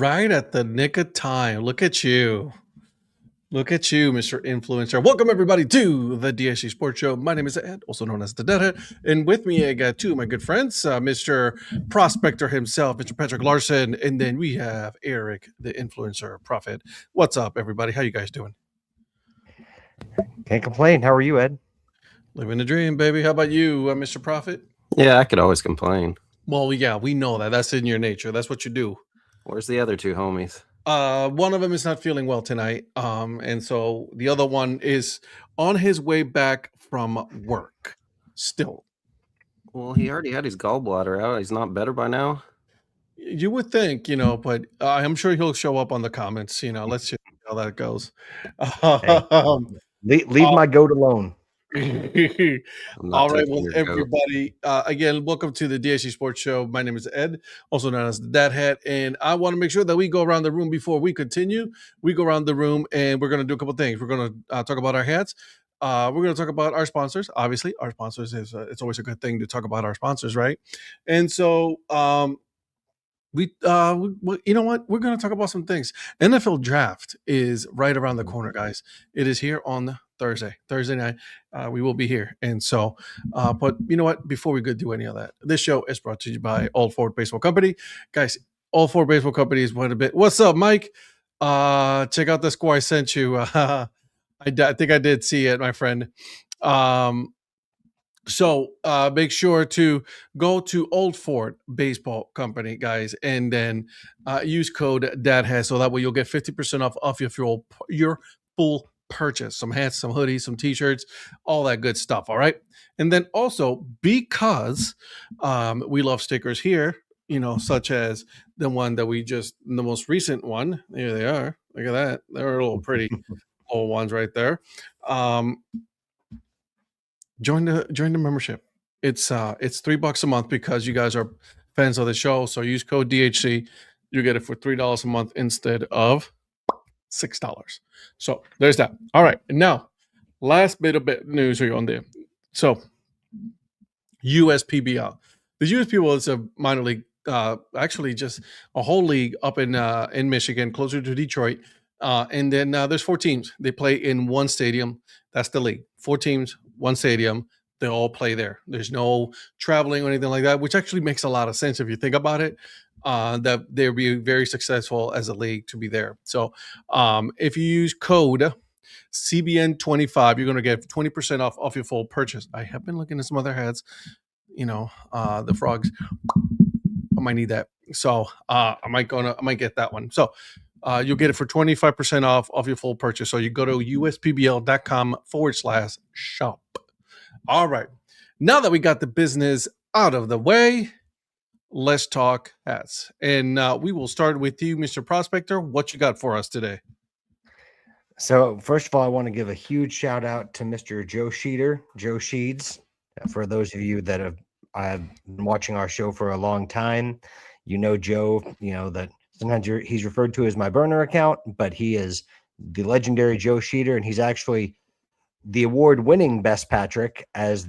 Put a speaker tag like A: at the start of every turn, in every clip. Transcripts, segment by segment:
A: right at the nick of time. Look at you. Look at you, Mr. Influencer. Welcome, everybody, to the DHC Sports Show. My name is Ed, also known as the Dad Hat. And with me, I got two of my good friends, Mr. Prospector himself, Mr. Patrick Larson. And then we have Eric, the Influencer Prophet. What's up, everybody? How you guys doing?
B: Can't complain. How are you, Ed?
A: Living the dream, baby. How about you, Mr. Prophet?
C: Yeah, I could always complain.
A: Well, yeah, we know that. That's in your nature. That's what you do.
C: Where's the other two homies?
A: One of them is not feeling well tonight. And so the other one is on his way back from work still.
C: Well, he already had his gallbladder out. He's not better by now.
A: You would think, but I'm sure he'll show up on the comments. Let's just see how that goes.
B: Leave my goat alone.
A: All right, well, everybody, again, welcome to the DHC Sports Show. My name is Ed, also known as the Dad Hat, and I want to make sure that we go around the room before we continue. We go around the room, and we're going to do a couple things. We're going to talk about our hats. We're going to talk about our sponsors. Obviously, our sponsors it's always a good thing to talk about our sponsors, right? And so, you know what? We're going to talk about some things. NFL draft is right around the corner, guys. It is here on Thursday night. We will be here. And so, but you know what? Before we could do any of that, this show is brought to you by Old Ford Baseball Company. Guys, Old Ford Baseball Company is what's up, Mike? Check out the score I sent you. I think I did see it, my friend. So make sure to go to Old Ford Baseball Company, guys, and then use code DADHAT so that way you'll get 50% off your full purchase. Some hats, some hoodies, some t-shirts, all that good stuff. All right. And then also because we love stickers here, such as the one that the most recent one. Here they are. Look at that. They're a little pretty old ones right there. Join the membership. It's $3 a month because you guys are fans of the show. So use code DHC. You get it for $3 a month instead of $6. So there's that. All right. And now, last bit of news here on there. So USPBL. The USPBL is a minor league, actually just a whole league up in Michigan, closer to Detroit. And then there's 4 teams. They play in one stadium. That's the league. 4 teams, one stadium. They all play there. There's no traveling or anything like that, which actually makes a lot of sense if you think about it. That they'll be very successful as a league to be there. So if you use code CBN25, you're going to get 20% off your full purchase. I have been looking at some other hats, the frogs. I might need that. So I might get that one. So you'll get it for 25% off your full purchase. So you go to uspbl.com/shop. All right. Now that we got the business out of the way, let's talk hats. And we will start with you, Mr. Prospector. What you got for us today?
B: So first of all, I want to give a huge shout out to Mr. Joe Sheeds. For those of you that have been watching our show for a long time, Joe, that sometimes he's referred to as my burner account, but he is the legendary Joe Sheeter, and he's actually the award-winning Best Patrick as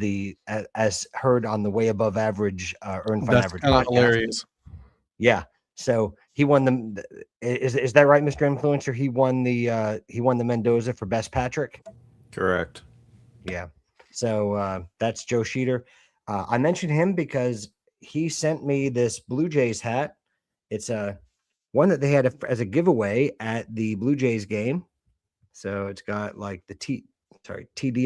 B: heard on the Way Above Average Earn Fun Average podcast.
A: Hilarious.
B: Yeah, so he won the. Is that right, Mr. Influencer? He won the Mendoza for Best Patrick.
C: Correct.
B: Yeah. So that's Joe Sheeter. I mentioned him because he sent me this Blue Jays hat. It's one that they had as a giveaway at the Blue Jays game. So it's got like the TD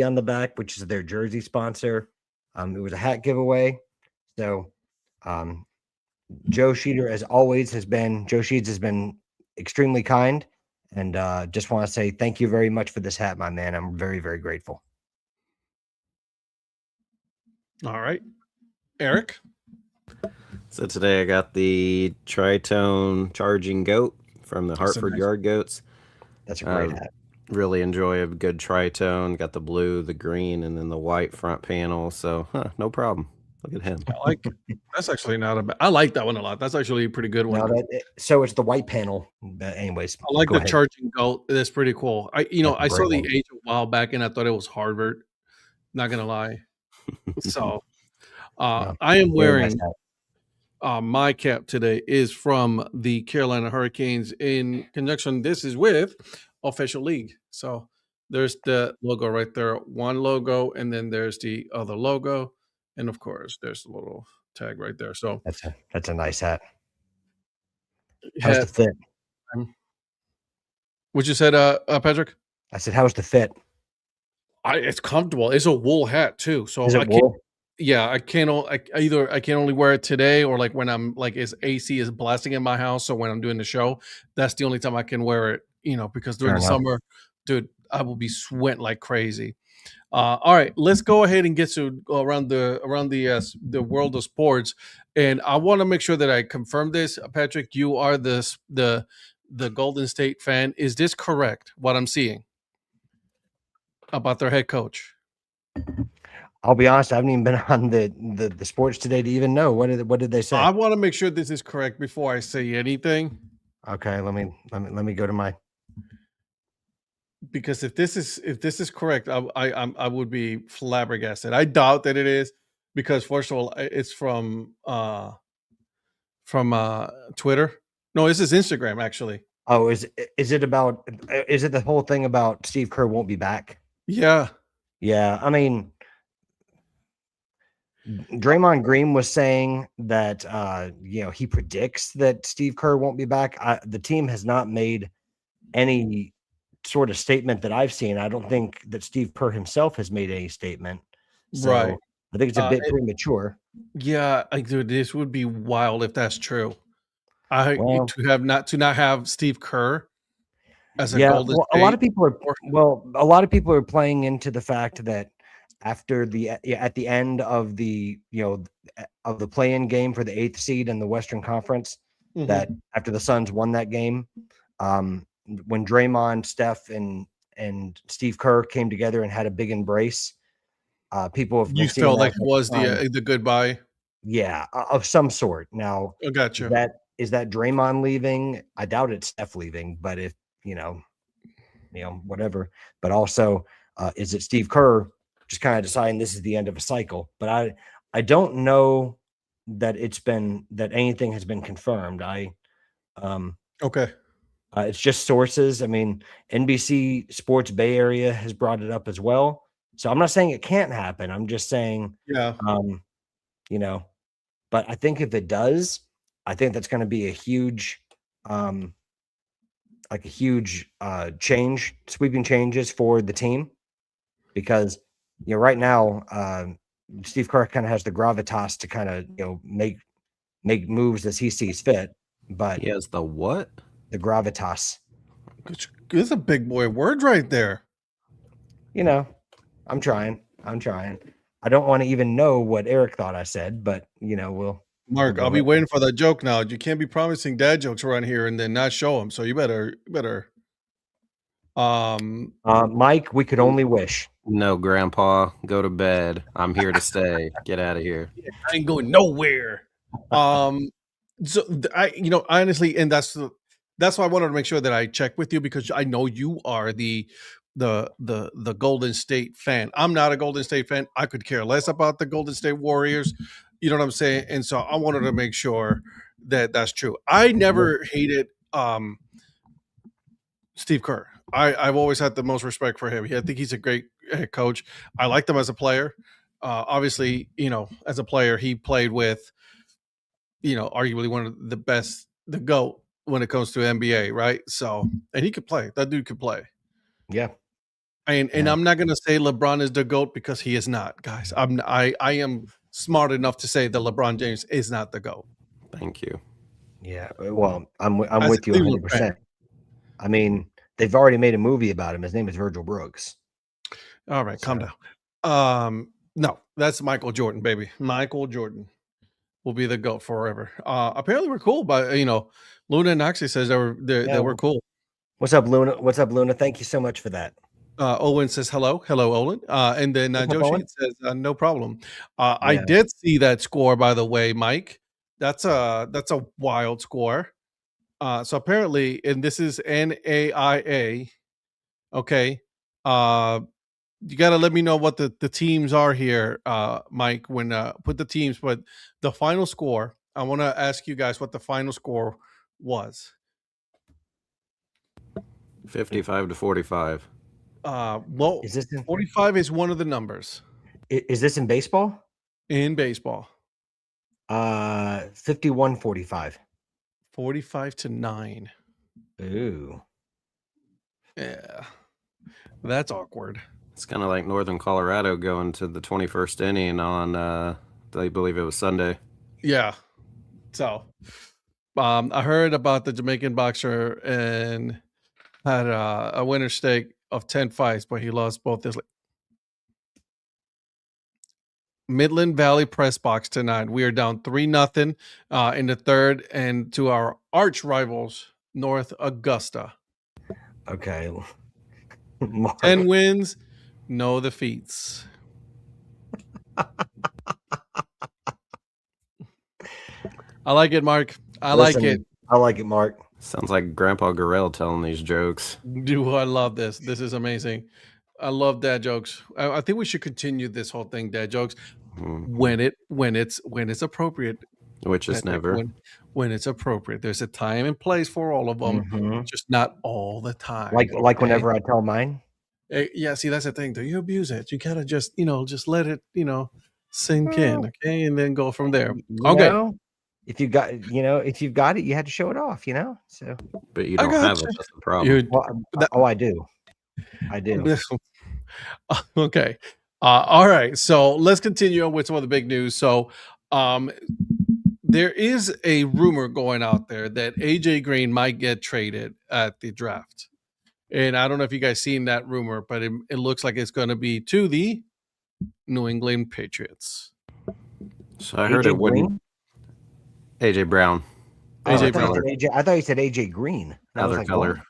B: on the back, which is their jersey sponsor. It was a hat giveaway. So Joe Sheeter, as always, has been extremely kind. And just want to say thank you very much for this hat, my man. I'm very, very grateful.
A: All right. Eric?
C: So today I got the Tritone Charging Goat from the Hartford Yard Goats.
B: That's a great hat.
C: Really enjoy a good Tritone. Got the blue, the green, and then the white front panel. So no problem. Look at him.
A: That's actually not a bad. I like that one a lot. That's actually a pretty good one.
B: So it's the white panel. But anyways,
A: I like the Charging Goat. That's pretty cool. I saw the age a while back and I thought it was Harvard. Not gonna lie. So I am wearing My cap today is from the Carolina Hurricanes in conjunction. This is with Official League. So there's the logo right there, one logo, and then there's the other logo, and of course there's a little tag right there. So
B: That's a nice hat. How's
A: hat.
B: the fit?
A: What you said, Patrick?
B: I said, how's the fit?
A: It's comfortable. It's a wool hat too, so
B: Is
A: I
B: it
A: can't.
B: wool?
A: Yeah, I can't. I can only wear it today, or like when I'm like AC is blasting in my house. So when I'm doing the show, that's the only time I can wear it. Because during
B: Fair
A: the
B: enough.
A: summer, dude, I will be sweating like crazy. All right, let's go ahead and get to around the world of sports, and I want to make sure that I confirm this. Patrick, you are the Golden State fan. Is this correct? What I'm seeing about their head coach?
B: I'll be honest, I haven't even been on the sports today to even know what did they say.
A: I want to make sure this is correct before I say anything.
B: Okay, let me go to my.
A: Because if this is correct, I would be flabbergasted. I doubt that it is, because first of all, it's from Twitter. No, this is Instagram actually.
B: Oh, is it about? Is it the whole thing about Steve Kerr won't be back?
A: Yeah.
B: Yeah, I mean, Draymond Green was saying that he predicts that Steve Kerr won't be back. The team has not made any sort of statement that I've seen. I don't think that Steve Kerr himself has made any statement. So
A: Right.
B: I think it's a bit premature.
A: Yeah, dude, this would be wild if that's true.
B: Well,
A: to not have Steve Kerr as a
B: yeah,
A: Golden
B: well,
A: State.
B: a lot of people are playing into the fact that after at the end of the of the play-in game for the 8th seed in the Western Conference, that after the Suns won that game, when Draymond, Steph, and Steve Kerr came together and had a big embrace, people have
A: You
B: been seeing
A: felt like
B: that
A: it was the goodbye.
B: Yeah, of some sort. Now,
A: I got you.
B: Is that Draymond leaving? I doubt it's Steph leaving, but if whatever. But also, is it Steve Kerr just kind of deciding this is the end of a cycle? But I don't know that anything has been confirmed.
A: Okay.
B: It's just sources. I mean, NBC Sports Bay Area has brought it up as well. So I'm not saying it can't happen. I'm just saying,
A: Yeah.
B: But I think if it does, I think that's going to be a huge, change, sweeping changes for the team, because right now Steve Kerr kind of has the gravitas to kind of make moves as he sees fit. But
C: he has the what?
B: The gravitas.
A: It's a big boy word right there.
B: I'm trying. I don't want to even know what Eric thought I said, but we'll.
A: Mark, I'll be waiting for that joke now. You can't be promising dad jokes around here and then not show them. So you better.
B: Mike, we could only wish.
C: No, Grandpa, go to bed. I'm here to stay. Get out of here.
A: I ain't going nowhere. So I honestly, and that's why I wanted to make sure that I check with you, because I know you are the Golden State fan. I'm not a Golden State fan. I could care less about the Golden State Warriors. You know what I'm saying? And so I wanted to make sure that that's true. I never hated Steve Kerr. I've always had the most respect for him. I think he's a great head coach. I liked him as a player. Obviously, as a player, he played with, arguably one of the best, the GOAT when it comes to NBA, right? So, and he could play. That dude could play.
B: Yeah.
A: And I'm not going to say LeBron is the GOAT, because he is not, guys. I am smart enough to say that LeBron James is not the GOAT.
C: Thank you.
B: Yeah. Well, I'm with you 100%. I mean, they've already made a movie about him. His name is Virgil Brooks.
A: All right, calm down. No, that's Michael Jordan, baby. Michael Jordan will be the GOAT forever. Apparently we're cool, but Luna and Oxy says they were cool.
B: What's up, Luna? Thank you so much for that.
A: Owen says hello, Owen. And then Joshi says no problem. I did see that score, by the way, Mike. That's a wild score. So apparently, and this is NAIA. Okay. You got to let me know what the teams are here, Mike, when put the teams, but the final score, I want to ask you guys what the final score was.
C: 55-45.
A: Well,
B: Is this in,
A: 45 is one of the numbers
B: is this in baseball?
A: in baseball.
B: 51-45.
A: 45-9.
B: Ooh.
A: Yeah. That's awkward.
C: It's kind of like Northern Colorado going to the 21st inning on, I believe it was Sunday.
A: Yeah. So, I heard about the Jamaican boxer and had a winner stake of 10 fights, but he lost both his. Midland Valley Press Box tonight. We are down 3-0 in the third, and to our arch rivals, North Augusta.
B: Okay.
A: 10 wins, no defeats. I like it, Mark. I like it.
B: I like it, Mark.
C: Sounds like Grandpa Gorell telling these jokes.
A: Do I love this? This is amazing. I love dad jokes. I think we should continue this whole thing, dad jokes, when it's appropriate.
C: Which is never.
A: When it's appropriate. There's a time and place for all of them, just not all the time.
B: Like whenever I tell mine.
A: Yeah, see, that's the thing. Do you abuse it? You gotta just let it sink in, okay, and then go from there. Okay.
B: If you've got it, you had to show it off, So,
C: but you don't have it. That's the problem.
B: I do. I do.
A: Okay. All right. So let's continue on with some of the big news. So, there is a rumor going out there that AJ Green might get traded at the draft, and I don't know if you guys seen that rumor, but it looks like it's going to be to the New England Patriots.
C: So I heard it wouldn't. AJ Brown.
A: AJ Brown.
B: I thought you said AJ Green.
C: Other color.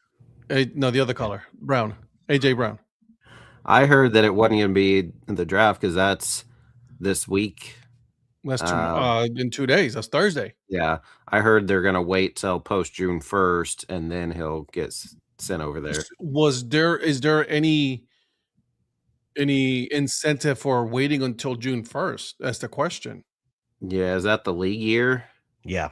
A: No, the other color. Brown. AJ Brown.
C: I heard that it wasn't going to be in the draft because that's this week.
A: That's in 2 days. That's Thursday.
C: Yeah. I heard they're going to wait till post June 1st and then he'll get sent over there.
A: Is there any incentive for waiting until June 1st? That's the question.
C: Yeah. Is that the league year?
B: Yeah.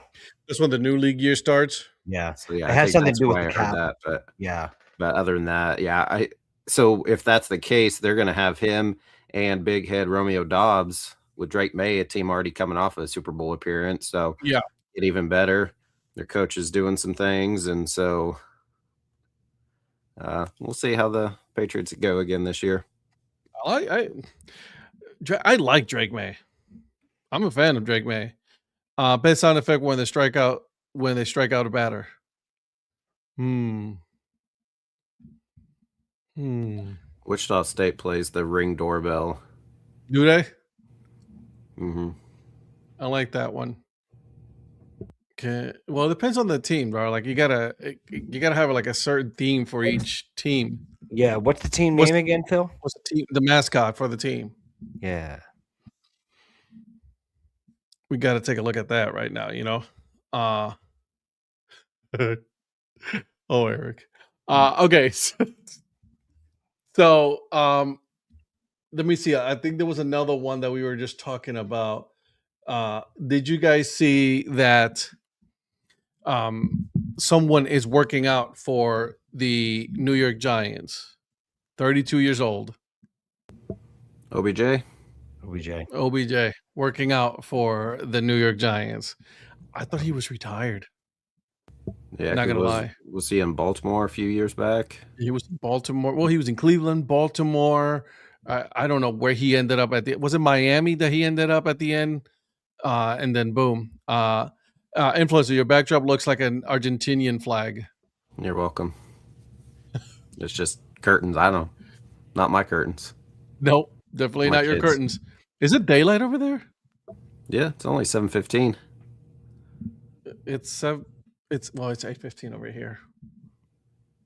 A: That's when the new league year starts?
B: Yeah.
C: So, yeah,
B: it has something to do with the cap.
C: That, but
B: yeah.
C: But other than that, yeah. So if that's the case, they're going to have him and big head Romeo Dobbs with Drake May, a team already coming off of a Super Bowl appearance. So
A: yeah,
C: get even better. Their coach is doing some things. And so we'll see how the Patriots go again this year.
A: I like Drake May. I'm a fan of Drake May. Best sound effect when they strike out a batter.
C: Wichita State plays the Ring doorbell.
A: Do they?
C: Mm-hmm.
A: I like that one. Okay. Well, it depends on the team, bro. Like you gotta have like a certain theme for each team.
B: Yeah. What's the team name again, Phil?
A: What's the mascot for the team?
B: Yeah.
A: We got to take a look at that right now. Oh, Eric. Okay. So, let me see. I think there was another one that we were just talking about. Did you guys see that someone is working out for the New York Giants? 32 years old.
C: OBJ
A: working out for the New York Giants. I thought he was retired.
C: Yeah,
A: not gonna lie.
C: Was he in Baltimore a few years back?
A: He was in Baltimore. Well, he was in Cleveland, Baltimore. I don't know where he ended up at the. Was it Miami that he ended up at the end? And then boom. Influencer, your backdrop looks like an Argentinian flag.
C: You're welcome. It's just curtains. I don't know. Not my curtains.
A: Nope, definitely not your curtains. Is it daylight over there?
C: Yeah, it's only 7:15.
A: It's 8:15 over here.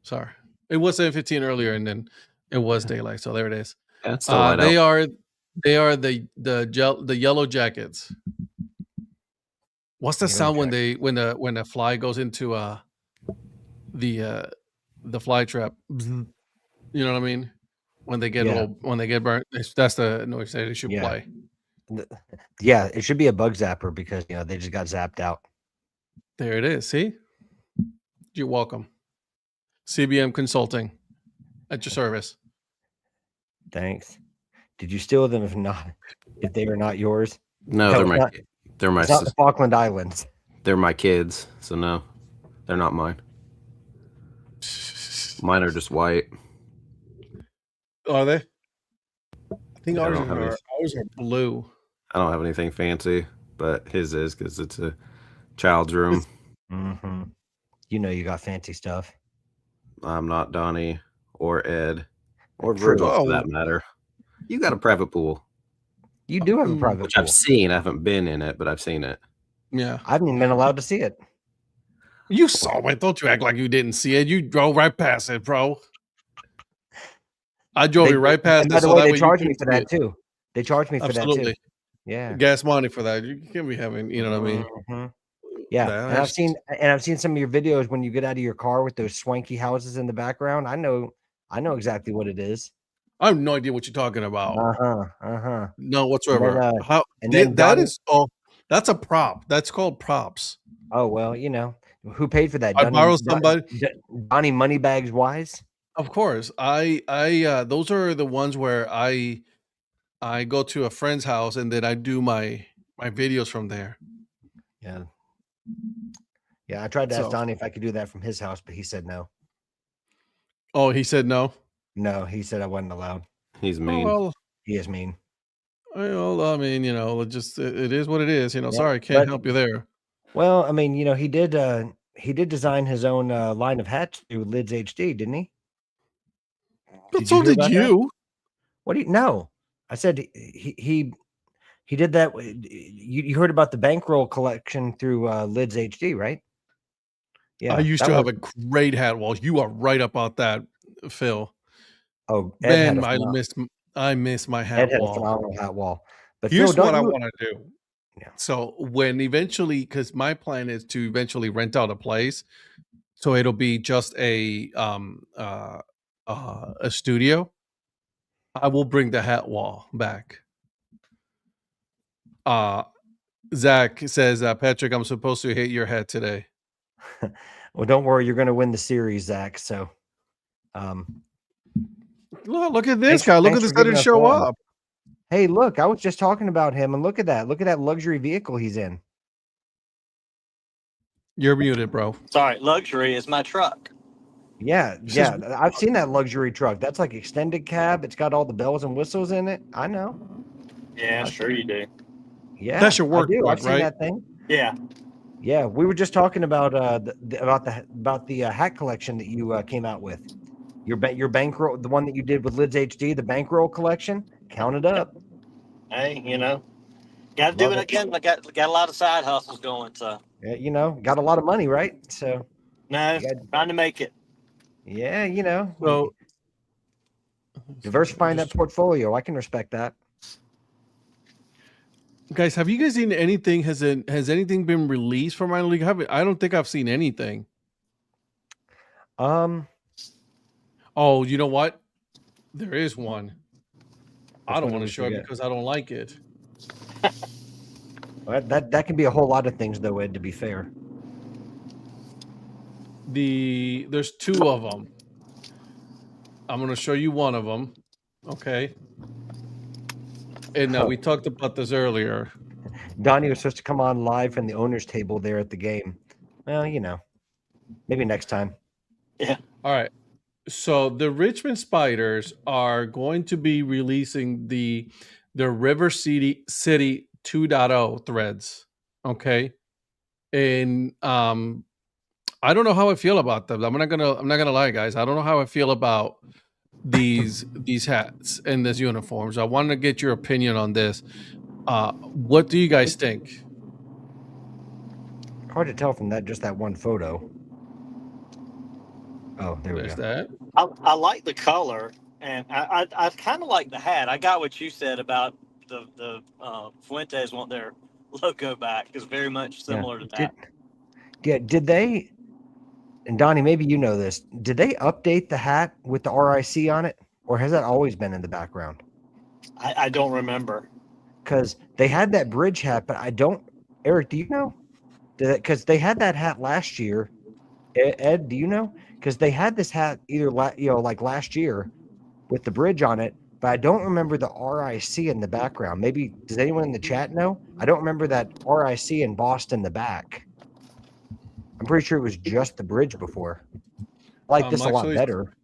A: Sorry, it was 7:15 earlier, and then it was daylight. So there it is.
C: Yeah, it's still light out.
A: They are the Yellow Jackets. What's the sound when a fly goes into the fly trap? You know what I mean? When they get burnt, that's the noise they should play.
B: Yeah, it should be a bug zapper because they just got zapped out.
A: There it is. See? You're welcome. CBM Consulting at your service.
B: Thanks. Did you steal them? If they are not yours?
C: No, they're my
B: it's not the Falkland Islands.
C: They're my kids, so no, they're not mine. Mine are just white.
A: Are they? I think ours are blue.
C: I don't have anything fancy, but his is because it's a child's room.
B: Mm-hmm. You got fancy stuff.
C: I'm not Donnie or Ed or Virgil for that matter. You got a private pool.
B: You do have a private
C: which
B: pool.
C: I've seen. I haven't been in it, but I've seen it.
A: Yeah.
B: I haven't even been allowed to see it.
A: You saw it. Don't you act like you didn't see it. You drove right past it, bro. I drove you right past it.
B: By the way, they charged me for that too. They charged me for that too. Yeah.
A: Gas money for that. You can't be having, you know what I mean?
B: Mm-hmm. Yeah. And I've seen some of your videos when you get out of your car with those swanky houses in the background. I know exactly what it is.
A: I have no idea what you're talking about. No whatsoever. That's a prop. That's called props.
B: Oh well, who paid for that?
A: I borrowed somebody.
B: Donnie Moneybags Wise.
A: Of course. I those are the ones where I go to a friend's house and then I do my videos from there.
B: Yeah. Yeah, I tried to ask Donnie if I could do that from his house, but he said no.
A: Oh, he said no?
B: No, he said I wasn't allowed.
C: He's mean.
A: Well,
B: he is mean.
A: Well, I mean, it is what it is. Sorry, I can't help you there.
B: Well, I mean, he did design his own line of hats through Lids HD, didn't he?
A: But so did you.
B: That? What do you know? I said he did that. You heard about the bankroll collection through Lids HD, right?
A: Yeah, I used to have a great hat wall. You are right about that, Phil.
B: Oh,
A: man, I miss my hat wall.
B: Had a phenomenal hat wall. But
A: here's
B: Phil,
A: what I want to do.
B: Yeah.
A: So when eventually, because my plan is to eventually rent out a place, so it'll be just a studio. I will bring the hat wall back. Zach says, Patrick, I'm supposed to hit your hat today.
B: Well, don't worry, you're going to win the series, Zach. So,
A: look at this guy. Look at this guy to show up.
B: Hey, look, I was just talking about him, and look at that. Look at that luxury vehicle he's in.
A: You're muted, bro.
D: Sorry, luxury is my truck.
B: Yeah, I've seen that luxury truck. That's like extended cab. It's got all the bells and whistles in it. I know.
D: Yeah, sure you do.
B: Yeah,
A: that's your work truck,
B: I've seen
A: right?
B: that thing.
D: Yeah.
B: Yeah, we were just talking about the hat collection that you came out with. Your bankroll, the one that you did with Lids HD, the bankroll collection. Count it up.
D: Hey, got to do it again. I got a lot of side hustles going, so.
B: Yeah, got a lot of money, right? So.
D: No, trying to make it.
B: Yeah,
A: So
B: diversifying that portfolio, I can respect that.
A: Guys, have you guys seen anything? Has anything been released for minor league? I don't think I've seen anything.
B: Oh,
A: you know what? There is one. I don't want to show it because I don't like it.
B: That can be a whole lot of things, though, Ed, to be fair.
A: There's two of them. I'm going to show you one of them. Okay. And we talked about this earlier.
B: Donnie was supposed to come on live from the owner's table there at the game. Well, maybe next time.
D: Yeah.
A: All right. So the Richmond Spiders are going to be releasing the River City 2.0 threads. Okay. And I don't know how I feel about them. I'm not gonna lie, guys. I don't know how I feel about these hats and these uniforms. I want to get your opinion on this. What do you guys think?
B: Hard to tell from just that one photo. Oh, there we go.
A: That.
D: I like the color, and I kind of like the hat. I got what you said about the Fuentes want their logo back. It's very much similar to that.
B: Did they? And Donnie, maybe you know this. Did they update the hat with the RIC on it, or has that always been in the background?
D: I don't remember.
B: because they had that bridge hat, but I don't. Eric, do you know? Because they had that hat last year. Ed, do you know? Because they had this hat either like last year with the bridge on it, but I don't remember the RIC in the background. Maybe does anyone in the chat know? I don't remember that RIC embossed in the back. I'm pretty sure it was just the bridge before. I like this a lot better.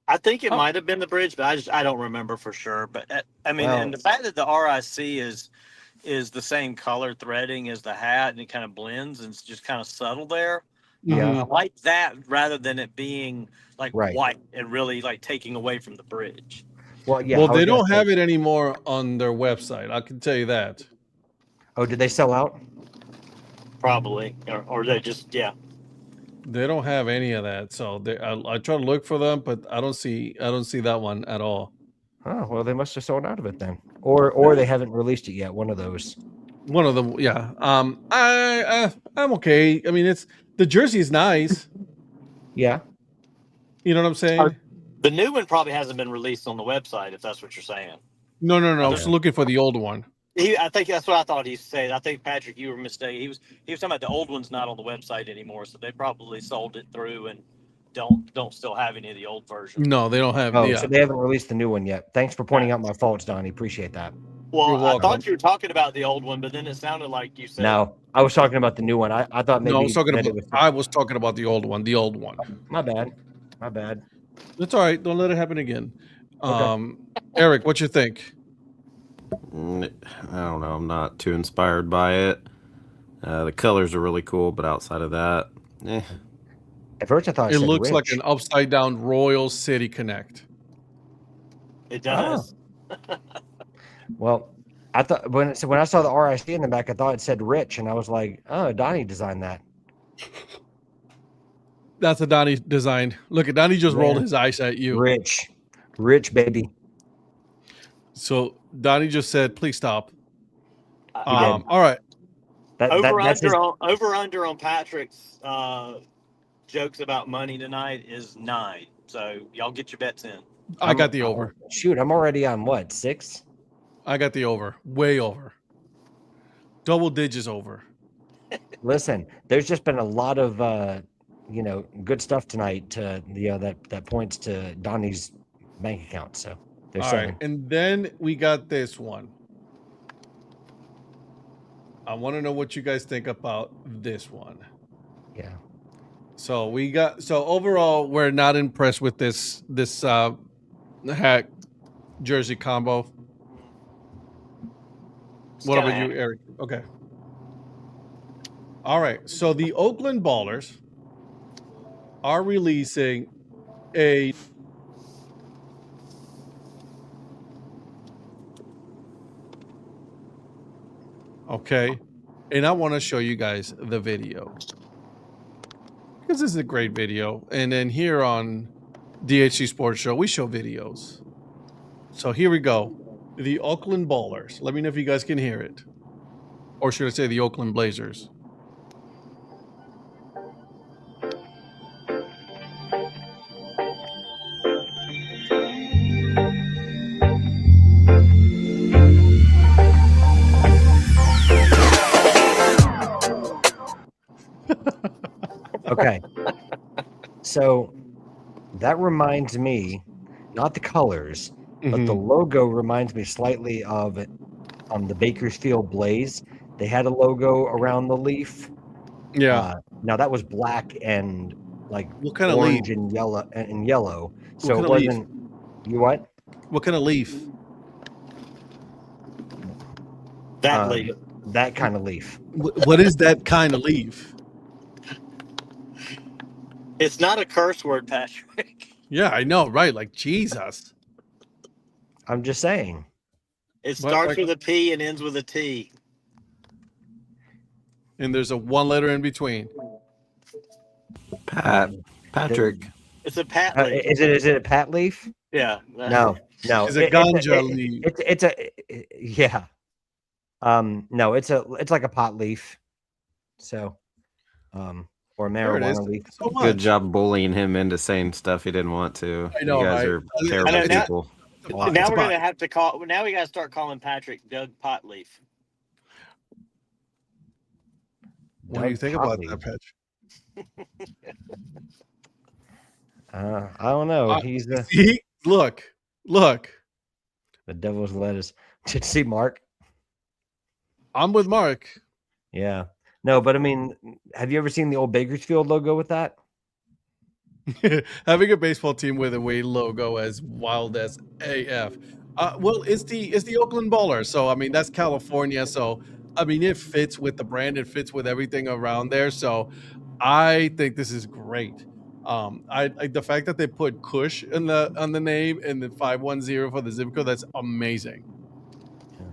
D: I think it might have been the bridge, but I don't remember for sure. But I mean, and the fact that the RIC is the same color threading as the hat, and it kind of blends and it's just kind of subtle there.
B: Yeah,
D: I like that rather than it being like white and really like taking away from the bridge.
B: Well, yeah.
A: Well, they don't have it anymore on their website. I can tell you that.
B: Oh, did they sell out?
D: Probably, or they just
A: They don't have any of that. So I try to look for them, but I don't see that one at all.
B: Oh, well, they must have sold out of it then, or they haven't released it yet. One of those.
A: One of them, yeah. I'm okay. I mean, the jersey is nice.
B: Yeah.
A: You know what I'm saying?
D: The new one probably hasn't been released on the website, if that's what you're saying.
A: No. I was looking for the old one.
D: I think that's what I thought he said. I think, Patrick, you were mistaken. He was talking about the old one's not on the website anymore, so they probably sold it through and don't still have any of the old versions.
A: No, they don't have.
B: So they haven't released the new one yet. Thanks for pointing out my faults, Donnie. Appreciate that.
D: Well, I thought you were talking about the old one, but then it sounded like you said.
B: No, I was talking about the new one. I thought maybe.
A: No, I was talking about the old one. The old one.
B: My bad.
A: That's all right. Don't let it happen again.
B: Okay.
A: Eric, what you think?
C: I don't know. I'm not too inspired by it. The colors are really cool, but outside of that,
B: At first, I thought
A: it looks like an upside down Royal City Connect.
D: It does.
B: Oh. Well, I thought when I saw the RIC in the back, I thought it said Rich, and I was like, "Oh, Donnie designed that."
A: That's a Donnie design. Look at Donnie just rolled his eyes at you.
B: Rich baby.
A: So Donnie just said, "Please stop." All right.
D: Over under on Patrick's jokes about money tonight is 9. So y'all get your bets in.
A: I got the over.
B: Shoot, I'm already on what, 6?
A: I got the over. Way over. Double digits over.
B: Listen, there's just been a lot of good stuff tonight that points to Donnie's bank account. So there's
A: all right. And then we got this one. I want to know what you guys think about this one.
B: Yeah.
A: So overall, we're not impressed with this hat jersey combo. What about you, Eric? Okay. All right. So the Oakland Ballers are releasing a okay. And I want to show you guys the video because this is a great video. And then here on DHC Sports Show, we show videos. So here we go. The Oakland Ballers. Let me know if you guys can hear it. Or should I say the Oakland Blazers?
B: Okay. So that reminds me, not the colors, but the logo reminds me slightly of the Bakersfield Blaze. They had a logo around the leaf.
A: Yeah.
B: Now that was black and like
A: what kind of
B: orange
A: leaf?
B: and yellow. So it
A: Leaf?
B: wasn't. You what?
A: What kind of leaf?
D: That leaf.
B: That kind of leaf.
A: What is that kind of leaf?
D: It's not a curse word, Patrick.
A: Yeah, I know, right? Like Jesus.
B: I'm just saying.
D: It starts with a P and ends with a T.
A: And there's a one letter in between.
C: Patrick.
D: It's a pat leaf.
B: Is it a pat leaf?
D: Yeah.
B: No.
A: It's a ganja leaf.
B: It's no, it's like a pot leaf. So, or marijuana leaf.
C: Good job bullying him into saying stuff he didn't want to.
A: I know,
C: you guys
A: right?
C: are terrible people.
D: Now we're gonna have to call. Now we gotta start calling Patrick Doug Potleaf.
A: What do you think about that, Patch?
B: I don't know. He's the
A: look.
B: The devil's lettuce. Did you see Mark?
A: I'm with Mark.
B: Yeah. No, but I mean, have you ever seen the old Bakersfield logo with that?
A: Having a baseball team with a Wade logo as wild as AF. Well, it's the Oakland Bowlers, so I mean that's California. So I mean it fits with the brand, it fits with everything around there. So I think this is great. I the fact that they put Kush on the name and the 510 for the zip code, that's amazing.
B: Yeah.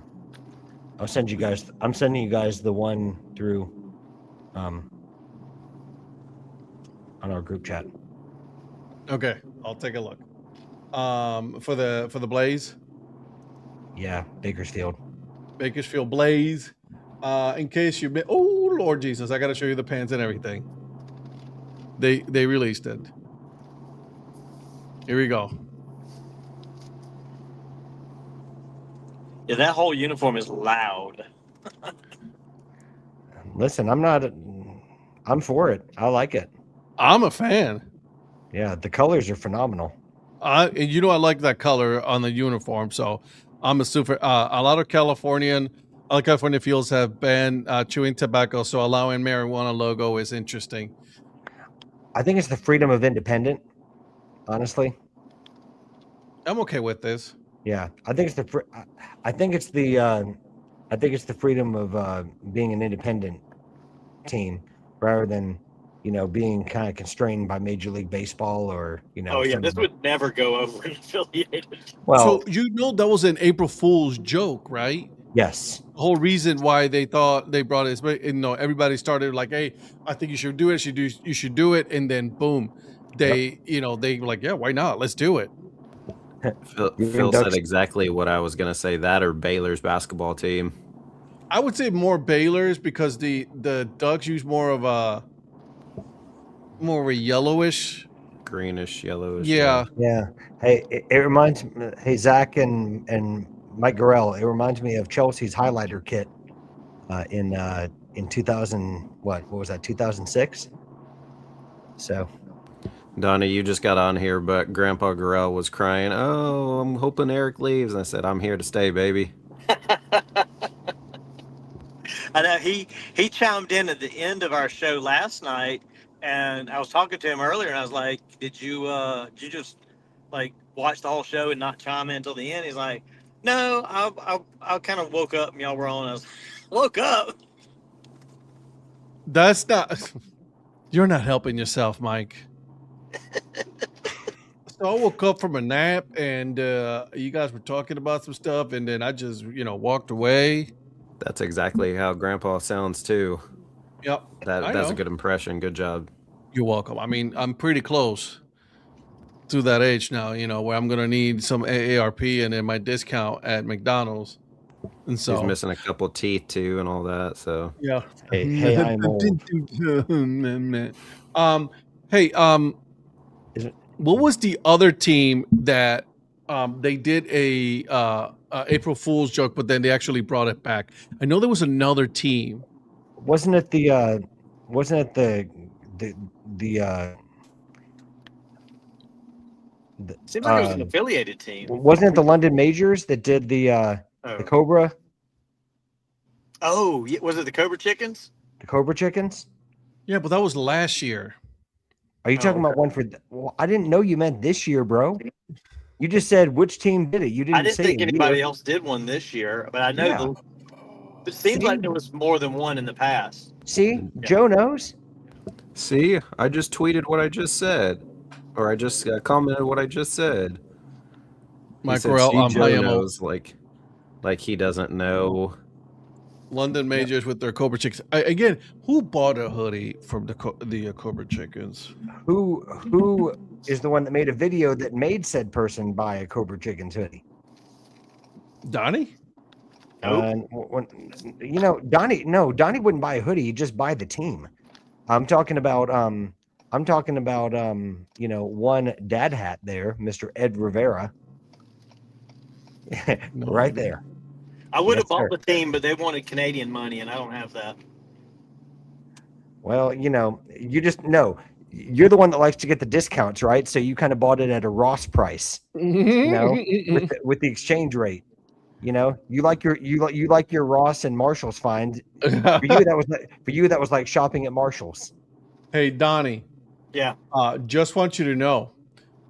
B: I'm sending you guys the one through on our group chat.
A: Okay, I'll take a look. For the Blaze.
B: Yeah, Bakersfield
A: Blaze. In case you've been, oh Lord Jesus, I gotta show you the pants and everything. They released it. Here we go.
D: Yeah, that whole uniform is loud.
B: Listen, I'm for it. I like it.
A: I'm a fan.
B: Yeah, the colors are phenomenal.
A: And you know I like that color on the uniform, so I'm a super. A lot of California fields have banned chewing tobacco, so allowing marijuana logo is interesting.
B: I think it's the freedom of independent. Honestly,
A: I'm okay with this.
B: Yeah, I think it's the freedom of being an independent team rather than being kind of constrained by Major League Baseball or
D: Oh yeah, this would never go over an affiliated.
A: Well, so that was an April Fool's joke, right?
B: Yes.
A: The whole reason why they thought they brought it, but everybody started like, "Hey, I think you should do it. You should do it," and then boom, they they were like, "Yeah, why not? Let's do it."
C: Phil said exactly what I was gonna say. That or Baylor's basketball team.
A: I would say more Baylor's because the Ducks use more of a yellowish,
C: greenish, yellowish.
B: Yeah. Hey, it reminds me. Hey, Zach and Mike Gorell. It reminds me of Chelsea's highlighter kit in 2000. What was that? 2006. So.
C: Donnie, you just got on here, but Grandpa Gorell was crying, "Oh, I'm hoping Eric leaves." And I said, "I'm here to stay, baby."
D: I know he chimed in at the end of our show last night, and I was talking to him earlier, and I was like, "Did you just like watch the whole show and not chime in until the end?" He's like, "No, I kind of woke up and y'all were on." I was woke up.
A: That's not. You're not helping yourself, Mike. So I woke up from a nap and you guys were talking about some stuff, and then I just walked away.
C: That's exactly how Grandpa sounds too.
A: Yep,
C: that's a good impression. Good job.
A: You're welcome. I mean, I'm pretty close to that age now, where I'm gonna need some AARP and then my discount at McDonald's. And so
C: he's missing a couple teeth too, and all that. So
A: yeah.
B: Hey, I'm old.
A: What was the other team that they did a April Fool's joke, but then they actually brought it back? I know there was another team.
B: Wasn't it the
D: seems like it was an affiliated team.
B: Wasn't it the London Majors that did the Cobra?
D: Oh, was it the Cobra Chickens?
B: The Cobra Chickens?
A: Yeah, but that was last year.
B: Are you talking about one for? Well, I didn't know you meant this year, bro. You just said which team did it. You didn't.
D: I didn't think anybody else did one this year, but I know it seems like there was more than one in the past.
B: See, Joe knows.
C: See, I just tweeted what I just said, or I just commented what I just said.
A: Mike Corral,
C: Joe knows, like he doesn't know.
A: London Majors with their Cobra Chickens. Again, who bought a hoodie from the Cobra Chickens?
B: Who is the one that made a video that made said person buy a Cobra Chickens hoodie?
A: Donnie?
B: Donnie wouldn't buy a hoodie. He'd just buy the team. I'm talking about one Dad Hat there, Mr. Ed Rivera. Right there.
D: I would have
B: Yes,
D: bought
B: sir.
D: the team, but they wanted Canadian money, and I don't have that.
B: Well, you just know you're the one that likes to get the discounts, right? So you kind of bought it at a Ross price, with the exchange rate. You like your Ross and Marshalls finds. For you, that was like shopping at Marshalls.
A: Hey, Donnie.
D: Yeah.
A: Just want you to know,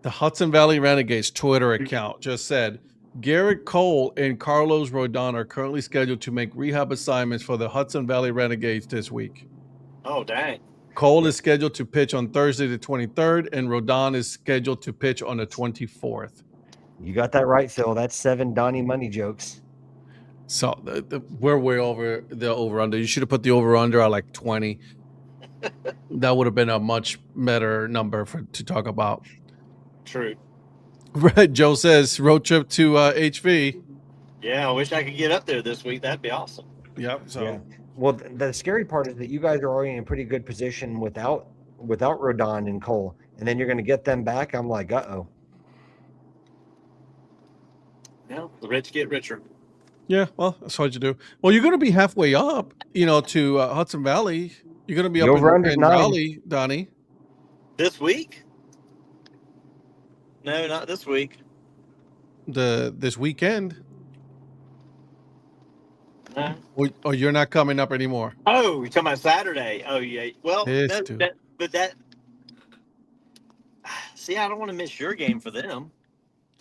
A: the Hudson Valley Renegades Twitter account just said Garrett Cole and Carlos Rodon are currently scheduled to make rehab assignments for the Hudson Valley Renegades this week.
D: Oh, dang.
A: Cole is scheduled to pitch on Thursday the 23rd, and Rodon is scheduled to pitch on the 24th.
B: You got that right, Phil. That's 7 Donnie money jokes.
A: So we're way over the over-under. You should have put the over-under at like 20. That would have been a much better number to talk about.
D: True.
A: Joe says road trip to HV.
D: Yeah, I wish I could get up there this week. That'd be awesome.
A: Yep. So.
B: Yeah. Well, the scary part is that you guys are already in a pretty good position without Rodon and Cole, and then you're going to get them back. I'm like, uh-oh.
D: Yeah, the rich get richer.
A: Yeah, well, that's what you do. Well, you're going to be halfway up, to Hudson Valley. You're going to be up in Raleigh, Donnie.
D: This week? No, not this week.
A: This weekend.
D: No.
A: Or you're not coming up anymore.
D: Oh, you're talking about Saturday. Oh, yeah. Well, see, I don't want to miss your game for them.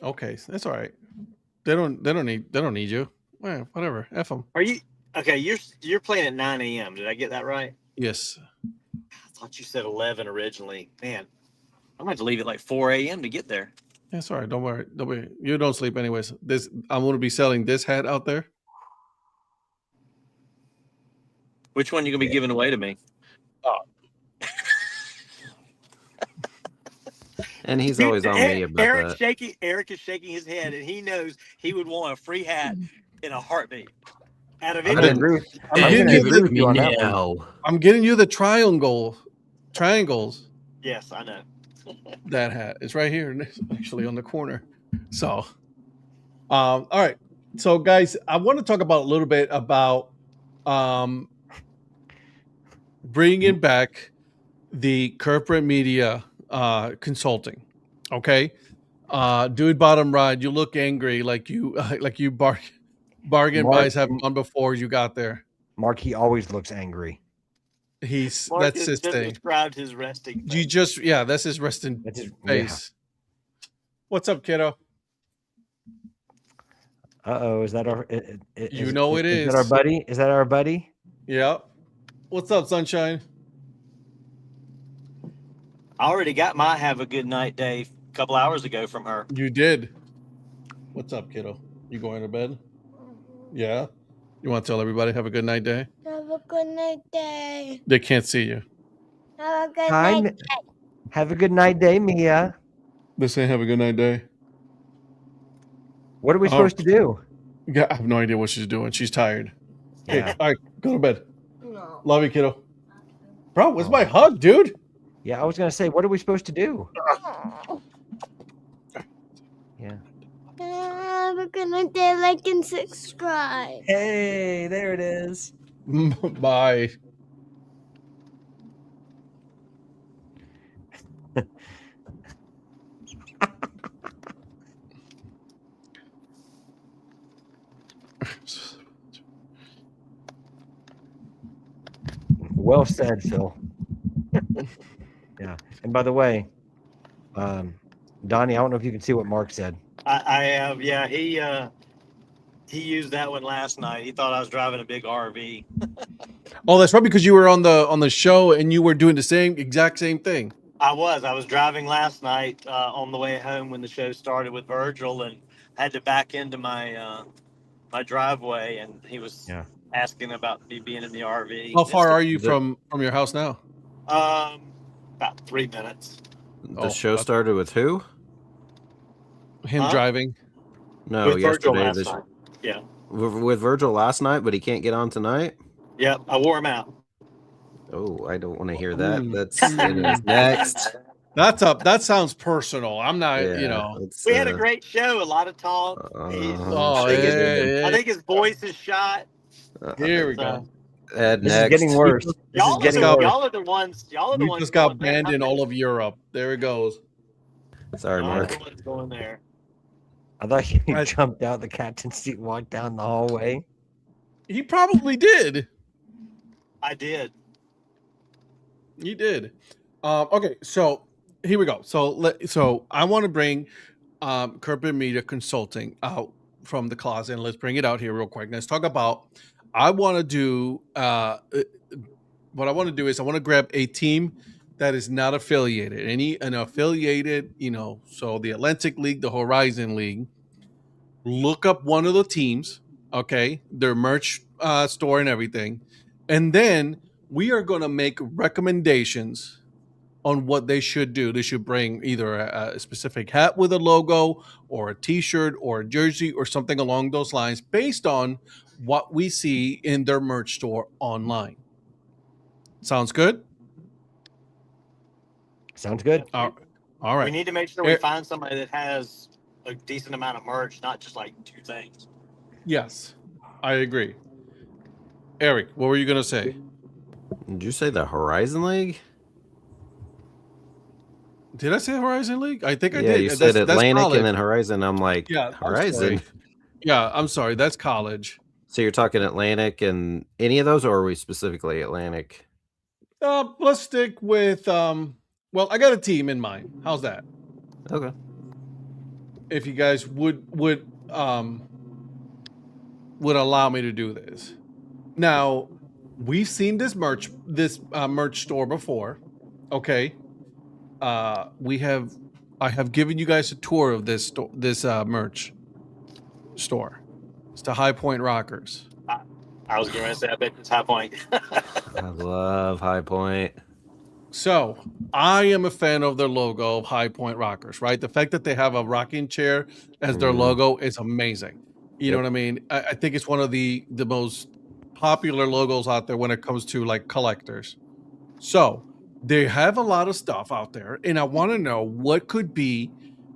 A: Okay, that's all right. They don't need you. Well, whatever. F them.
D: Are you okay? You're playing at 9 a.m. Did I get that right?
A: Yes.
D: I thought you said 11 originally. Man, I'm going to have to leave at like 4 a.m. to get there.
A: That's all right. Don't worry. You don't sleep anyways. I'm going to be selling this hat out there.
D: Which one are you going to be giving away to me?
C: And he's always on me about that.
D: Eric is shaking his head, and he knows he would want a free hat in a heartbeat. Out of it,
A: I'm getting you the triangles.
D: Yes, I know.
A: That hat is right here, actually on the corner. So, all right. So, guys, I want to talk about a little bit about bringing back the corporate media consulting. Okay, dude, bottom right, you look angry, like you bargain buys have gone before you got there.
B: Mark, he always looks angry.
A: That's his thing.
D: Described his resting face.
A: That's his resting face. Yeah. What's up, kiddo?
B: Uh-oh, is that our?
A: It is.
B: Is that our buddy? Is that our buddy?
A: Yeah. What's up, Sunshine?
D: I already got my have a good night day a couple hours ago from her.
A: You did. What's up, kiddo? You going to bed? Yeah. You want to tell everybody have a good night day?
E: Have a good night day.
A: They can't see you.
E: Have a good night day.
B: Have a good night day, Mia.
A: They say have a good night day.
B: What are we supposed to do?
A: Yeah, I have no idea what she's doing. She's tired.
B: Yeah.
A: Hey, all right, go to bed.
E: No.
A: Love you, kiddo. Bro, where's my hug, dude?
B: Yeah, I was going to say, what are we supposed to do? Yeah.
E: Have a good night day. Like and subscribe.
B: Hey, there it is.
A: Bye.
B: Well said, Phil. Yeah. And by the way, Donnie, I don't know if you can see what Mark said.
D: I have, yeah. He used that one last night. He thought I was driving a big RV.
A: Oh, that's right, because you were on the show and you were doing the exact same thing.
D: I was driving last night on the way home when the show started with Virgil, and had to back into my my driveway, and he was asking about me being in the RV.
A: How far are you from your house now?
D: About 3 minutes.
C: The show started with who?
A: Him driving?
C: No,
D: with
C: yesterday.
D: Yeah.
C: With Virgil last night, but he can't get on tonight?
D: Yep, I wore him out.
C: Oh, I don't want to hear that. That's next.
A: That sounds personal. I'm not,
D: We had a great show, a lot of talk.
A: I
D: think his voice is shot.
A: Here we go.
C: Ed,
B: this
C: next.
B: is getting worse.
D: Y'all are the ones.
A: We just got banned in all of Europe. There it goes.
C: Sorry, Mark.
D: Going there.
B: I thought he jumped out the captain's seat and walked down the hallway.
A: He probably did.
D: I did.
A: You did. Okay, so here we go. So I want to bring Corporate Media Consulting out from the closet, and let's bring it out here real quick. Let's talk about. I want to do what I want to do is I want to grab a team that is not affiliated, an affiliated, so the Atlantic League, the Horizon League. Look up one of the teams, okay, their merch store and everything, and then we are going to make recommendations on what they should do. They should bring either a specific hat with a logo or a t-shirt or a jersey or something along those lines based on what we see in their merch store online. Sounds good?
B: Sounds good.
A: All right.
D: We need to make sure we find somebody that has a decent amount of merch, not just like 2 things.
A: Yes, I agree. Eric, what were you going to say?
C: Did you say the Horizon League?
A: Did I say Horizon League? I think I did.
C: Yeah, you said Atlantic and then Horizon. I'm like, Horizon?
A: I'm sorry. That's college.
C: So you're talking Atlantic and any of those, or are we specifically Atlantic?
A: Let's stick with, well, I got a team in mind. How's that?
C: Okay.
A: If you guys would allow me to do this. Now, we've seen this merch store before. Okay. I have given you guys a tour of this merch store. It's the High Point Rockers.
D: I was going to say, I bet it's High Point.
C: I love High Point.
A: So I am a fan of their logo of High Point Rockers, right? The fact that they have a rocking chair as their logo is amazing. You know what I mean? I think it's one of the most popular logos out there when it comes to like collectors. So they have a lot of stuff out there, and I want to know what could be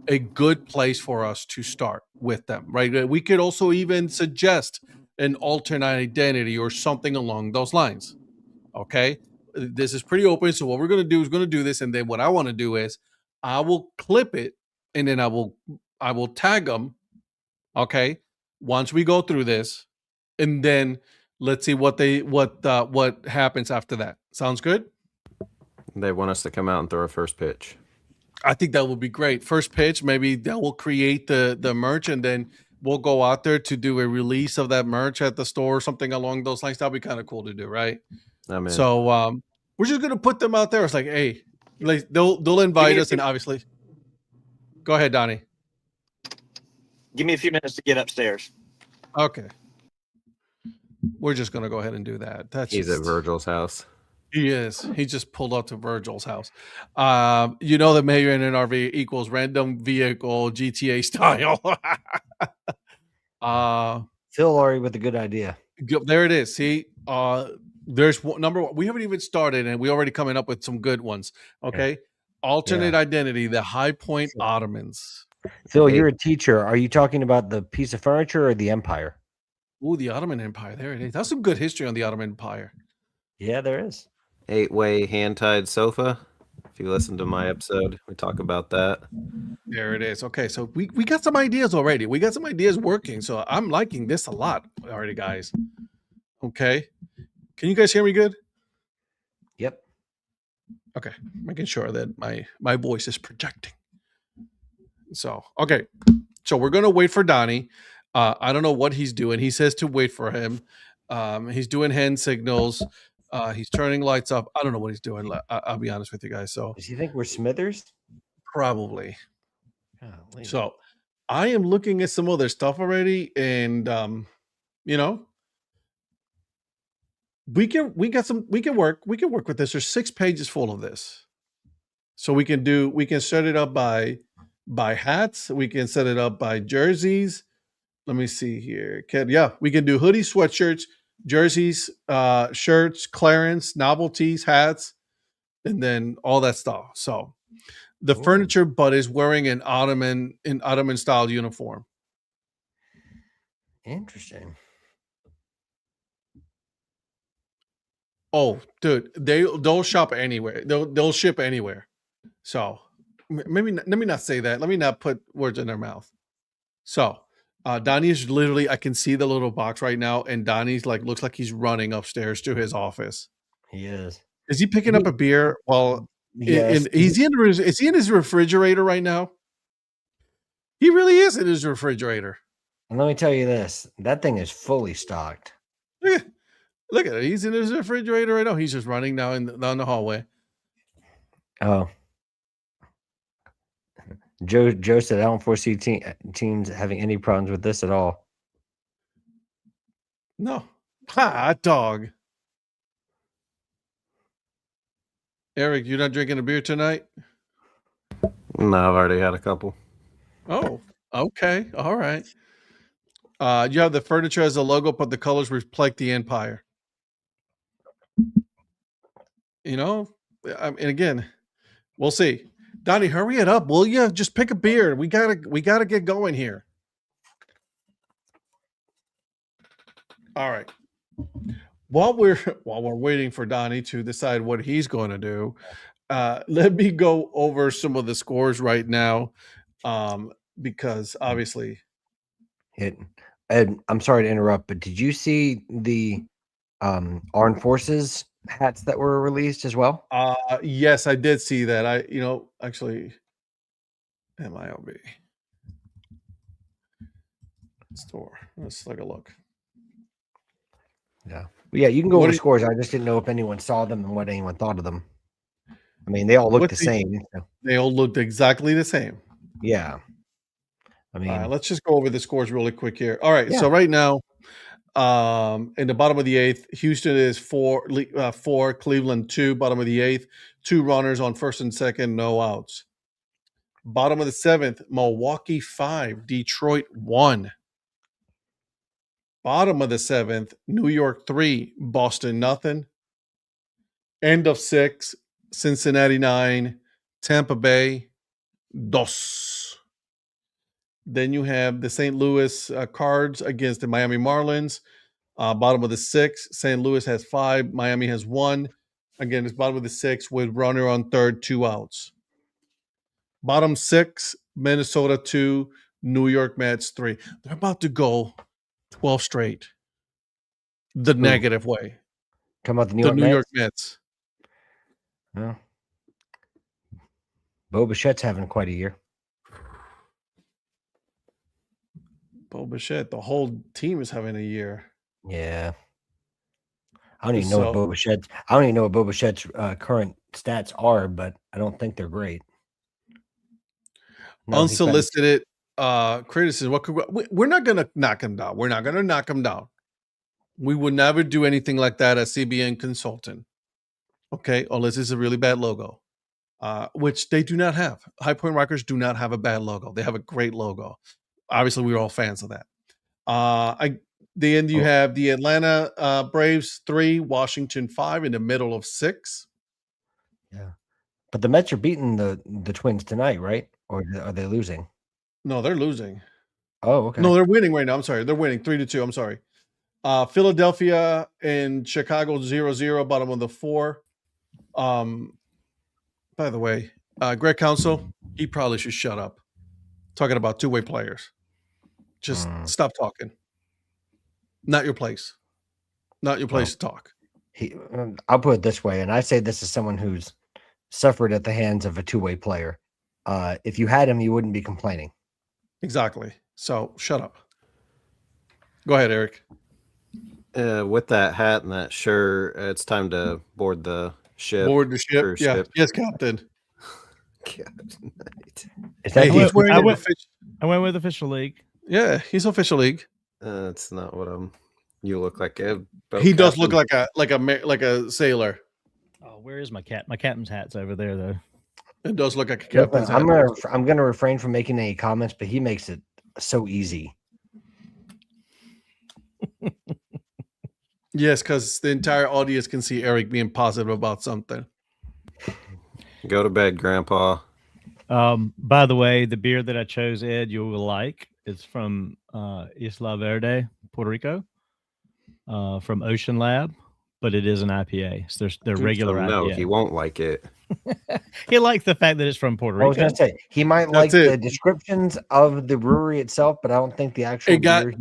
A: a good place for us to start with them, right? We could also even suggest an alternate identity or something along those lines. Okay. This is pretty open. So what we're going to do is going to do this. And then what I want to do is I will clip it and then I will tag them. Okay. Once we go through this, and then let's see what happens after that. Sounds good?
C: They want us to come out and throw a first pitch.
A: I think that would be great. First pitch, maybe that will create the merch, and then we'll go out there to do a release of that merch at the store or something along those lines. That'd be kind of cool to do, right?
C: I'm in.
A: So we're just gonna put them out there. It's like, hey, like they'll invite us, and obviously, go ahead, Donnie.
D: Give me a few minutes to get upstairs.
A: Okay, we're just gonna go ahead and do that.
C: He's at Virgil's house.
A: He is. He just pulled up to Virgil's house. The mayor in an RV equals random vehicle GTA style.
B: Phil Laurie with a good idea.
A: There it is. See, there's number one. We haven't even started, and we already coming up with some good ones. Okay, yeah. Alternate identity, the High Point Ottomans.
B: Phil, you're a teacher. Are you talking about the piece of furniture or the Empire?
A: Ooh, the Ottoman Empire. There it is. That's some good history on the Ottoman Empire.
B: Yeah, there is.
C: 8-way hand-tied sofa. If you listen to my episode, we talk about that.
A: There it is. Okay, so we got some ideas already. We got some ideas working. So I'm liking this a lot already, guys. Okay. Can you guys hear me good?
B: Yep.
A: Okay. Making sure that my voice is projecting. So, okay. So we're going to wait for Donnie. I don't know what he's doing. He says to wait for him. He's doing hand signals. He's turning lights up. I don't know what he's doing. I'll be honest with you guys. So,
B: does he think we're Smithers?
A: Probably. So, I am looking at some other stuff already, and we can work with this. There's 6 pages full of this, so we can set it up by hats. We can set it up by jerseys. Let me see here. We can do hoodies, sweatshirts, jerseys, shirts, clearance, novelties, hats, and then all that stuff. So the furniture, but is wearing an Ottoman style uniform.
B: Interesting.
A: Oh, dude, they'll shop anywhere. They'll ship anywhere. So maybe let me not say that. Let me not put words in their mouth. So Donnie is literally, I can see the little box right now, and Donnie's like looks like he's running upstairs to his office.
B: He is.
A: Is he picking up a beer while?
B: Yes.
A: Is he in his refrigerator right now? He really is in his refrigerator.
B: And let me tell you this: that thing is fully stocked.
A: Look at it. He's in his refrigerator right now. He's just running down the hallway.
B: Oh. Joe said, I don't foresee teams having any problems with this at all.
A: No. Hot dog. Eric, you're not drinking a beer tonight?
C: No, I've already had a couple.
A: Oh, okay. All right. You have the furniture as a logo, but the colors reflect the empire. You know, and again, we'll see. Donnie, hurry it up, will you? Just pick a beer. We gotta get going here. All right. While we're waiting for Donnie to decide what he's going to do, let me go over some of the scores right now, because obviously,
B: Ed, I'm sorry to interrupt, but did you see the Armed Forces hats that were released as well?
A: Yes, I did see that. Actually, MILB store. Let's take a look.
B: Yeah. Yeah, you can go over the scores. I just didn't know if anyone saw them and what anyone thought of them. I mean, they all look the same. So.
A: They all looked exactly the same.
B: Yeah. I mean,
A: let's just go over the scores really quick here. All right. Yeah. So right now, in the bottom of the 8th, Houston is 4, Cleveland 2, bottom of the 8th, 2 runners on first and second, no outs. Bottom of the 7th, Milwaukee 5, Detroit 1. Bottom of the 7th, New York 3, Boston nothing. End of 6, Cincinnati 9, Tampa Bay dos. Then you have the St. Louis Cards against the Miami Marlins. Bottom of the 6, St. Louis has 5, Miami has 1. Again, it's bottom of the 6 with runner on third, 2 outs. Bottom 6, Minnesota 2, New York Mets 3. They're about to go 12 straight. The negative way.
B: Come out the New York
A: Mets.
B: Well, Bo Bichette's having quite a year.
A: Bo Bichette, the whole team is having a year.
B: Yeah. I don't even know what Bo Bichette's current stats are, but I don't think they're great.
A: No, unsolicited criticism. We're not going to knock him down. We're not going to knock him down. We would never do anything like that as CBN consultant. Okay, unless it's a really bad logo, which they do not have. High Point Rockers do not have a bad logo. They have a great logo. Obviously, we're all fans of that. Then you have the Atlanta Braves 3, Washington 5 in the middle of 6.
B: Yeah, but the Mets are beating the Twins tonight, right? Or are they losing?
A: No, they're losing.
B: Oh, okay.
A: No, they're winning right now. I'm sorry. They're winning 3-2. I'm sorry. Philadelphia and Chicago 0-0, bottom of the 4. By the way, Greg Counsell, he probably should shut up. Talking about two-way players. Just stop talking. Not your place. Not your place to talk.
B: I'll put it this way, and I say this as someone who's suffered at the hands of a two-way player. If you had him, you wouldn't be complaining.
A: Exactly. So shut up. Go ahead, Eric.
C: With that hat and that shirt, it's time to board the ship.
A: Board the ship. Yeah. Ship. Yes, Captain.
C: Captain.
A: Hey, he's wearing
F: I went with Official League.
A: Yeah, he's Official League.
C: That's not what you look like.
A: He does look like a sailor.
F: Oh, where is my cat? My captain's hat's over there, though.
A: It does look like a captain's hat.
B: I'm gonna refrain from making any comments, but he makes it so easy.
A: Yes, because the entire audience can see Eric being positive about something.
C: Go to bed, Grandpa.
F: By the way, the beer that I chose, Ed, you will like. It's from Isla Verde, Puerto Rico, from Ocean Lab, but it is an IPA. So their regular IPA.
C: No, he won't like it.
F: He likes the fact that it's from Puerto Rico.
B: I was going to say he might like the descriptions of the brewery itself, but I don't think the actual beer.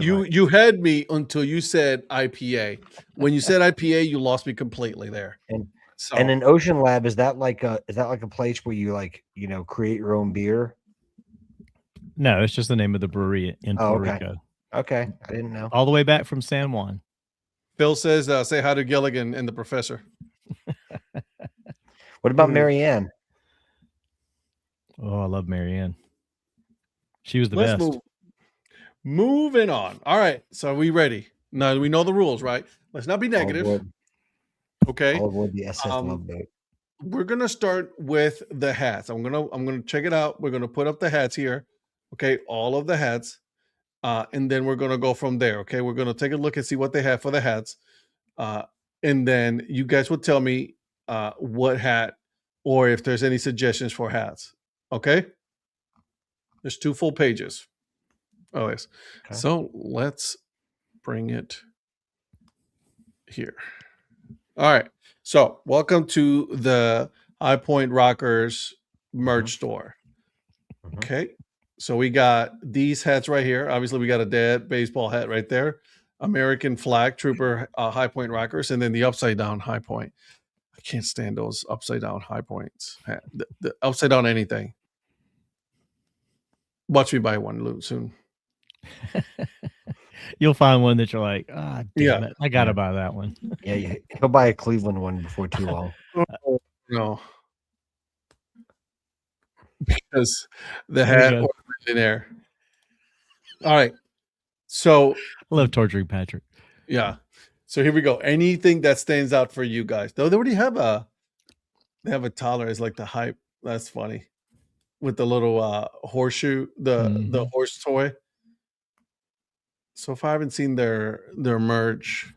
A: You had me until you said IPA. When you said IPA, you lost me completely there.
B: And an Ocean Lab, is that like a place where you create your own beer?
F: No, it's just the name of the brewery in Puerto Rico.
B: Okay, I didn't know.
F: All the way back from San Juan.
A: Phil says, "Say hi to Gilligan and the professor."
B: What about Marianne?
F: Oh, I love Marianne. She was the best.
A: Moving on. All right, so are we ready? Now we know the rules, right? Let's not be negative. Okay.
B: I'll avoid the SS love boat.
A: We're gonna start with the hats. I'm gonna check it out. We're gonna put up the hats here. Okay, all of the hats. And then we're gonna go from there. Okay, we're gonna take a look and see what they have for the hats. And then you guys will tell me what hat or if there's any suggestions for hats. Okay. There's 2 full pages. Oh, yes. Okay. So let's bring it here. All right. So welcome to the High Point Rockers merch store. Okay. So we got these hats right here. Obviously, we got a dad baseball hat right there. American flag trooper High Point Rockers, and then the upside down High Point. I can't stand those upside down High Points. The upside down anything. Watch me buy one soon.
F: You'll find one that you're like, damn it, I gotta buy that one.
B: Yeah, he'll buy a Cleveland one before too long.
A: No, because the hat was in there. All right, so
F: I love torturing Patrick.
A: Yeah, so here we go. Anything that stands out for you guys? Though they already have a toddler as like the hype. That's funny. With the little horseshoe, the horse toy. So far, I haven't seen their merch.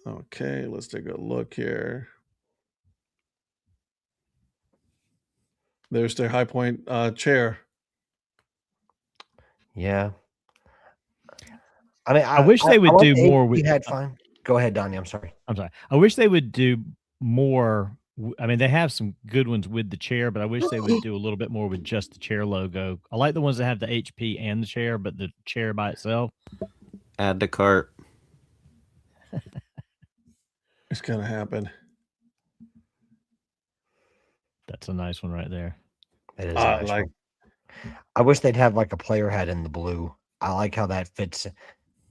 A: Okay, let's take a look here. There's their High Point chair.
B: Yeah. I mean,
F: I wish they would do more.
B: We had fun. Go ahead, Donnie. I'm sorry.
F: I wish they would do more. I mean, they have some good ones with the chair, but I wish they would do a little bit more with just the chair logo. I like the ones that have the HP and the chair, but the chair by itself.
C: Add to cart.
A: It's gonna happen.
B: That's a nice one right there.
A: It is. A nice one.
B: I wish they'd have like a player hat in the blue. I like how that fits.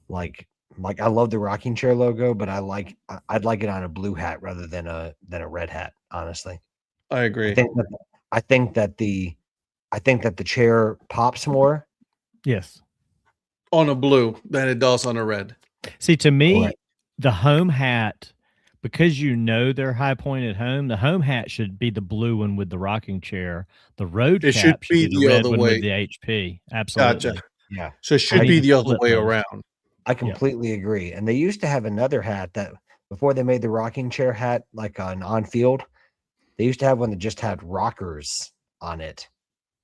B: Like I love the rocking chair logo, but I'd like it on a blue hat rather than a red hat. Honestly,
A: I agree.
B: I think that the chair pops more.
F: Yes,
A: on a blue than it does on a red.
F: See, to me, the home hat, because they're High Point at home, the home hat should be the blue one with the rocking chair. The road cap should be the red one with the HP. Absolutely.
A: Gotcha. Yeah. So it should be the other way around.
B: I completely agree. And they used to have another hat that before they made the rocking chair hat, like an on-field, they used to have one that just had rockers on it.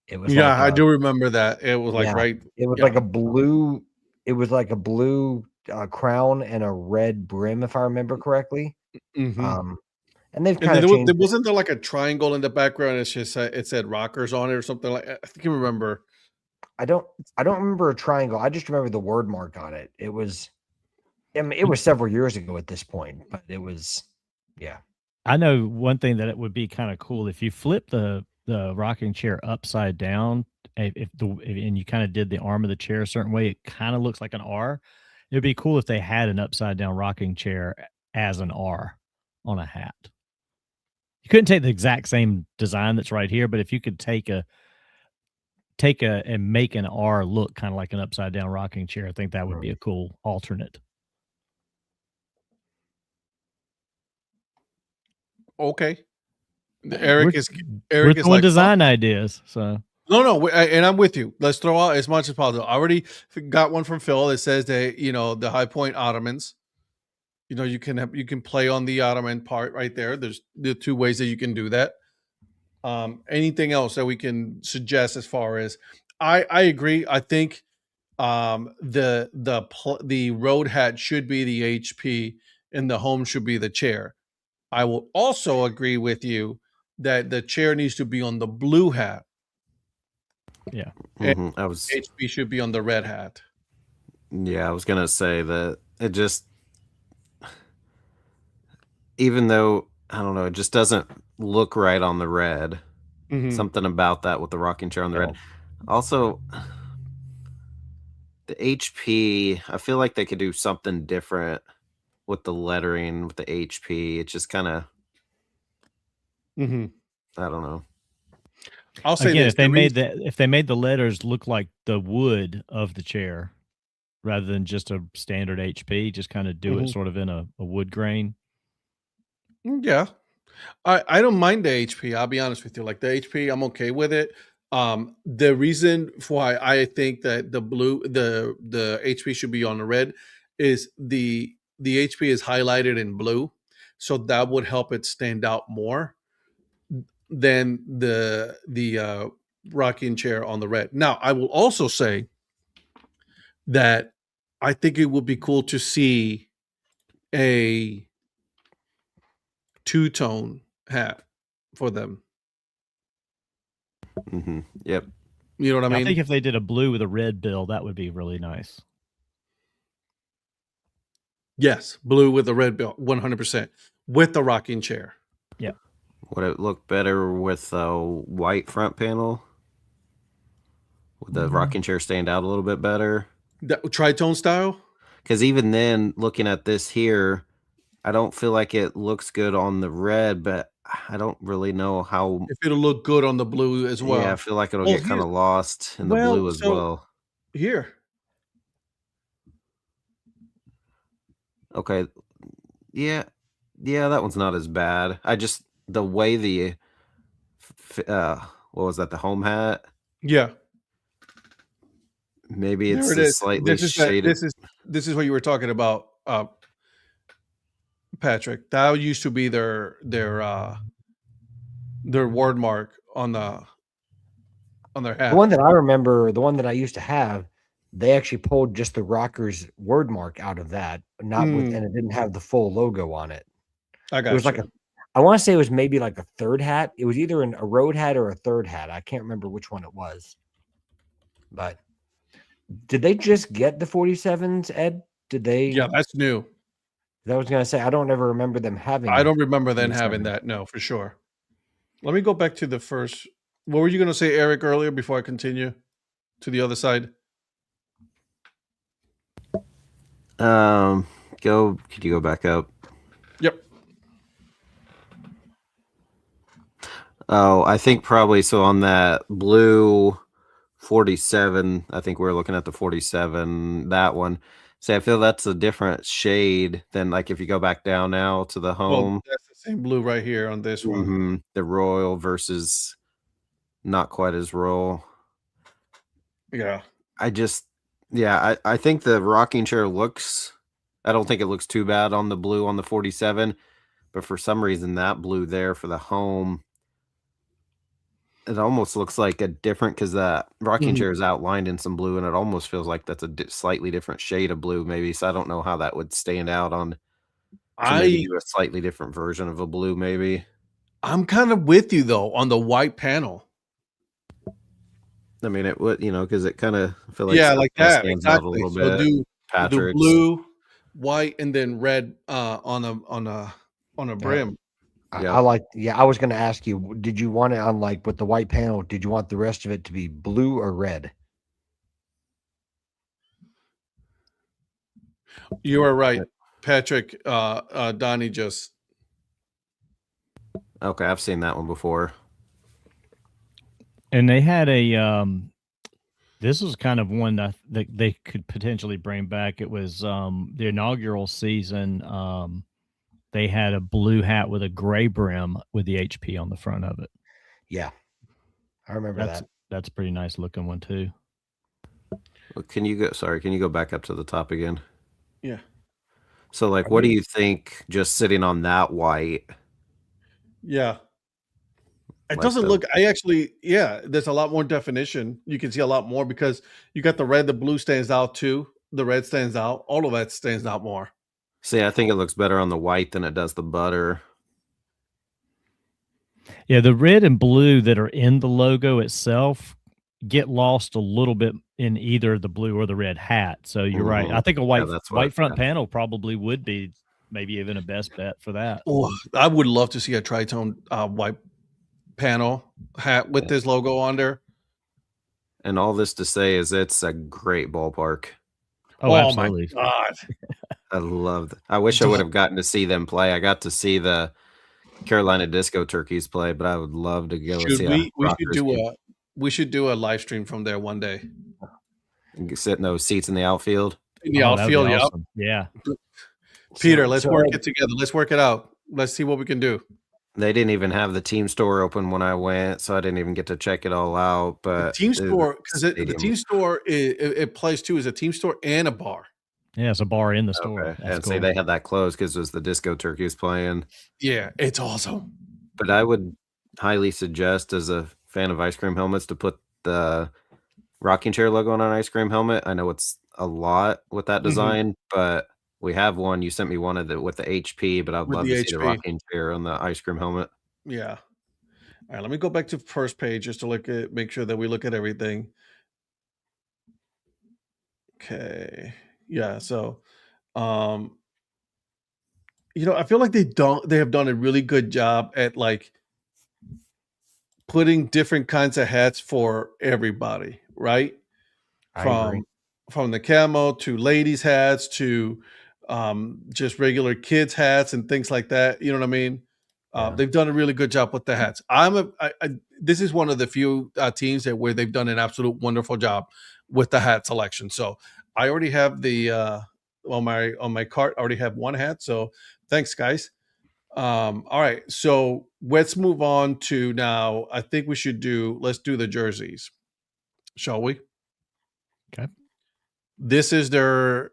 B: It was
A: I do remember that. It was
B: It was like a blue. It was like a blue crown and a red brim, if I remember correctly.
A: Mm-hmm.
B: And they've kind of changed.
A: Wasn't there like a triangle in the background? It's just it said rockers on it or something like. I think you remember.
B: I don't remember a triangle. I just remember the word mark on it. It was, I mean, it was several years ago at this point, but it was, yeah.
F: I know one thing that it would be kind of cool if you flip the rocking chair upside down. And you kind of did the arm of the chair a certain way, it kind of looks like an R. It would be cool if they had an upside down rocking chair as an R on a hat. You couldn't take the exact same design that's right here, but if you could take and make an R look kind of like an upside down rocking chair, I think that would be a cool alternate.
A: Okay. Eric is
F: like design ideas. So
A: no, and I'm with you. Let's throw out as much as possible. I already got one from Phil that says that the High Point Ottomans. You can play on the Ottoman part right there. There's the 2 ways that you can do that. Anything else that we can suggest as far as I agree. I think the road hat should be the HP and the home should be the chair. I will also agree with you that the chair needs to be on the blue hat.
F: Yeah.
A: And HP should be on the red hat.
C: Yeah, I was gonna say that it just, even though I don't know, it just doesn't look right on the red. Something about that with the rocking chair on the red. Also, the HP, I feel like they could do something different with the lettering with the HP. It's just kind of, I don't know.
F: I'll say again, if they made the letters look like the wood of the chair rather than just a standard HP, just kind of do it sort of in a wood grain.
A: Yeah. I don't mind the HP. I'll be honest with you. Like the HP, I'm okay with it. The reason why I think that the HP should be on the red is the HP is highlighted in blue, so that would help it stand out more than the rocking chair on the red. Now, I will also say that I think it would be cool to see a two-tone hat for them.
C: Yep.
A: You know what I mean?
F: I think if they did a blue with a red bill, that would be really nice.
A: Yes, blue with a red bill, 100%, with the rocking chair.
F: Yeah.
C: Would it look better with a white front panel? Would the rocking chair stand out a little bit better?
A: That tritone style?
C: Because even then, looking at this here, I don't feel like it looks good on the red, but I don't really know how.
A: If it'll look good on the blue as well.
C: Yeah, I feel like it'll get kind of lost in the blue as well.
A: Here.
C: Okay. Yeah, that one's not as bad. I just, the way the, what was that, the home hat?
A: Yeah.
C: Maybe it's a slightly shaded.
A: This is what you were talking about, Patrick. That used to be their word mark on their hat.
B: The one that I remember, the one that I used to have, they actually pulled just the Rockers word mark out of that, and it didn't have the full logo on it.
A: I got
B: it was
A: you.
B: like I want to say it was maybe like a third hat. It was either a road hat or a third hat. I can't remember which one it was. But did they just get the 47s, Ed? Did they?
A: Yeah, that's new.
B: I was going to say, I don't ever remember them having.
A: I don't remember them having that. No, for sure. Let me go back to the first. What were you going to say, Eric, earlier before I continue to the other side?
C: Could you go back up?
A: Yep.
C: Oh, I think probably so on that blue 47, I think we're looking at the 47, that one. See, I feel that's a different shade than like if you go back down now to the home.
A: Well, that's the same blue right here on this one.
C: The royal versus not quite as royal.
A: Yeah.
C: I think the rocking chair looks, I don't think it looks too bad on the blue on the 47, but for some reason that blue there for the home, it almost looks like a different, because that rocking chair is outlined in some blue, and it almost feels like that's a slightly different shade of blue, maybe. So I don't know how that would stand out on. Maybe do a slightly different version of a blue, maybe.
A: I'm kind of with you though on the white panel.
C: I mean, it would, because it kind of feel like
A: like that
C: stands out a little bit.
A: Do blue, white, and then red on a brim.
B: Yeah. I was going to ask you, did you want it on like with the white panel? Did you want the rest of it to be blue or red?
A: You are right, Patrick. Donnie just.
C: Okay, I've seen that one before.
F: And they had this was kind of one that they could potentially bring back. It was the inaugural season. They had a blue hat with a gray brim with the HP on the front of it.
B: Yeah, I remember that.
F: That's a pretty nice looking one too.
C: Well, can you go back up to the top again?
A: Yeah.
C: So like, what do you think just sitting on that white?
A: Yeah. It doesn't look. There's a lot more definition. You can see a lot more because you got the red, the blue stands out too. The red stands out. All of that stands out more.
C: See, I think it looks better on the white than it does the butter.
F: Yeah, the red and blue that are in the logo itself get lost a little bit in either the blue or the red hat. So you're right. I think a white front panel probably would be maybe even a best bet for that.
A: Oh, I would love to see a tritone white panel hat with this logo on there.
C: And all this to say is it's a great ballpark.
F: Oh, absolutely.
A: My God.
C: I loved it. I wish I would have gotten to see them play. I got to see the Carolina Disco Turkeys play, but I would love to go see
A: we should do a live stream from there one day.
C: And sit in those seats in the outfield.
A: In the outfield,
F: awesome. Yeah.
A: Peter, let's work it together. Let's work it out. Let's see what we can do.
C: They didn't even have the team store open when I went, so I didn't even get to check it all out. But
A: the team store, because the team store it plays too, is a team store and a bar.
F: Yeah, it's a bar in the store.
C: Okay. And cool. They had that closed because it was the Disco Turkeys playing.
A: Yeah, it's awesome.
C: But I would highly suggest, as a fan of ice cream helmets, to put the rocking chair logo on an ice cream helmet. I know it's a lot with that design, but we have one. You sent me one of with the HP, but I'd love to see the rocking chair on the ice cream helmet.
A: Yeah. All right, let me go back to first page just to make sure that we look at everything. Okay. Yeah, so I feel like they have done a really good job at like putting different kinds of hats for everybody, right? From the camo to ladies hats to just regular kids hats and things like that. You know what I mean? They've done a really good job with the hats. This is one of the few teams where they've done an absolute wonderful job with the hat selection. So I already have the on my cart. I already have one hat. So thanks, guys. All right. So let's move on to now. I think let's do the jerseys, shall we?
F: Okay.
A: This is their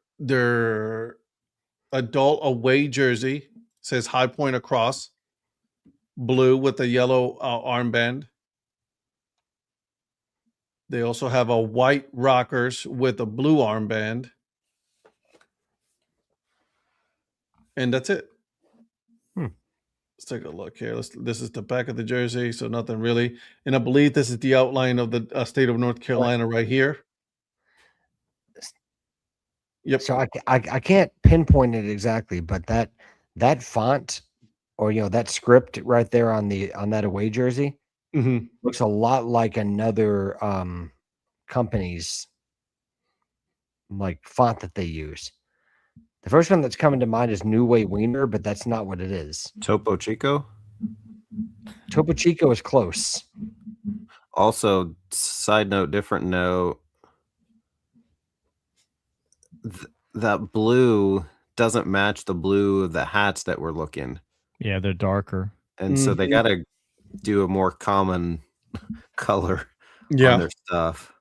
A: adult away jersey. It says High Point across, blue with a yellow armband. They also have a white Rockers with a blue armband. And that's it. Let's take a look here. This is the back of the jersey, so nothing really. And I believe this is the outline of the state of North Carolina right here. Yep.
B: So I can't pinpoint it exactly, but that font or that script right there on that away jersey looks a lot like another company's like font that they use. The first one that's coming to mind is New Way Wiener, but that's not what it is.
C: Topo Chico?
B: Topo Chico is close.
C: Also, side note, different note, that blue doesn't match the blue of the hats that we're looking.
F: Yeah, they're darker.
C: And so they got to do a more common color on their stuff.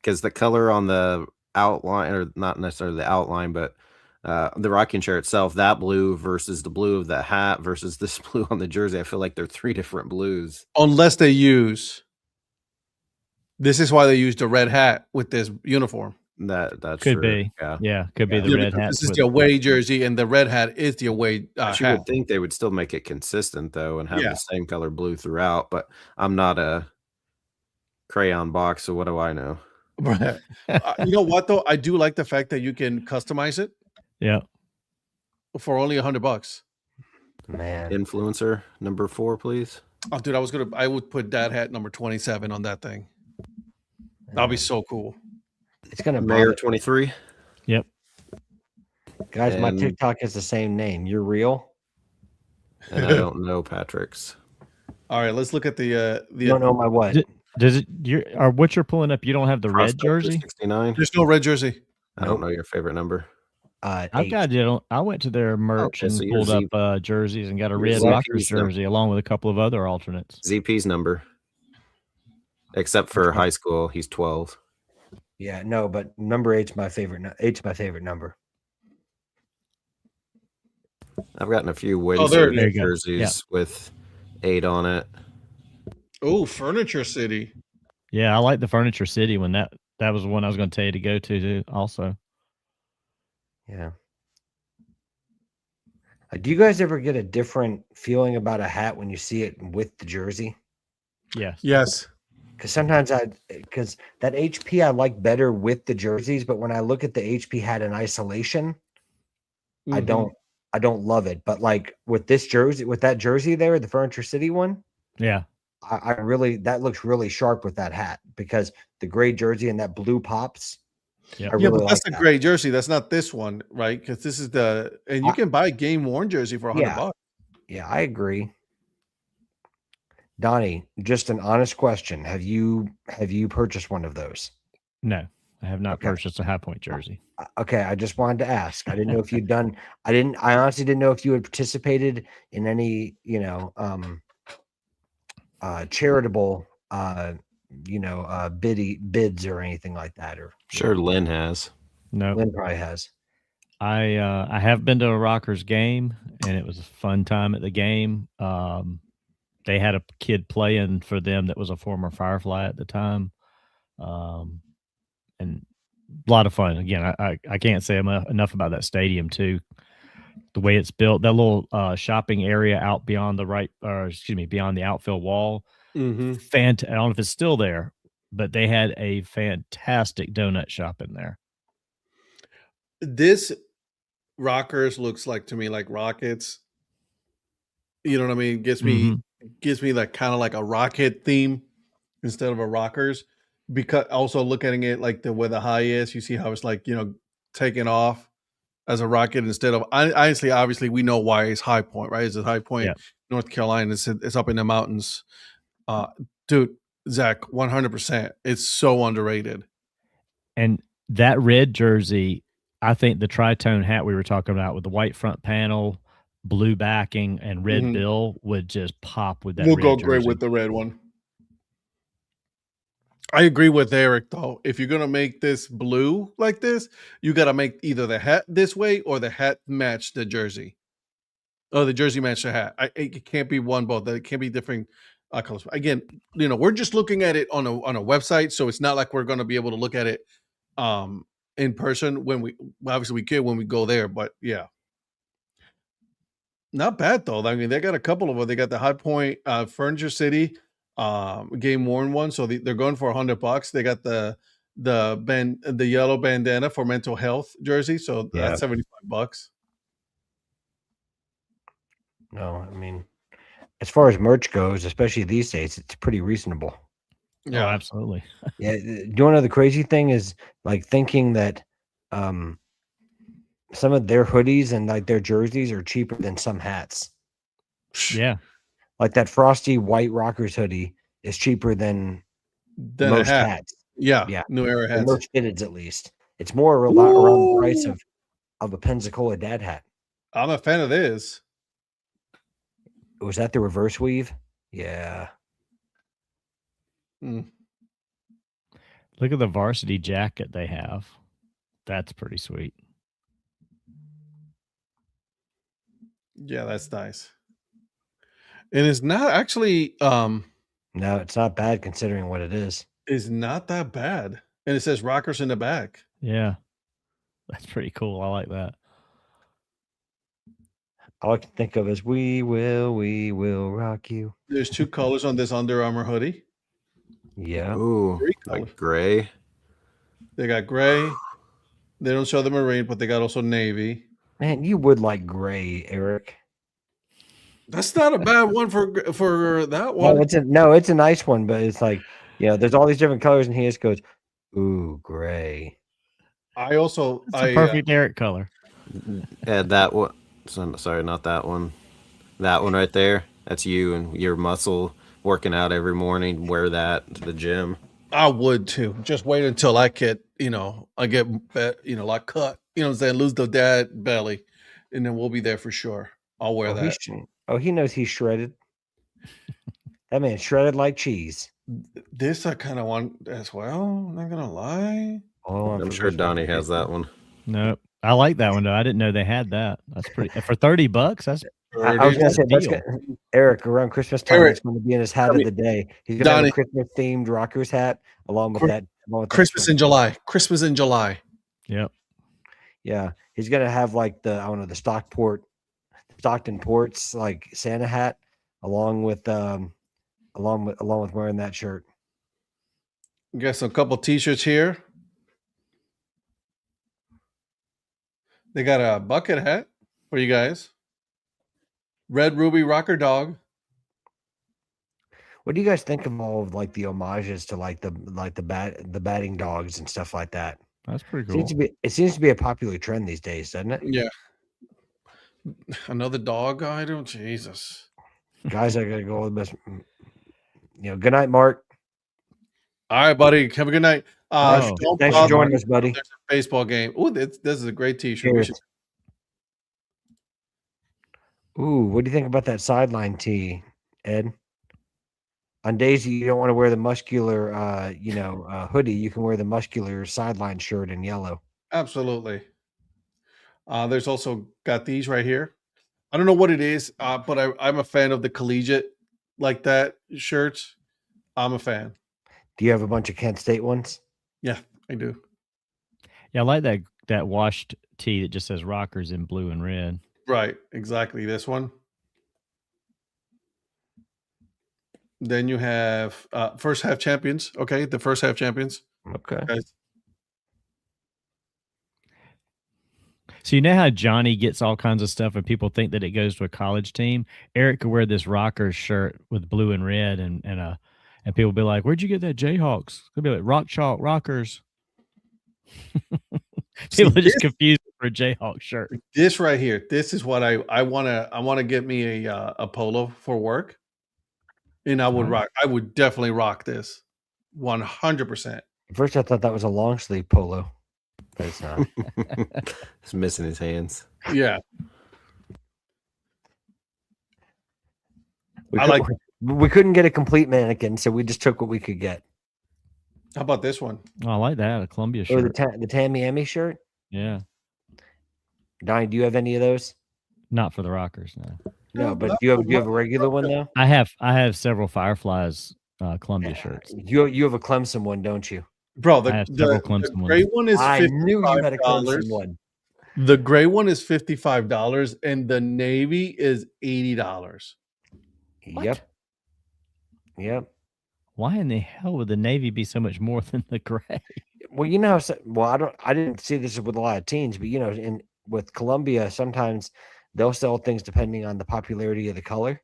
C: Because the color on the outline, or not necessarily the outline, but the rocking chair itself, that blue versus the blue of the hat versus this blue on the jersey, I feel like they're three different blues.
A: Unless they use, this is why they used a red hat with this uniform.
C: That's
F: could
C: true.
F: Be. Yeah, could be the red hat.
A: This is the away jersey, and the red hat is the away hat.
C: You would think they would still make it consistent, though, and have the same color blue throughout, but I'm not a crayon box, so what do I know?
A: Right. You know what, though? I do like the fact that you can customize it.
F: Yeah.
A: For only $100.
B: Man.
C: Influencer number 4, please.
A: Oh, dude, I would put Dad Hat number 27 on that thing. That'll be so cool.
B: It's gonna
C: Mayor 23.
F: Yep.
B: Guys, my TikTok has the same name. You're real.
C: And I don't know Patrick's.
A: All right, let's look at the.
B: You don't know my what?
F: Does it? What you're pulling up? You don't have the
C: Prospector
F: red jersey.
C: 69.
A: There's no red jersey.
C: I don't know your favorite number.
F: I've got it. I went to their merch and pulled up jerseys and got a red Rockers jersey along with a couple of other alternates.
C: ZP's number, except for high school, he's 12.
B: Yeah, no, but number 8's my favorite. 8's my favorite number.
C: I've gotten a few
A: there
C: jerseys with 8 on it.
A: Oh, Furniture City.
F: Yeah, I like the Furniture City one. That was the one I was going to tell you to go to too, also.
B: Yeah. Do you guys ever get a different feeling about a hat when you see it with the jersey?
F: Yes.
A: Yes.
B: Because sometimes because that HP I like better with the jerseys, but when I look at the HP hat in isolation, I don't love it. But like with this jersey, with that jersey there, the Furniture City one,
F: Yeah.
B: I really, that looks really sharp with that hat because the gray jersey and that blue pops.
F: Yep.
B: I really
A: but that's
B: like
A: a
B: that.
A: gray jersey. That's not this one, right? Because this is and you can buy a game worn jersey for $100.
B: Yeah, I agree. Donnie, just an honest question. Have you purchased one of those?
F: No, I have not purchased a High Point jersey.
B: Okay, I just wanted to ask. I didn't know if you'd done. I honestly didn't know if you had participated in any, charitable, bids or anything like that. Or
C: Sure, Lynn has.
F: No,
B: Lynn probably has.
F: I have been to a Rockers game, and it was a fun time at the game. They had a kid playing for them that was a former Firefly at the time, and a lot of fun. Again, I can't say enough about that stadium too. The way it's built, that little shopping area out beyond beyond the outfield wall. I don't know if it's still there, but they had a fantastic donut shop in there.
A: This Rockers looks like to me like Rockets. You know what I mean? Gives me like kind of like a rocket theme instead of a Rockers. Because also looking at it like where the high is, you see how it's like, taking off as a rocket instead of honestly, obviously we know why it's High Point, right? It's a High Point, North Carolina. It's up in the mountains. Dude, Zach, 100%. It's so underrated.
F: And that red jersey, I think the tritone hat we were talking about with the white front panel, blue backing, and red bill would just pop with that.
A: We'll go great with the red one. I agree with Eric though. If you're gonna make this blue like this, you gotta make either the hat this way or the hat match the jersey. Oh, the jersey match the hat. It can't be one both. It can't be different colors. Again, we're just looking at it on a website, so it's not like we're gonna be able to look at it in person when we can when we go there. But yeah, not bad though. I mean, they got a couple of them. They got the High Point Furniture City game worn one, so they're going for $100. They got the yellow bandana for mental health jersey, so that's $75.
B: No, I mean, as far as merch goes, especially these days, it's pretty reasonable.
F: Yeah, absolutely.
B: Yeah, you know the crazy thing is like thinking that some of their hoodies and like their jerseys are cheaper than some hats.
F: Yeah.
B: Like that frosty white Rockers hoodie is cheaper than most hats.
A: Yeah. New Era hats.
B: Most fitteds, at least. It's more around the price of a Pensacola Dad hat.
A: I'm a fan of this.
B: Was that the reverse weave? Yeah.
F: Look at the varsity jacket they have. That's pretty sweet.
A: Yeah, that's nice. And it's not actually
B: no, it's not bad considering what it is.
A: It's not that bad. And it says Rockers in the back.
F: Yeah. That's pretty cool. I like that.
B: All I can think of is we will rock you.
A: There's two colors on this Under Armour hoodie.
B: Yeah.
C: Ooh, like gray.
A: They got gray. They don't show the marine, but they got also navy.
B: Man, you would like gray, Eric.
A: That's not a bad one for that one.
B: It's a nice one, but it's like, there's all these different colors, and he just goes, ooh, gray.
F: It's a perfect Eric color.
C: Add that one. Sorry, not that one. That one right there. That's you and your muscle working out every morning. Wear that to the gym.
A: I would too. Just wait until I get, like cut. You know what I'm saying? Lose the dad belly, and then we'll be there for sure. I'll wear that.
B: He knows he's shredded. That man's shredded like cheese.
A: This I kind of want as well. I'm not gonna lie.
B: Oh,
C: I'm sure Donnie has that one.
F: Nope. I like that one though. I didn't know they had that. That's pretty for $30. That's
B: I was going to say, Eric, around Christmas time, that's going to be in his hat of the day. He's going to have a Christmas-themed Rockers hat along with that.
A: Christmas in July. Christmas in July.
F: Yep.
B: Yeah. He's going to have like the Stockton Ports, like Santa hat along with wearing that shirt.
A: We got a couple t-shirts here. They got a bucket hat for you guys. Red Ruby Rocker Dog.
B: What do you guys think of all of like the homages to like the batting dogs and stuff like that?
F: That's pretty cool.
B: It seems to be a popular trend these days, doesn't it?
A: Yeah. Another dog item. Jesus.
B: Guys, I gotta go with this. Good night, Mark.
A: All right, buddy. Have a good night.
B: Thanks for joining us, buddy.
A: There's a baseball game. Oh, this is a great t-shirt.
B: Ooh, what do you think about that sideline tee, Ed? On days you don't want to wear the muscular, hoodie, you can wear the muscular sideline shirt in yellow.
A: Absolutely. There's also got these right here. I don't know what it is, but I'm a fan of the collegiate like that shirts. I'm a fan.
B: Do you have a bunch of Kent State ones?
A: Yeah, I do.
F: Yeah, I like that washed tee that just says Rockers in blue and red.
A: Right, exactly. This one. Then you have first half champions. Okay, the first half champions.
B: Okay.
A: Guys.
F: So you know how Johnny gets all kinds of stuff and people think that it goes to a college team? Eric could wear this Rockers shirt with blue and red and people be like, "Where'd you get that Jayhawks?" They'll be like, "Rock Chalk Rockers." People are just confused for a Jayhawk shirt.
A: This right here, this is what I wanna get me a polo for work, and I would definitely rock this, 100%.
B: At first, I thought that was a long sleeve polo, but it's not.
C: It's missing his hands.
A: Yeah,
B: we couldn't get a complete mannequin, so we just took what we could get.
A: how about this one?
F: Oh, I like that, a Columbia
B: Or
F: shirt.
B: the Tamiami shirt.
F: Yeah,
B: Donnie, do you have any of those?
F: not for the Rockers, no.
B: No, but do you have a regular one though?
F: I have several Fireflies Columbia shirts.
B: You have a Clemson one, don't you?
A: Bro,
F: I have several Clemson
A: the gray
F: ones.
A: one is
B: I knew you had a
A: $55.
B: Clemson one.
A: The gray one is $55, and the navy is $80.
B: Yep.
F: Why in the hell would the Navy be so much more than the gray?
B: Well, I didn't see this with a lot of teams, but with Columbia, sometimes they'll sell things depending on the popularity of the color.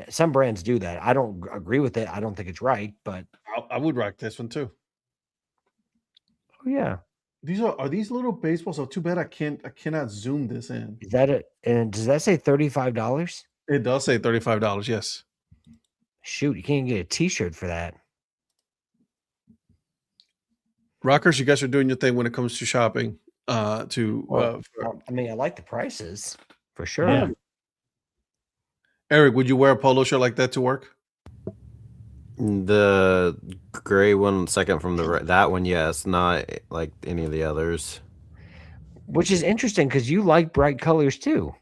B: Some brands do that. I don't agree with it. I don't think it's right, but
A: I would rock this one too.
B: oh yeah.
A: Are these little baseballs? Oh, too bad I cannot zoom this in.
B: Is that it? And does that say $35?
A: It does say $35. Yes.
B: Shoot, you can't get a T-shirt for that.
A: Rockers, you guys are doing your thing when it comes to shopping.
B: I like the prices for sure.
F: Yeah.
A: Eric, would you wear a polo shirt like that to work?
C: The gray one, second from that one, yes, not like any of the others.
B: Which is interesting because you like bright colors too.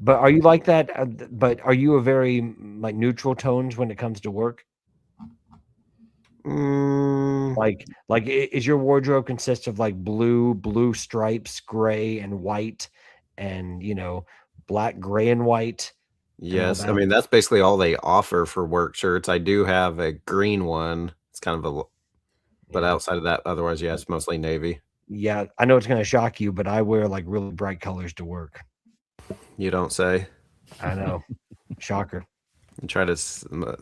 B: But are you like that? But are you a very like neutral tones when it comes to work? Like is your wardrobe consist of like blue stripes, gray and white, and black, gray, and white?
C: Yes, I mean that's basically all they offer for work shirts. I do have a green one. It's kind of but outside of that, otherwise, yeah, it's mostly navy.
B: Yeah, I know it's going to shock you, but I wear like really bright colors to work.
C: You don't say.
B: I know. Shocker.
C: And try to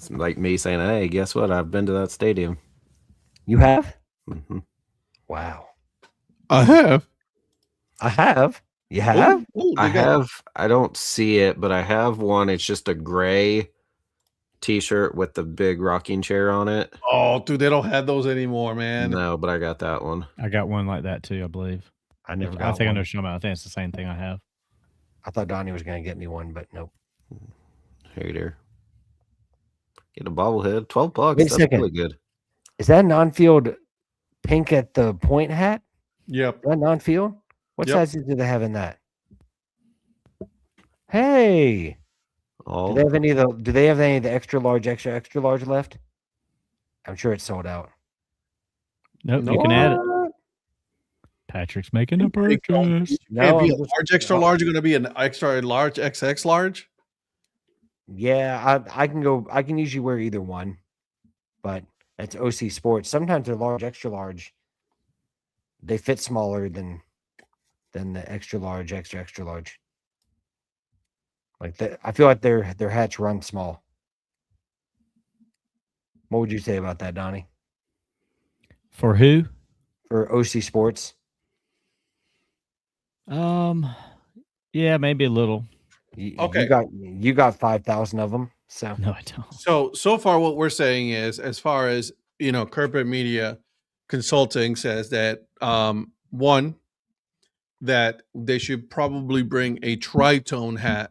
C: like me saying, "Hey, guess what? I've been to that stadium."
B: You have?
C: Mm-hmm.
B: Wow.
A: I have.
B: You have?
C: I have. I don't see it, but I have one. It's just a gray T-shirt with the big rocking chair on it.
A: Oh, dude, they don't have those anymore, man.
C: No, but I got that one.
F: I got one like that too, I believe.
B: I never got
F: I think
B: one.
F: I know what you're talking about. I think it's the same thing I have.
B: I thought Donnie was going to get me one, but nope.
C: Hater. Get a bobblehead. $12.
B: Wait a
C: That's
B: second.
C: really good.
B: Is that non-field pink at the point hat?
A: Yep.
B: Is that non-field? What
A: Yep.
B: sizes do they have in that? Hey,
C: Oh,
B: do they have any of the extra large left? I'm sure it's sold out.
F: Nope,
A: No.
F: you can add it. Patrick's making a purchase.
A: No, be
B: I'm
A: a large, extra large. Going to be an extra large, XX large.
B: Yeah, I can go. I can usually wear either one, but that's OC Sports. Sometimes they're large, extra large. They fit smaller than the extra large, extra large. Like that, I feel like their hats run small. What would you say about that, Donnie?
F: For who?
B: For OC Sports?
F: Yeah, maybe a little.
A: Okay.
B: You got 5,000 of them. So
F: No, I don't.
A: So far, what we're saying is, as far as Corporate Media Consulting says that one, that they should probably bring a tritone hat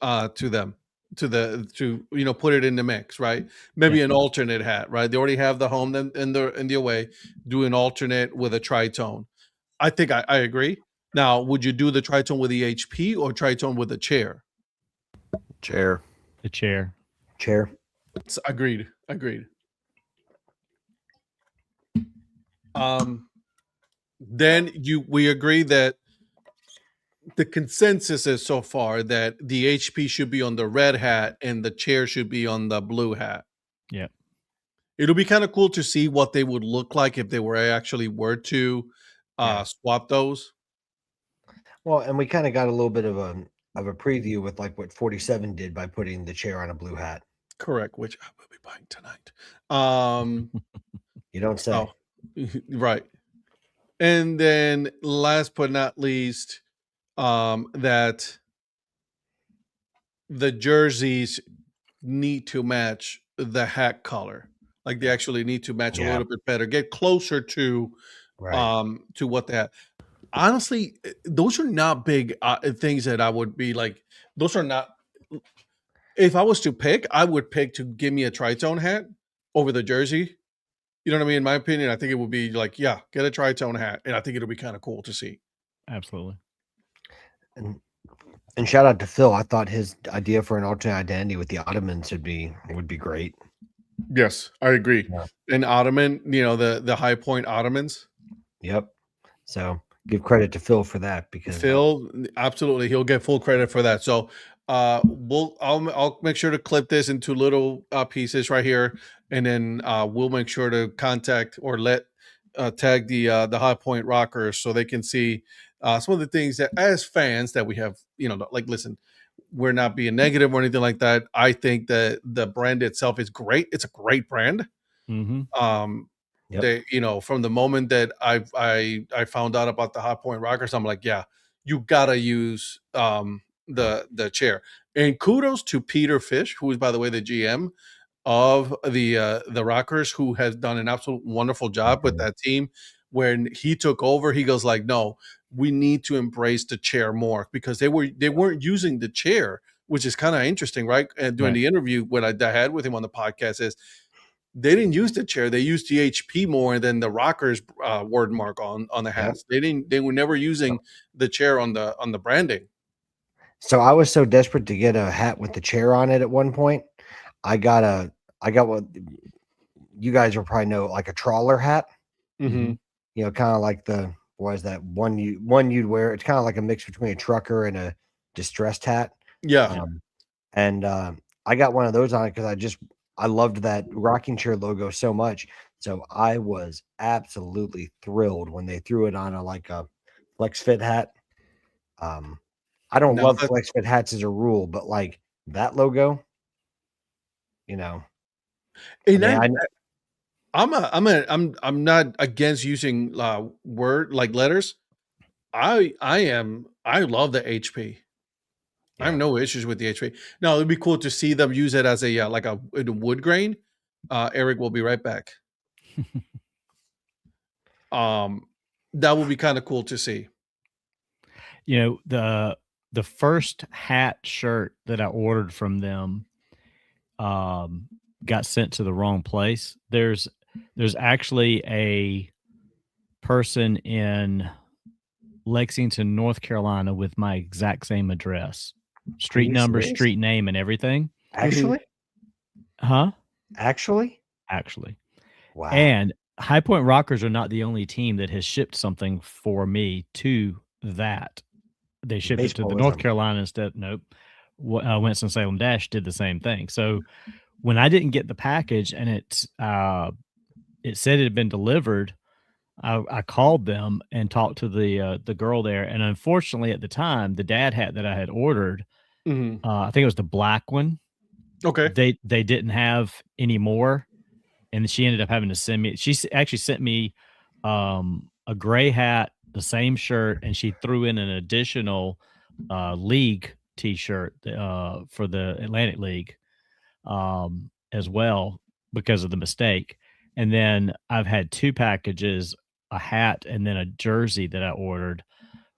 A: to them, to put it in the mix, right? Maybe an alternate hat, right? They already have the home in the away, do an alternate with a tritone. I think I agree. Now, would you do the tritone with the HP or tritone with a chair?
C: chair.
F: The chair.
A: Agreed. Then we agree that the consensus is so far that the HP should be on the red hat and the chair should be on the blue hat.
F: Yeah.
A: It'll be kind of cool to see what they would look like if they were to swap those.
B: Well, and we kind of got a little bit of a preview with like what 47 did by putting the chair on a blue hat.
A: Correct, which I will be buying tonight.
B: You don't say.
A: Oh, right. And then last but not least, that the jerseys need to match the hat color. Like they actually need to match a little bit better, get closer to what they have. Honestly, those are not big things that I would be like. Those are not. If I was to pick, I would pick to give me a tritone hat over the jersey. You know what I mean? In my opinion, I think it would be like, get a tritone hat, and I think it'll be kind of cool to see.
F: Absolutely.
B: And shout out to Phil. I thought his idea for an alternate identity with the Ottomans would be great.
A: Yes, I agree. Yeah. And Ottoman, the High Point Ottomans.
B: Yep. So give credit to Phil for that, because
A: Phil, absolutely, he'll get full credit for that. So I'll make sure to clip this into little pieces right here, and then we'll make sure to contact or tag the High Point Rockers so they can see some of the things that, as fans, that we have. Like, listen, we're not being negative or anything like that. I think that the brand itself is great. It's a great brand.
F: Mm-hmm.
A: They, from the moment that I found out about the High Point Rockers, I'm like, you gotta use the chair. And kudos to Peter Fish, who is, by the way, the GM of the Rockers, who has done an absolute wonderful job with that team. When he took over, he goes like, no, we need to embrace the chair more, because they weren't using the chair, which is kind of interesting, right? And during the interview when I had with him on the podcast, is they didn't use the chair. They used the HP more than the Rockers word mark on the hats. They were never using the chair on the branding.
B: So I was so desperate to get a hat with the chair on it at one point. I got what you guys will probably know, like a trawler hat.
A: Mm-hmm.
B: Kind of like that one you'd wear. It's kind of like a mix between a trucker and a distressed hat.
A: Yeah.
B: And I got one of those on it because I loved that rocking chair logo so much. So I was absolutely thrilled when they threw it on a flex fit hat. I don't love flex fit hats as a rule, but like that logo,
A: I'm not against using letters. I love the HP. I have no issues with the HP. Now it'd be cool to see them use it as a wood grain. Eric will be right back. That would be kind of cool to see.
F: The first hat shirt that I ordered from them got sent to the wrong place. There's actually a person in Lexington, North Carolina with my exact same address. street number, street name, and everything.
B: Actually?
F: Huh?
B: Actually?
F: Wow. And High Point Rockers are not the only team that has shipped something for me to that. They shipped it to the North Carolina instead. Nope. Winston-Salem Dash did the same thing. So when I didn't get the package and it said it had been delivered, I called them and talked to the girl there. And unfortunately, at the time, the Dad hat that I had ordered, I think it was the black one.
A: Okay.
F: They didn't have any more. And she ended up having to send me. She actually sent me a gray hat, the same shirt, and she threw in an additional league T-shirt for the Atlantic League as well because of the mistake. And then I've had 2 packages, a hat and then a jersey that I ordered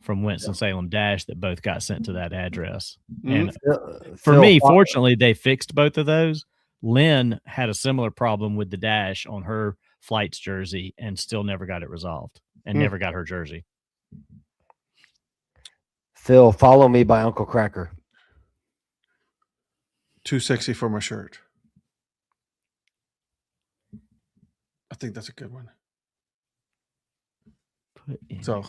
F: from Winston-Salem Dash that both got sent to that address. And for me, fortunately, they fixed both of those. Lynn had a similar problem with the Dash on her flight's jersey and still never got it resolved and never got her jersey.
B: Phil, Follow Me by Uncle Cracker.
A: Too sexy for my shirt. I think that's a good one. So,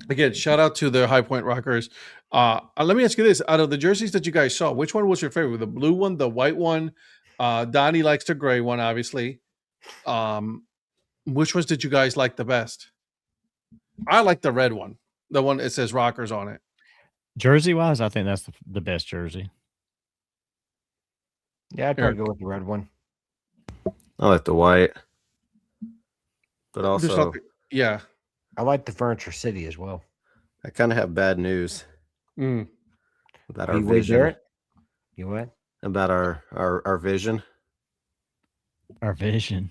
A: again, shout out to the High Point Rockers. Let me ask you this: out of the jerseys that you guys saw, which one was your favorite? The blue one, the white one? Donnie likes the gray one, obviously. Which ones did you guys like the best? I like the red one, the one that says Rockers on it.
F: Jersey wise, I think that's the best jersey.
B: Yeah, I'd probably go with the red one.
C: I like the white, but also,
A: yeah,
B: I like the Furniture City as well.
C: I kind of have bad news about our
B: vision.
C: Barrett?
B: You what?
C: About our vision.
F: Our vision.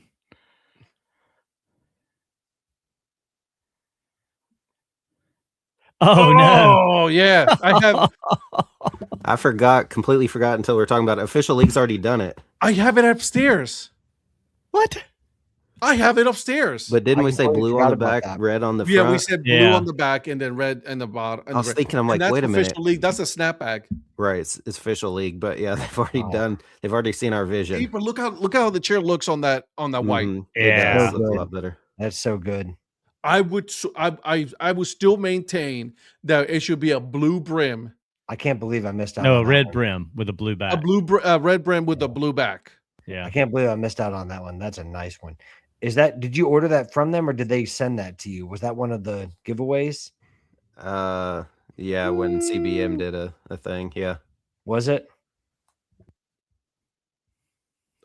F: Oh no!
A: Oh yeah, I have.
C: I completely forgot until we were talking about it. Official League's already done it.
A: I have it upstairs.
F: What?
A: I have it upstairs.
C: But didn't we say blue on the back, red on the front?
A: Yeah, we said blue on the back and then red in the bottom.
C: I was thinking, I'm like, wait a minute.
A: Official League. That's a snapback.
C: Right, it's Official League, but yeah, they've already done. They've already seen our vision.
A: Hey, but look how the chair looks on that white.
F: Yeah,
C: it looks a lot better.
B: That's so good.
A: I would still maintain that it should be a blue brim.
B: I can't believe I missed out.
F: No, a red brim with a blue back.
A: A red brim with a blue back.
F: Yeah,
B: I can't believe I missed out on that one. That's a nice one. Did you order that from them or did they send that to you? Was that one of the giveaways?
C: Yeah, when CBM did a thing, yeah.
B: Was it?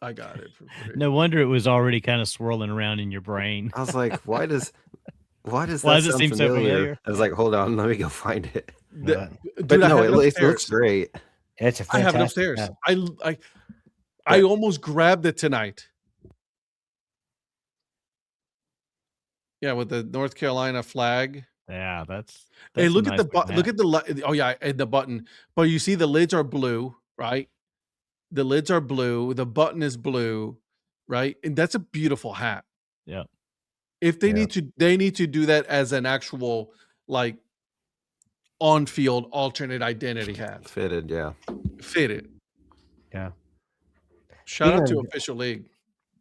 A: I got it.
F: No wonder it was already kind of swirling around in your brain.
C: I was like, why does that
F: seem
C: familiar?
F: so familiar?
C: I was like, hold on, let me go find it.
A: But
C: no, it looks great.
B: It's a fantastic.
A: I have it upstairs.
B: Hat.
A: I almost grabbed it tonight. Yeah, with the North Carolina flag.
F: Yeah, that's
A: hey, look at the button. But you see the lids are blue, right? The lids are blue. The button is blue, right? And that's a beautiful hat.
F: Yeah.
A: If they need to do that as an actual like on-field alternate identity hat.
C: Fitted.
A: Yeah. Shout out to Official League.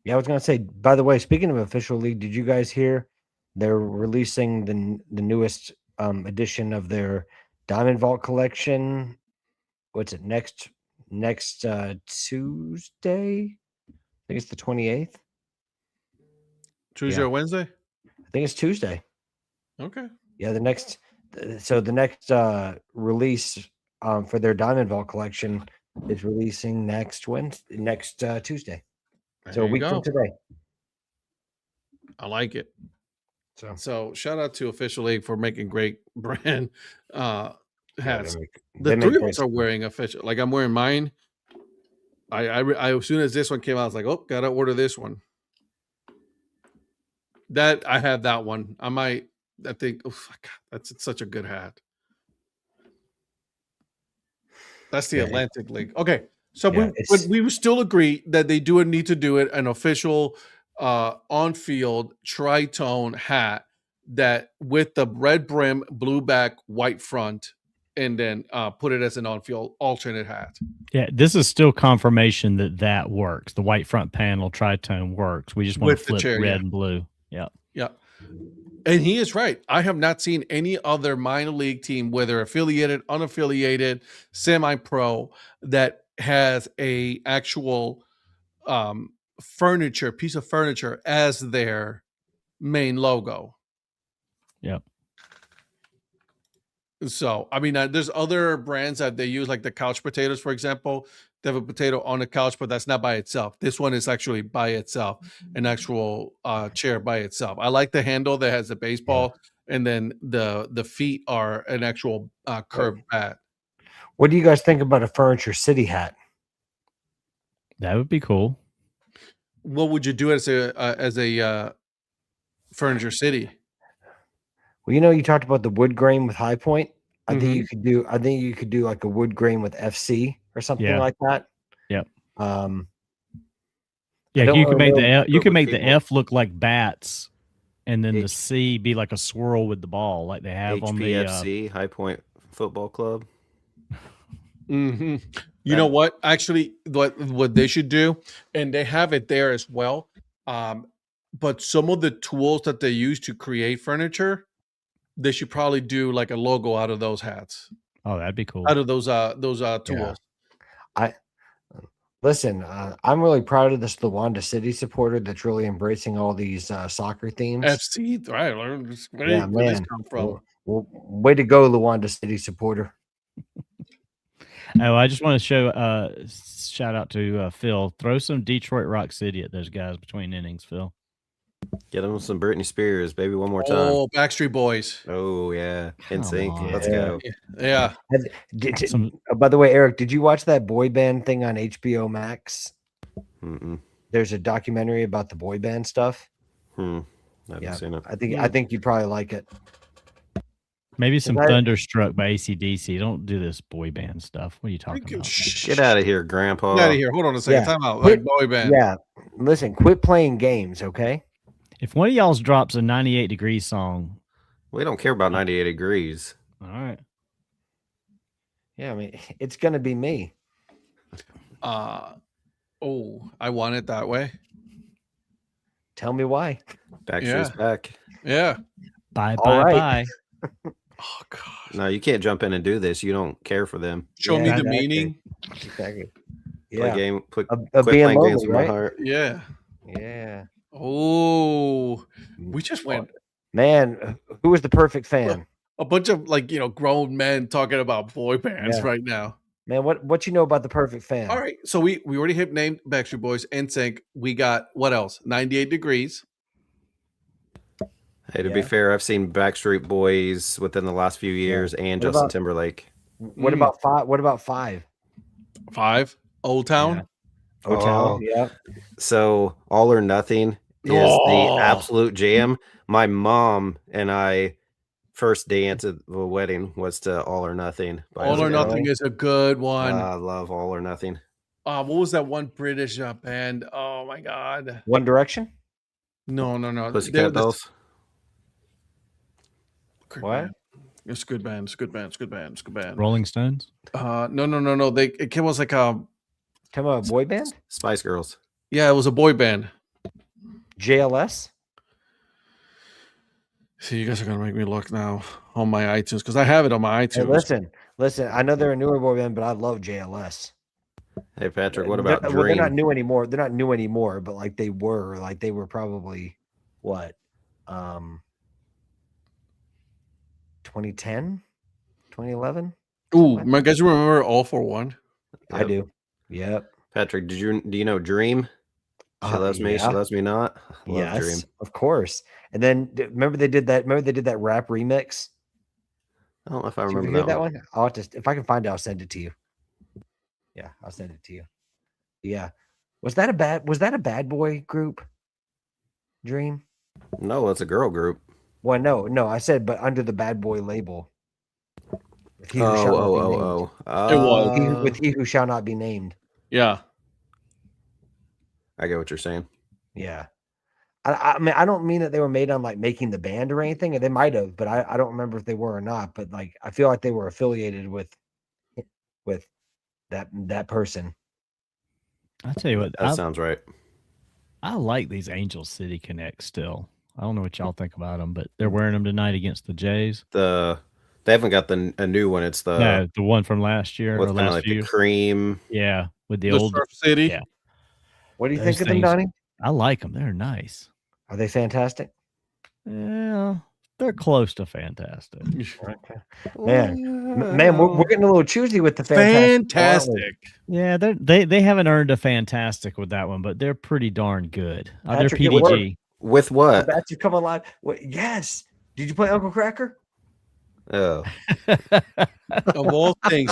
B: Yeah, I was gonna say. By the way, speaking of Official League, did you guys hear they're releasing the newest edition of their Diamond Vault collection? What's it next Tuesday? I think it's the 28th.
A: Tuesday or Wednesday?
B: I think it's Tuesday.
A: Okay.
B: Yeah, the next release for their Diamond Vault collection is releasing next Tuesday. So a week from today.
A: I like it. So shout out to Official League for making great brand hats. The three of us are wearing official. Like I'm wearing mine. I as soon as this one came out, I was like, oh, gotta order this one. That I have that one. I think oh God, that's such a good hat. That's the Atlantic League. Okay. So we still agree that they need to do it an official on-field tritone hat that with the red brim, blue back, white front and then put it as an on-field alternate hat.
F: Yeah, this is still confirmation that works. The white front panel tritone works. We just want to flip red and blue. Yeah.
A: Yeah. And he is right. I have not seen any other minor league team, whether affiliated, unaffiliated, semi-pro, that has a actual piece of furniture as their main logo.
F: Yep.
A: So, I mean, there's other brands that they use, like the couch potatoes, for example. They have a potato on the couch, but that's not by itself. This one is actually by itself, an actual chair by itself. I like the handle that has the baseball, and then the feet are an actual curved bat.
B: What do you guys think about a Furniture City hat?
F: That would be cool.
A: What would you do as a Furniture City?
B: Well, you talked about the wood grain with High Point. I think you could do like a wood grain with FC or something like that.
F: Yep.
B: Yeah,
F: you can make the F look like bats, and then the C be like a swirl with the ball, like they have on the
C: HPFC High Point Football Club.
A: You know what? Actually, what they should do, and they have it there as well. But some of the tools that they use to create furniture, they should probably do like a logo out of those hats.
F: Oh, that'd be cool.
A: Out of those tools.
B: Listen, I'm really proud of this Luanda City supporter that's really embracing all these soccer themes.
A: FC, right? Where did this come from?
B: Well, way to go, Luanda City supporter.
F: Oh, I just want to shout out to Phil. Throw some Detroit Rock City at those guys between innings, Phil.
C: Get them some Britney Spears, baby, one more time.
A: Oh, Backstreet Boys.
C: Oh, yeah. NSYNC. Let's go.
A: Yeah.
B: By the way, Eric, did you watch that boy band thing on HBO Max? There's a documentary about the boy band stuff.
C: I haven't seen it.
B: I think you'd probably like it.
F: Maybe some Thunderstruck by AC/DC. Don't do this boy band stuff. What are you talking about?
C: Get out of here, Grandpa.
A: Get out of here. Hold on a second. Time out. Like boy band.
B: Yeah. Listen, quit playing games, okay?
F: If one of y'all's drops a 98 Degrees song.
C: We don't care about 98 Degrees.
F: All right.
B: Yeah, I mean, it's going to be me.
A: I want it that way.
B: Tell me why.
C: Backstreet's back.
A: Yeah.
F: Bye.
A: Oh, God.
C: No, you can't jump in and do this. You don't care for them.
A: Show me the meaning.
B: Exactly.
C: Yeah. Quit
B: being
C: playing
B: lonely,
C: games with my heart.
A: Yeah.
B: Yeah.
A: Oh, we just went.
B: Man, who was the perfect fan?
A: A bunch of grown men talking about boy bands right now.
B: Man, what you know about the perfect fan?
A: All right, so we already have named Backstreet Boys, NSYNC. We got what else? 98 Degrees.
C: Hey, to be fair, I've seen Backstreet Boys within the last few years and Justin Timberlake.
B: What about five? What about five?
A: Old Town.
B: Yeah. Old Town. Yeah.
C: So All or Nothing is the absolute jam. My mom and I first dance at the wedding was to All or Nothing.
A: All or Nothing is a good one.
C: I love All or Nothing.
A: What was that one British band? Oh my God.
B: One Direction?
A: No.
C: Pussycat Dolls.
B: What?
A: It's a good band. It's a good band.
F: Rolling Stones?
A: No. It was like
B: Come on, a boy band?
C: Spice Girls.
A: Yeah, it was a boy band.
B: JLS?
A: See, you guys are gonna make me look now on my iTunes because I have it on my iTunes.
B: Hey, listen. I know they're a newer boy band, but I love JLS.
C: Hey Patrick, what about Dream?
B: Well, they're not new anymore. They're not new anymore, but like they were probably what? 2010, 2011.
A: Ooh, my guys, remember All for One?
B: Yep. I do. Yep.
C: Patrick, do you know Dream? She loves me. She loves me not.
B: Yes, Dream. Of course. And then remember they did that rap remix.
C: I don't know if I remember
B: that one. I'll have to, if I can find it, I'll send it to you. Yeah, I'll send it to you. Yeah. Was that a bad boy group? Dream?
C: No, it's a girl group.
B: Well, no. I said, but under the bad boy label.
A: It was
B: with he who shall not be named.
A: Yeah.
C: I get what you're saying.
B: Yeah. I mean, I don't mean that they were made on like making the band or anything, and they might have, but I don't remember if they were or not. But like, I feel like they were affiliated with that person.
F: I'll tell you what,
C: That sounds right.
F: I like these Angel City Connects still. I don't know what y'all think about them, but they're wearing them tonight against the Jays.
C: They haven't got a new one. It's
F: the one from last year
C: with
F: or
C: kind of
F: last
C: like
F: few
C: the
F: years.
C: cream.
F: Yeah, with the
A: The
F: old
A: Surf City.
F: Yeah.
B: What do you think of them, Donnie?
F: I like them. They're nice.
B: Are they fantastic?
F: Yeah, they're close to fantastic.
B: Okay. Man, we're getting a little choosy with the
A: fantastic.
F: Yeah, they haven't earned a fantastic with that one, but they're pretty darn good. They're
B: Patrick,
F: PDG.
C: With what?
B: That's you come alive. Yes. Did you play Uncle Cracker?
C: Oh,
A: Of all things,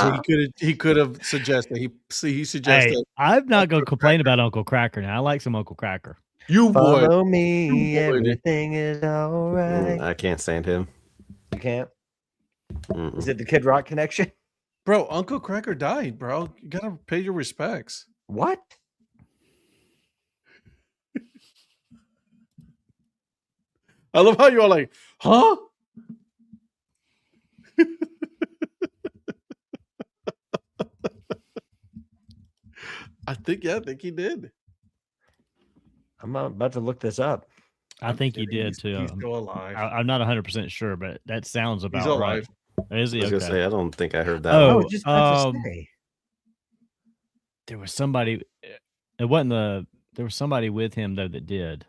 A: he could have suggested. He suggested.
F: Hey, I'm not going to complain about Uncle Cracker now. I like some Uncle Cracker.
A: You would.
B: Follow me, everything is all right.
C: I can't stand him.
B: You can't? Is it the Kid Rock connection?
A: Bro, Uncle Cracker died, bro. You gotta pay your respects.
B: What?
A: I love how you're like, huh? I think he did.
B: I'm about to look this up.
F: I think he did too.
A: He's still alive.
F: I'm not 100% sure, but that sounds about
A: He's alive.
F: Right. Is he?
C: I was
F: Okay.
C: gonna say I don't think I heard that.
B: I was just about to say.
F: There was somebody. It wasn't the. There was somebody with him though that did.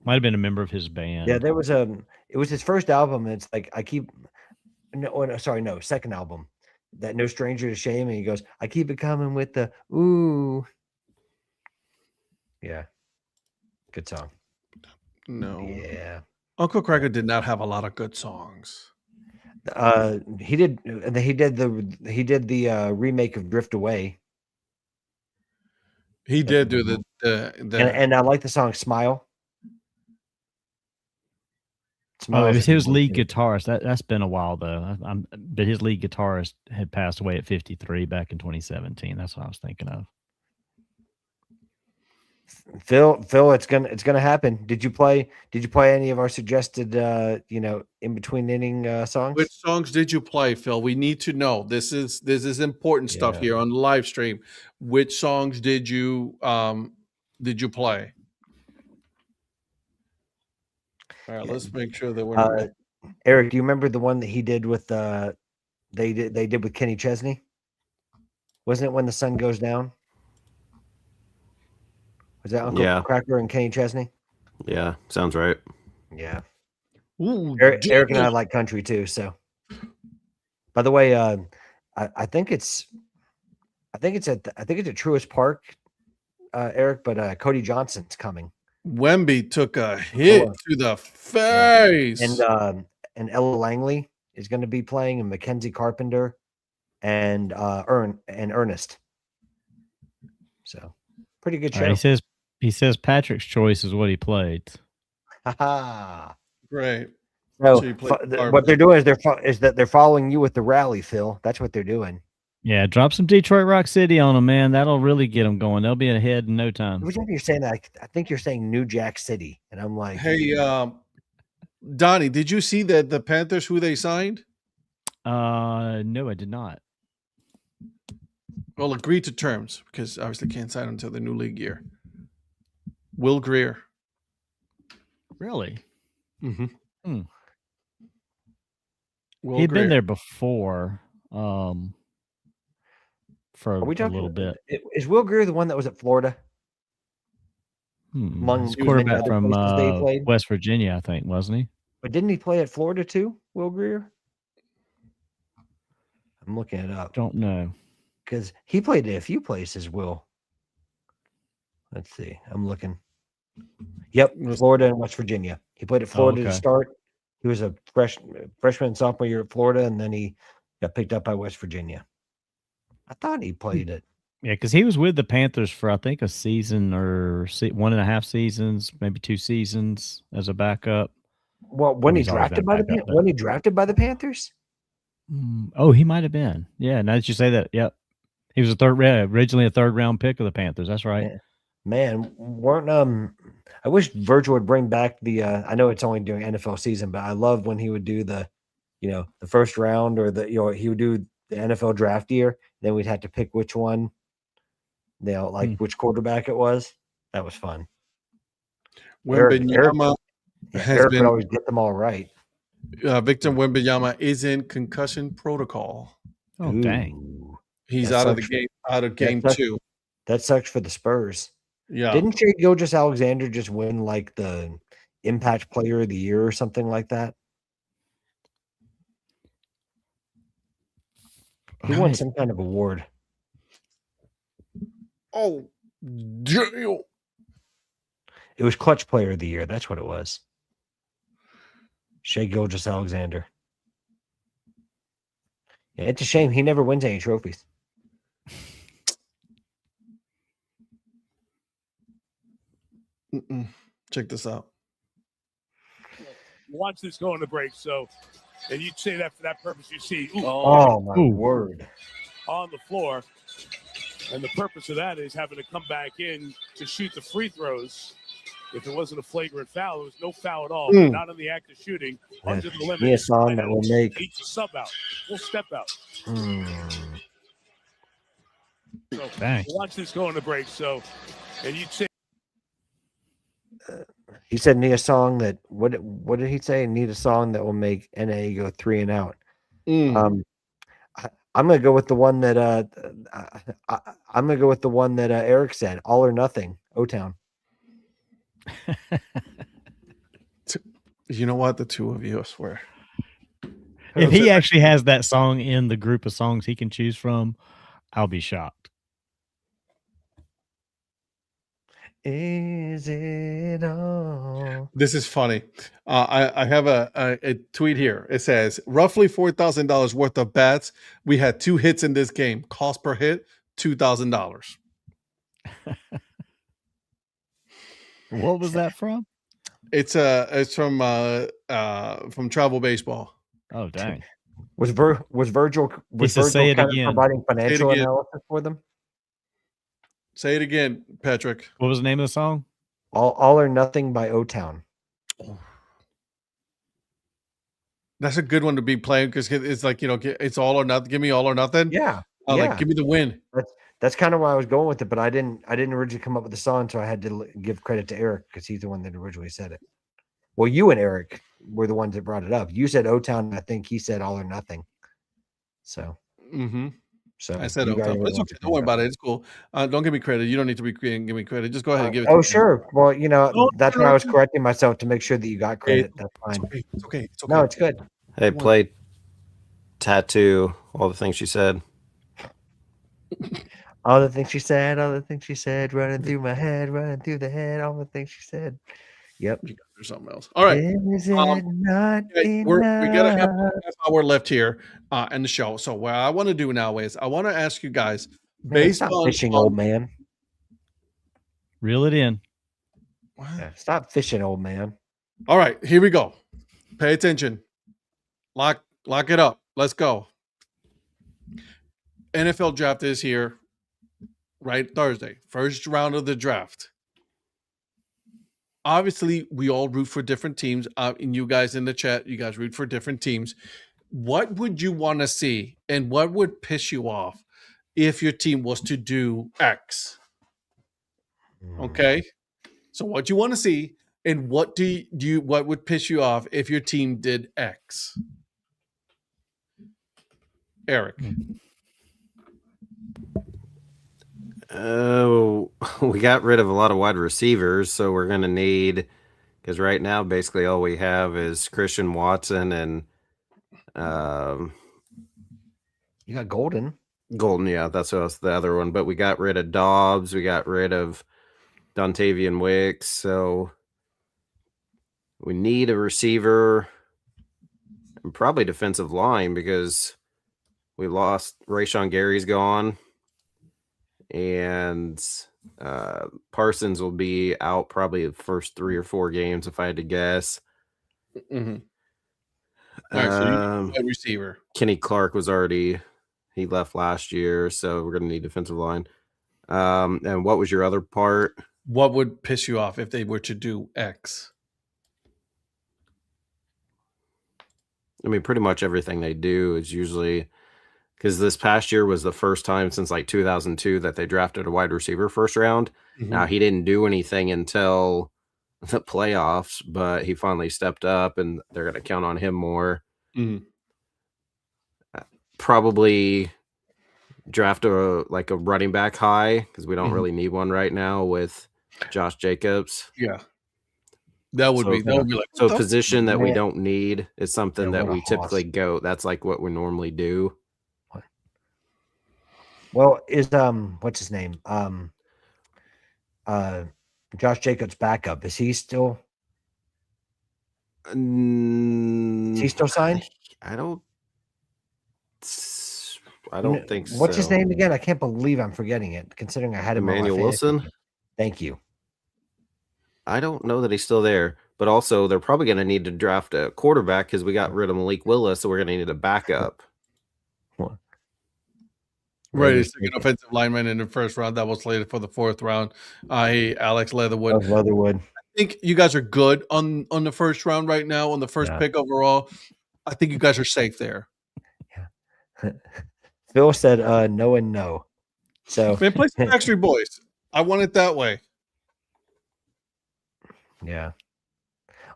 F: Might have been a member of his band.
B: Yeah, there was it was his first album. And it's like second album. That No Stranger to Shame, and he goes, I keep it coming with the ooh. Yeah. Good song.
A: No.
B: Yeah.
A: Uncle Cracker did not have a lot of good songs.
B: He did the remake of Drift Away.
A: He did do the
B: and I like the song Smile.
F: It was his lead guitarist. That's been a while though. But his lead guitarist had passed away at 53 back in 2017. That's what I was thinking of.
B: Phil, it's gonna happen. Did you play any of our suggested in between inning songs?
A: Which songs did you play, Phil? We need to know. This is important stuff here on the live stream. Which songs did you play? All right, let's make sure that we're
B: Eric, do you remember the one that he did with they did with Kenny Chesney? Wasn't it When the Sun Goes Down? Was that Uncle Cracker and Kenny Chesney?
C: Yeah, sounds right.
B: Yeah.
A: Ooh,
B: Eric and I like country too. So, by the way, I think it's at Truist Park, Eric. But Cody Johnson's coming.
A: Wemby took a hit to the face,
B: and Ella Langley is going to be playing, and Mackenzie Carpenter, and Ernest. So, pretty good show.
F: He says Patrick's Choice is what he played.
A: Great.
B: So what they're doing is they're following you with the rally, Phil. That's what they're doing.
F: Yeah, drop some Detroit Rock City on them, man. That'll really get them going. They'll be ahead in no time.
B: Every time you're saying that, I think you're saying New Jack City, and I'm like,
A: hey, Donnie, did you see that the Panthers who they signed?
F: No, I did not.
A: Well, agreed to terms because obviously can't sign until the new league year. Will Greer.
F: Really?
A: Mm-hmm.
F: He'd been there before. For a little bit.
B: Is Will Greer the one that was at Florida?
F: He's quarterback from West Virginia, I think, wasn't he?
B: But didn't he play at Florida too, Will Greer? I'm looking it up.
F: Don't know.
B: Because he played at a few places, Will. Let's see. I'm looking. Yep, Florida and West Virginia. He played at Florida to start. He was a freshman and sophomore year at Florida, and then he got picked up by West Virginia. I thought he played it.
F: Yeah, because he was with the Panthers for I think a season or 1.5 seasons, maybe 2 seasons as a backup.
B: Well, when he drafted by the Panthers?
F: Oh, he might have been. Yeah, now that you say that, yep. He was originally a third round pick of the Panthers. That's right.
B: Man, weren't I wish Virgil would bring back the I know it's only during NFL season, but I love when he would do the first round, or he would do the NFL draft year, then we'd have to pick which one, which quarterback it was. That was fun.
A: Wembanyama
B: Eric would always get them all right.
A: Victor Wembanyama is in concussion protocol.
F: Oh, dang.
A: He's out of the game, out of game 2.
B: That sucks for the Spurs.
A: Yeah.
B: Didn't Shai Gilgeous-Alexander just win like the Impact Player of the Year or something like that? He won some kind of award.
A: Oh, damn.
B: It was Clutch Player of the Year. That's what it was. Shai Gilgeous-Alexander. Yeah, it's a shame he never wins any trophies.
A: Check this out.
G: Watch this go into break. So, and you'd say that for that purpose, you see,
B: my word,
G: on the floor. And the purpose of that is having to come back in to shoot the free throws. If it wasn't a flagrant foul, it was no foul at all. Not on the act of shooting, under the limit.
B: Me a song that will make.
G: Needs a sub out. We'll step out. So, watch this go into break. So, and you'd say.
B: He said, "Need a song that what did he say? Need a song that will make NA go 3 and out." I'm gonna go with the one that Eric said, "All or Nothing." O-Town.
A: You know what? The two of you, I swear.
F: If he actually has that song in the group of songs he can choose from, I'll be shocked.
B: Is it all?
A: This is funny. I have a tweet here. It says roughly $4,000 worth of bats. We had 2 hits in this game. Cost per hit $2,000.
F: What was that from?
A: It's from Travel Baseball.
F: Oh, dang.
B: Was Virgil
F: say it again.
B: Providing financial analysis for them?
A: Say it again, Patrick.
F: What was the name of the song?
B: All or Nothing by O-Town.
A: That's a good one to be playing because it's like, it's all or nothing. Give me all or nothing.
B: Yeah.
A: Like, give me the win.
B: That's kind of why I was going with it, but I didn't originally come up with the song, so I had to give credit to Eric because he's the one that originally said it. Well, you and Eric were the ones that brought it up. You said O-Town, I think he said All or Nothing. So. So
A: I said O-Town. It's okay. Don't worry about it. It's cool. Don't give me credit. You don't need to give me credit. Just go ahead and give it.
B: Oh, sure. Well, that's why I was correcting myself to make sure that you got credit. That's fine.
A: It's okay.
B: No, it's good.
C: Hey, play Tattoo. All the things she said.
B: All the things she said. All the things she said. Running through my head. Running through the head. All the things she said. Yep.
A: There's something else. All right.
B: Is it not
A: we got a half hour left here in the show. So what I want to do now is I want to ask you guys, based on
B: fishing, old man.
F: Reel it in.
B: Yeah, stop fishing, old man.
A: All right, here we go. Pay attention. Lock it up. Let's go. NFL draft is here, right? Thursday. First round of the draft. Obviously, we all root for different teams. And you guys in the chat, you guys root for different teams. What would you want to see, and what would piss you off if your team was to do X? Okay, so what you want to see, and what what would piss you off if your team did X? Eric.
C: Oh, we got rid of a lot of wide receivers, so we're going to need, because right now basically all we have is Christian Watson and
B: you got Golden.
C: Yeah, that's what was the other one. But we got rid of Dobbs, we got rid of Dontavian Wicks, so we need a receiver and probably defensive line because we lost Rashawn Gary's gone. And Parsons will be out probably the first 3 or 4 games, if I had to guess.
A: Mm-hmm. All right, so you need a receiver.
C: Kenny Clark he left last year, so we're going to need defensive line. And what was your other part?
A: What would piss you off if they were to do X?
C: I mean, pretty much everything they do is usually, because this past year was the first time since like 2002 that they drafted a wide receiver first round. Now, he didn't do anything until the playoffs, but he finally stepped up, and they're going to count on him more. Probably draft a running back high, because we don't really need one right now with Josh Jacobs.
A: Yeah. That would be like,
C: so a position that we don't need is something that we typically go. That's like what we normally do.
B: Well, is what's his name? Josh Jacobs' backup. Is he still? Is he still signed?
C: I don't think so.
B: What's his name again? I can't believe I'm forgetting it, considering I had him.
C: Emmanuel Wilson.
B: Thank you.
C: I don't know that he's still there, but also they're probably going to need to draft a quarterback because we got rid of Malik Willis, so we're going to need a backup.
A: Right, it's an offensive lineman in the first round that was slated for the fourth round. Alex Leatherwood.
B: Leatherwood.
A: I think you guys are good on the first round right now, on the first pick overall. I think you guys are safe there.
B: Yeah. Phil said no and no. So
A: man, play some Backstreet Boys. I want it that way.
B: Yeah.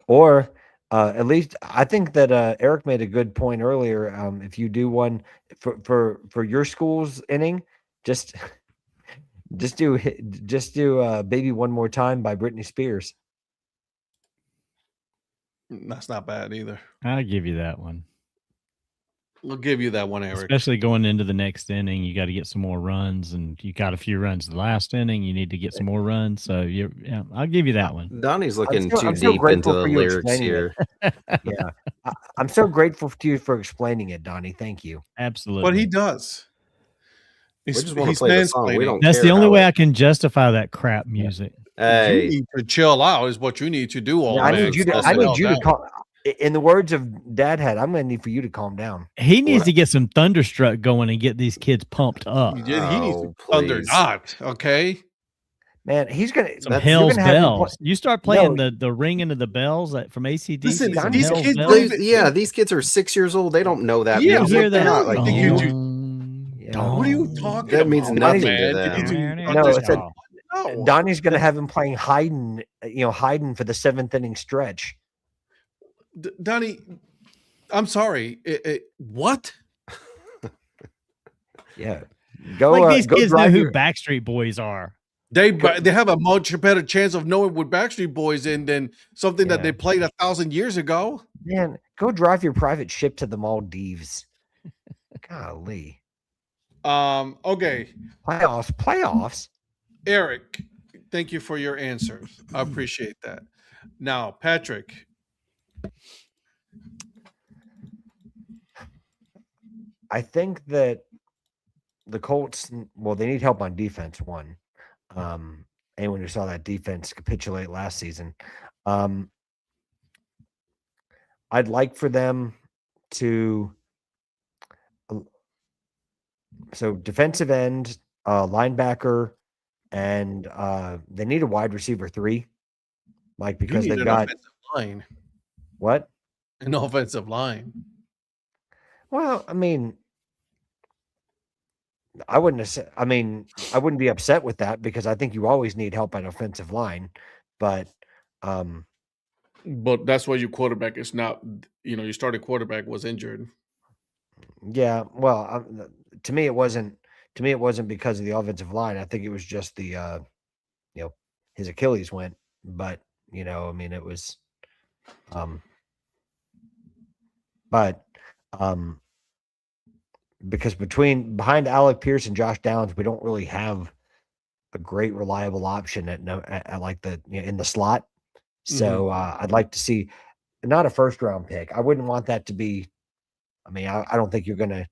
B: Or at least I think that Eric made a good point earlier. If you do one for your school's inning, just do Baby One More Time by Britney Spears.
A: That's not bad either.
F: I'll give you that one.
A: We'll give you that one, Eric.
F: Especially going into the next inning, you got to get some more runs, and you got a few runs the last inning. You need to get some more runs. So I'll give you that one.
C: Donnie's looking too deep into the lyrics here.
B: Yeah, I'm so grateful to you for explaining it, Donnie. Thank you.
F: Absolutely.
A: But he does.
C: He's play the song. We don't
F: That's
C: care
F: the only way I can justify that crap music.
C: Hey,
A: you need to chill out. Is what you need to do. All
B: I need you to calm. In the words of Dad Hat, I'm going to need for you to calm down.
F: He needs to get some Thunderstruck going and get these kids pumped up.
A: He needs to thunder not, okay?
B: Man, he's going to...
F: Some Hell's Bells. You start playing the ringing of the bells from ACDC.
C: Listen, these kids, these kids are 6 years old. They don't know that.
A: Yeah,
C: music.
A: hear that?
C: Not like you.
A: What are you talking about?
C: That means nothing to them.
B: No, it's Donnie's going to have him playing Haydn, Haydn for the 7th inning stretch.
A: Donnie, I'm sorry. What?
B: Yeah,
F: these kids know who Backstreet Boys are.
A: They have a much better chance of knowing what Backstreet Boys in than something that they played 1,000 years ago.
B: Man, go drive your private ship to the Maldives. Golly.
A: Okay.
B: Playoffs.
A: Eric, thank you for your answers. I appreciate that. Now, Patrick.
B: I think that the Colts, they need help on defense, one. Anyone who saw that defense capitulate last season. I'd like for them to defensive end, linebacker, and they need a wide receiver 3. Because they've got
A: line.
B: What?
A: An offensive line.
B: Well, I mean, I wouldn't be upset with that because I think you always need help at offensive line, but
A: that's why your quarterback is not, your starting quarterback was injured.
B: Yeah, well, to me it wasn't because of the offensive line. I think it was just the his Achilles went, but it was because behind Alec Pierce and Josh Downs, we don't really have a great reliable option at like in the slot. So I'd like to see not a first round pick. I wouldn't want that to be. I mean, I don't think you're going to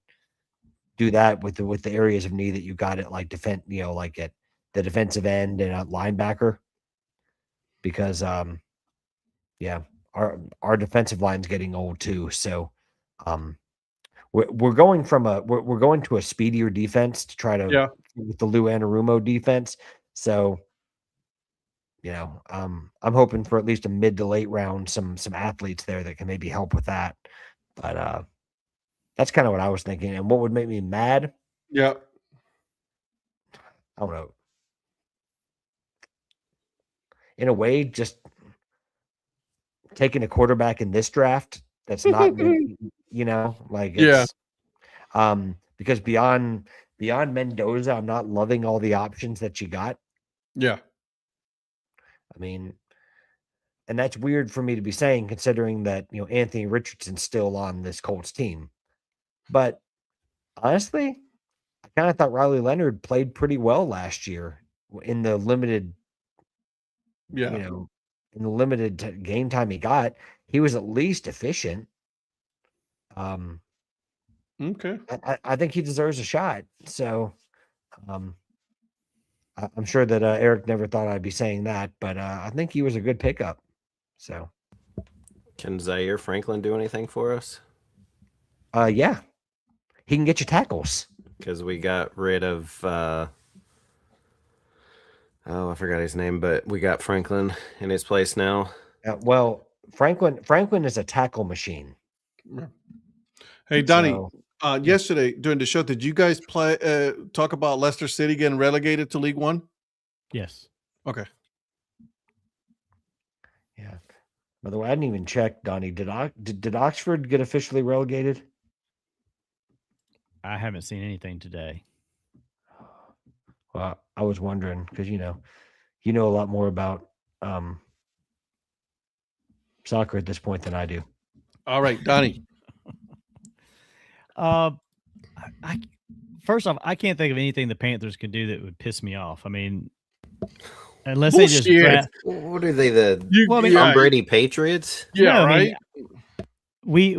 B: do that with the areas of need that you got at like defense, like at the defensive end and at linebacker, because our defensive line's getting old too. So we're going to a speedier defense to try to with the Lou Anarumo defense. So I'm hoping for at least a mid to late round, some athletes there that can maybe help with that. But that's kind of what I was thinking. And what would make me mad?
A: Yeah.
B: I don't know. In a way, just taking a quarterback in this draft that's not, because beyond Mendoza, I'm not loving all the options that you got.
A: Yeah.
B: I mean, and that's weird for me to be saying, considering that, Anthony Richardson's still on this Colts team. But honestly, I kind of thought Riley Leonard played pretty well last year in the limited, in the limited game time he got. He was at least efficient.
A: Okay.
B: I think he deserves a shot. So, I'm sure that Eric never thought I'd be saying that, but I think he was a good pickup. So,
C: can Zaire Franklin do anything for us?
B: Yeah, he can get you tackles.
C: Because we got rid of, I forgot his name, but we got Franklin in his place now.
B: Well, Franklin is a tackle machine.
A: Hey, Donnie. Yesterday during the show, did you guys talk about Leicester City getting relegated to League One?
F: Yes.
A: Okay.
B: Yeah. By the way, I didn't even check, Donnie. Did Oxford get officially relegated?
F: I haven't seen anything today.
B: Well, I was wondering because you know a lot more about soccer at this point than I do.
A: All right, Donnie.
F: First off, I can't think of anything the Panthers could do that would piss me off. I mean, unless they just
C: what are they, Tom Brady Patriots?
A: Yeah,
F: no,
A: right.
F: We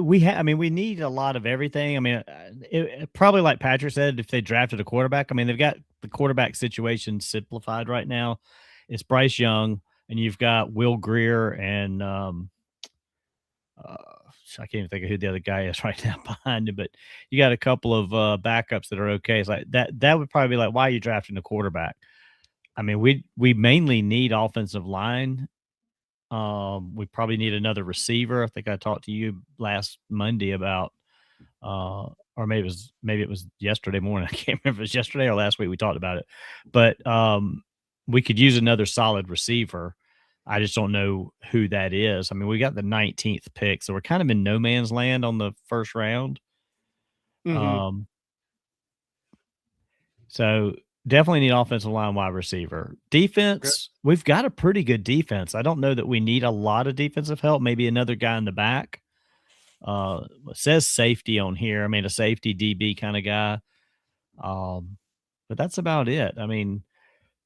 F: need a lot of everything. I mean, it probably like Patrick said, if they drafted a quarterback, I mean, they've got the quarterback situation simplified right now. It's Bryce Young, and you've got Will Greer and I can't even think of who the other guy is right now behind him, but you got a couple of backups that are okay. It's like that would probably be like, why are you drafting a quarterback? I mean, we mainly need offensive line. We probably need another receiver. I think I talked to you last Monday about, or maybe it was yesterday morning. I can't remember if it was yesterday or last week we talked about it, but we could use another solid receiver. I just don't know who that is. I mean, we got the 19th pick, so we're kind of in no man's land on the first round.
A: Mm-hmm.
F: So definitely need offensive line, wide receiver. Defense, We've got a pretty good defense. I don't know that we need a lot of defensive help. Maybe another guy in the back. It says safety on here. I mean, a safety DB kind of guy. But that's about it. I mean,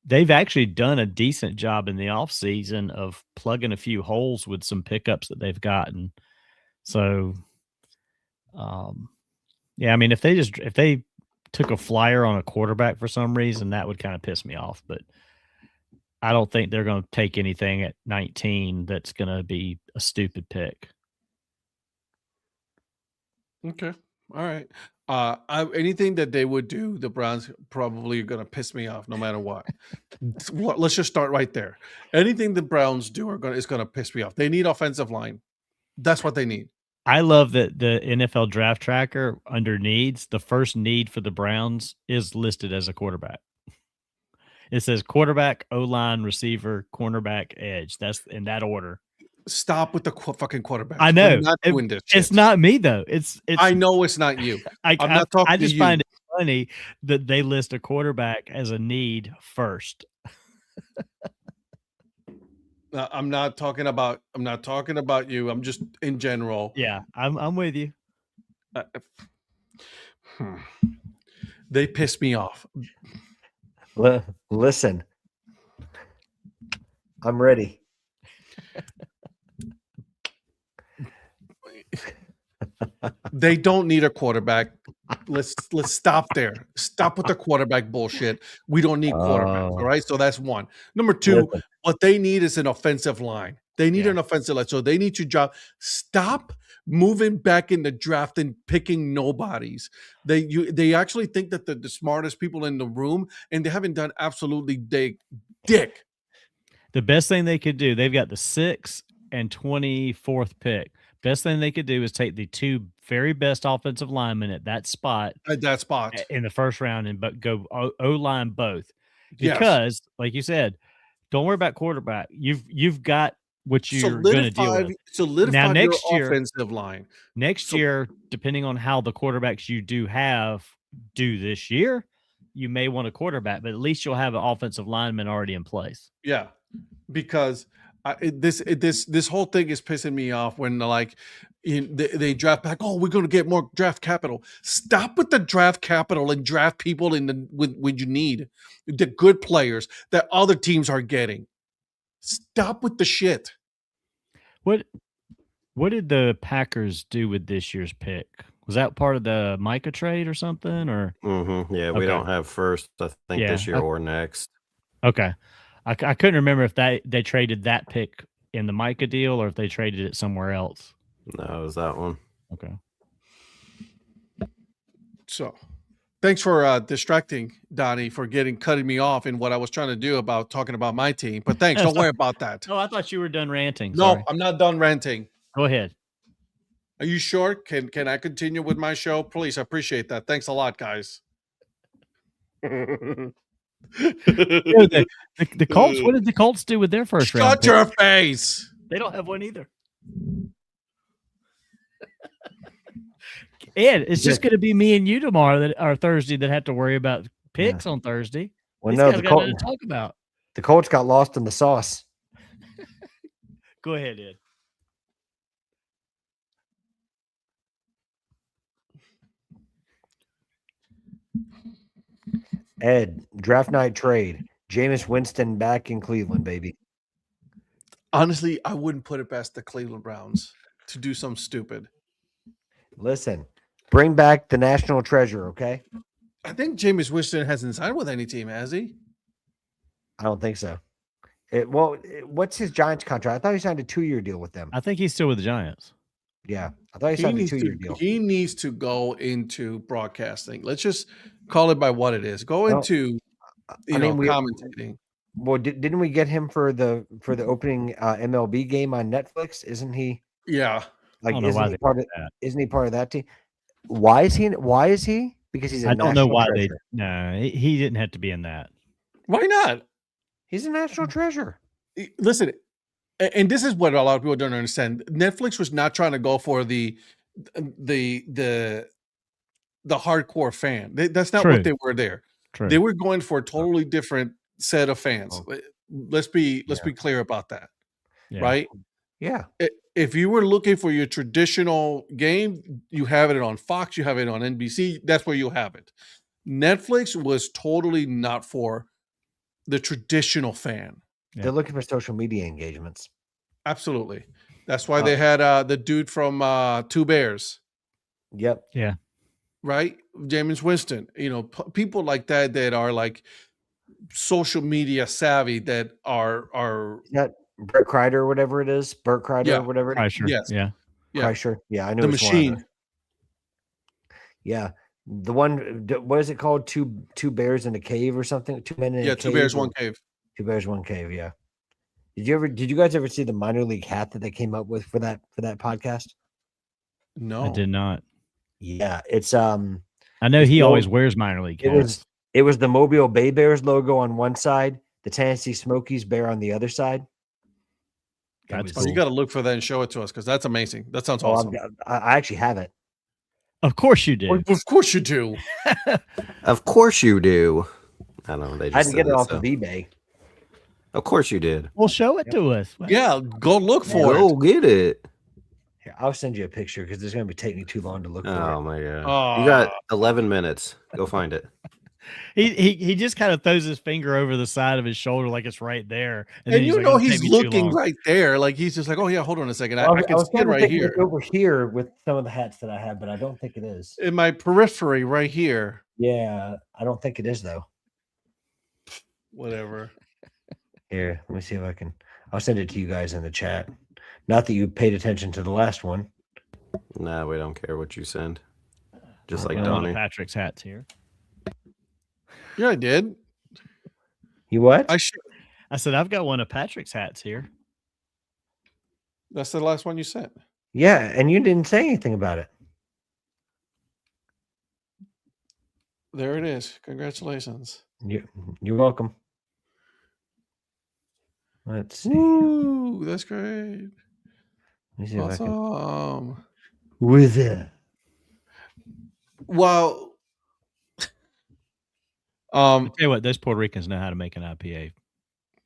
F: they've actually done a decent job in the offseason of plugging a few holes with some pickups that they've gotten. So, yeah, I mean, if they took a flyer on a quarterback for some reason, that would kind of piss me off. But I don't think they're going to take anything at 19 that's going to be a stupid pick.
A: Okay. All right. Anything that they would do, the Browns probably are going to piss me off no matter what. Let's just start right there. Anything the Browns do is going to piss me off. They need offensive line. That's what they need.
F: I love that the NFL draft tracker under needs, the first need for the Browns is listed as a quarterback. It says quarterback, O-line, receiver, cornerback, edge. That's in that order.
A: Stop with the fucking quarterback.
F: I know.
A: We're not doing this shit.
F: It's not me though. It's. I
A: know it's not you.
F: I'm not talking. I just find it funny that they list a quarterback as a need first.
A: I'm not talking about you. I'm just in general.
F: Yeah, I'm with you.
A: They piss me off.
B: Listen, I'm ready.
A: They don't need a quarterback. Let's stop there. Stop with the quarterback bullshit. We don't need quarterbacks. All right. So that's one. Number two, what they need is an offensive line. They need an offensive line. So they need to stop moving back in the draft and picking nobodies. They actually think that they're the smartest people in the room, and they haven't done absolutely dick.
F: The best thing they could do, they've got the 6th and 24th pick. Best thing they could do is take the 2 very best offensive linemen at that spot in the first round but go O-line both. Because, like you said, don't worry about quarterback. You've got what you're going to deal with.
A: Solidify now, next your offensive line.
F: Next year, depending on how the quarterbacks you do this year, you may want a quarterback, but at least you'll have an offensive lineman already in place.
A: Yeah, because this whole thing is pissing me off when they draft back. Oh, we're going to get more draft capital. Stop with the draft capital and draft people when you need the good players that other teams are getting. Stop with the shit.
F: What did the Packers do with this year's pick? Was that part of the Micah trade or something? Or
C: yeah, we don't have first, I think, this year or next.
F: Okay. I couldn't remember if they traded that pick in the Micah deal or if they traded it somewhere else.
C: No, it was that one.
F: Okay.
A: So, thanks for distracting Donnie for cutting me off in what I was trying to do about talking about my team. But thanks. Don't worry about that.
F: Oh, I thought you were done ranting.
A: No, I'm not done ranting.
F: Go ahead.
A: Are you sure? Can I continue with my show? Please, I appreciate that. Thanks a lot, guys.
F: The Colts. What did the Colts do with their first round?
A: Shut your face.
F: They don't have one either. Ed, it's just going to be me and you tomorrow or Thursday that have to worry about picks on Thursday.
B: Well, no, the Colts
F: to talk about.
B: The Colts got lost in the sauce.
F: Go ahead, Ed.
B: Ed, draft night trade. Jameis Winston back in Cleveland, baby.
A: Honestly, I wouldn't put it past the Cleveland Browns to do something stupid.
B: Listen, bring back the national treasure, okay?
A: I think Jameis Winston hasn't signed with any team, has he?
B: I don't think so. What's his Giants contract? I thought he signed a 2-year deal with them.
F: I think he's still with the Giants.
B: Yeah, I thought he signed a 2-year deal.
A: He needs to go into broadcasting. Let's just call it by what it is. Go into commentating.
B: Well, didn't we get him for the opening MLB game on Netflix? Isn't he?
A: Yeah.
B: Isn't he part of that team? Why is he? Because he's a national treasure. I don't know why
F: he didn't have to be in that.
A: Why not?
B: He's a national treasure.
A: Listen, and this is what a lot of people don't understand. Netflix was not trying to go for the hardcore fan. That's not what they were there. True. They were going for a totally different set of fans. Let's be clear about that.
F: Yeah.
A: Right?
B: Yeah.
A: If you were looking for your traditional game, you have it on Fox, you have it on NBC, that's where you have it. Netflix was totally not for the traditional fan.
B: Yeah. They're looking for social media engagements.
A: Absolutely. That's why they had the dude from Two Bears.
B: Yep.
F: Yeah.
A: Right? Jameis Winston. People like that are like social media savvy that are
B: that Bert Kreider or whatever it is. Bert Kreider or whatever.
F: Kreischer.
A: Yes.
F: Yeah.
B: Kreischer. Yeah, I know
A: the machine.
B: Yeah. The one, what is it called? Two bears in a cave or something? 2 men in a cave?
A: 2 bears, 1 cave.
B: 2 bears, 1 cave, yeah. Did you guys ever see the minor league hat that they came up with for that podcast?
A: No.
F: I did not.
B: Yeah, it's
F: I know he always wears minor league hats.
B: It was the Mobile Bay Bears logo on one side, the Tennessee Smokies bear on the other side.
A: That's cool. You got to look for that and show it to us because that's amazing. That sounds awesome.
B: I actually have it.
F: Of course you do.
A: Of course you do.
C: Of course you do. I don't know. They just
B: I didn't get it off of eBay.
C: Of course you did.
F: Well, show it to us.
A: Yeah, go look for it.
C: Go get it.
B: Here, I'll send you a picture because it's going to be taking too long to look for it.
C: Oh my god! You got 11 minutes. Go find it.
F: He just kind of throws his finger over the side of his shoulder like it's right there,
A: and then he's looking right there, like he's just like, oh yeah, hold on a second, I can see it right here.
B: Over here with some of the hats that I have, but I don't think it is
A: in my periphery right here.
B: Yeah, I don't think it is though.
A: Whatever.
B: Here, let me see if I can. I'll send it to you guys in the chat. Not that you paid attention to the last one.
C: Nah, we don't care what you send. Just like
F: Donnie.
C: Donnie.
F: Patrick's hats here.
A: Yeah, I did.
B: You what?
F: I said, I've got one of Patrick's hats here.
A: That's the last one you sent.
B: Yeah, and you didn't say anything about it.
A: There it is. Congratulations.
B: You're welcome. Let's see.
A: Woo, that's great.
B: Let me see
A: Awesome.
B: With it.
A: Well,
F: I'll tell you what, those Puerto Ricans know how to make an IPA.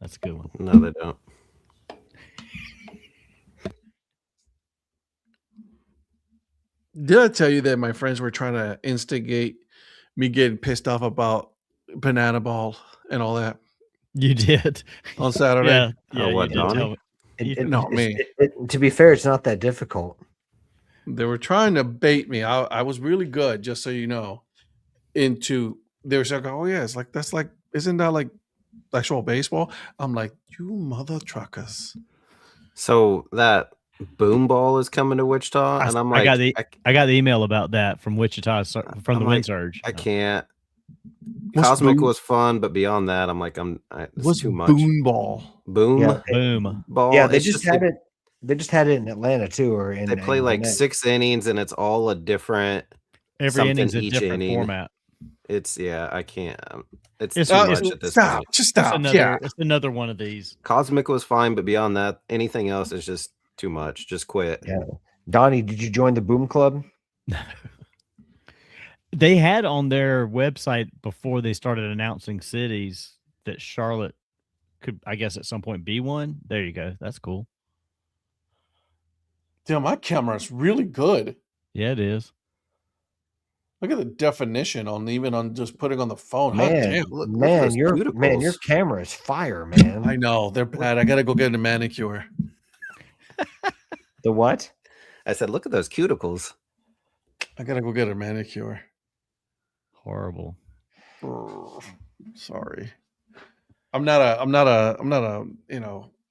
F: That's a good one.
C: No, they don't.
A: Did I tell you that my friends were trying to instigate me getting pissed off about banana ball and all that?
F: You did
A: on Saturday.
C: Yeah, what,
F: you did
C: Donnie?
A: No, me.
B: To be fair, it's not that difficult.
A: They were trying to bait me. I was really good, just so you know. They were saying, "Oh yeah, it's like that's like, isn't that like actual baseball?" I'm like, "You mother truckers."
C: So that boom ball is coming to Wichita, and I'm like,
F: I got the email about that from Wichita from the Wind Surge.
C: I can't.
A: What's
C: Cosmic
A: boom?
C: Was fun, but beyond that, I'm like, it's too much.
A: Boom ball?
C: Boom,
B: Yeah,
F: boom
C: ball.
B: Yeah, they just had it. They just had it in Atlanta too, or in.
C: They play like 6 innings, and it's all a different.
F: Every inning's a different format.
C: It's I can't. It's too much at this point.
A: Just stop.
F: It's another one of these.
C: Cosmic was fine, but beyond that, anything else is just too much. Just quit.
B: Yeah. Donnie, did you join the Boom Club?
F: They had on their website before they started announcing cities that Charlotte could, I guess, at some point be one. There you go. That's cool.
A: Damn, my camera's really good.
F: Yeah, it is.
A: Look at the definition on just putting on the phone.
B: Man, your camera is fire, man.
A: I know they're bad. I gotta go get a manicure.
B: The what?
C: I said, look at those cuticles.
A: I gotta go get a manicure.
F: Horrible.
A: Sorry. I'm not a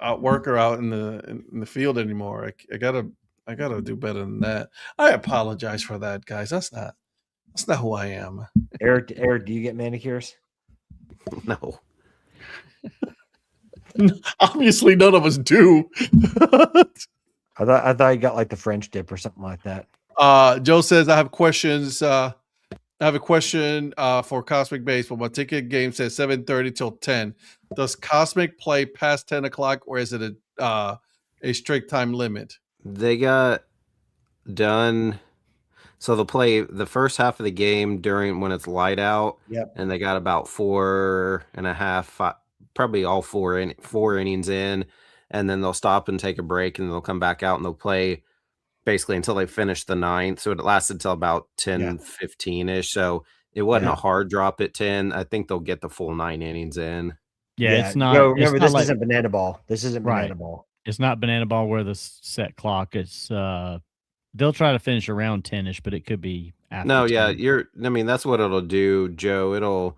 A: out worker out in the field anymore. I gotta do better than that. I apologize for that, guys. That's not who I am.
B: Eric, do you get manicures?
C: No.
A: Obviously, none of us do.
B: I thought you got like the French dip or something like that.
A: Joe says, I have questions. I have a question for Cosmic Baseball. My ticket game says 7:30 till 10. Does Cosmic play past 10 o'clock, or is it a strict time limit?
C: They got done. So they'll play the first half of the game when it's light out.
B: Yep.
C: And they got about 4.5, probably all four innings in. And then they'll stop and take a break, and they'll come back out and they'll play basically until they finish the 9th. So it lasted till about 10:15-ish. So it wasn't a hard drop at 10. I think they'll get the full 9 innings in.
F: Yeah, it's not.
B: No, remember,
F: this
B: isn't banana ball. This isn't banana ball.
F: It's not banana ball where the set clock. It's they'll try to finish around 10-ish, but it could be after.
C: No,
F: 10.
C: That's what it'll do, Joe. It'll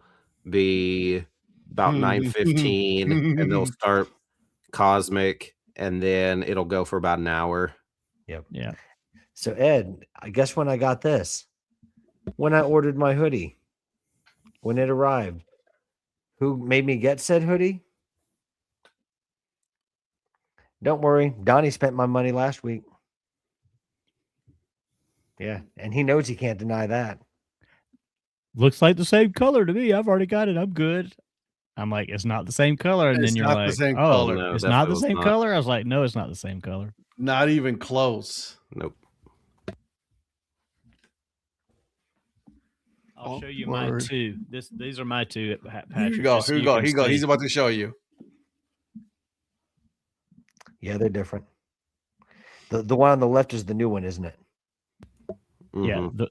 C: be about 9:15, and they'll start Cosmic, and then it'll go for about an hour.
B: Yep.
F: Yeah.
B: So Ed, I guess when I got this, when I ordered my hoodie, when it arrived, who made me get said hoodie? Don't worry, Donnie spent my money last week. Yeah, and he knows he can't deny that.
F: Looks like the same color to me. I've already got it. I'm good. I'm like, it's not the same color. And then you're like, oh, no, it's not the same color. I was like, no, it's not the same color.
A: Not even close.
C: Nope.
F: I'll show you my two. These are my two. Patrick,
A: here you go. He's about to show you.
B: Yeah, they're different. The one on the left is the new one, isn't it?
C: Mm-hmm.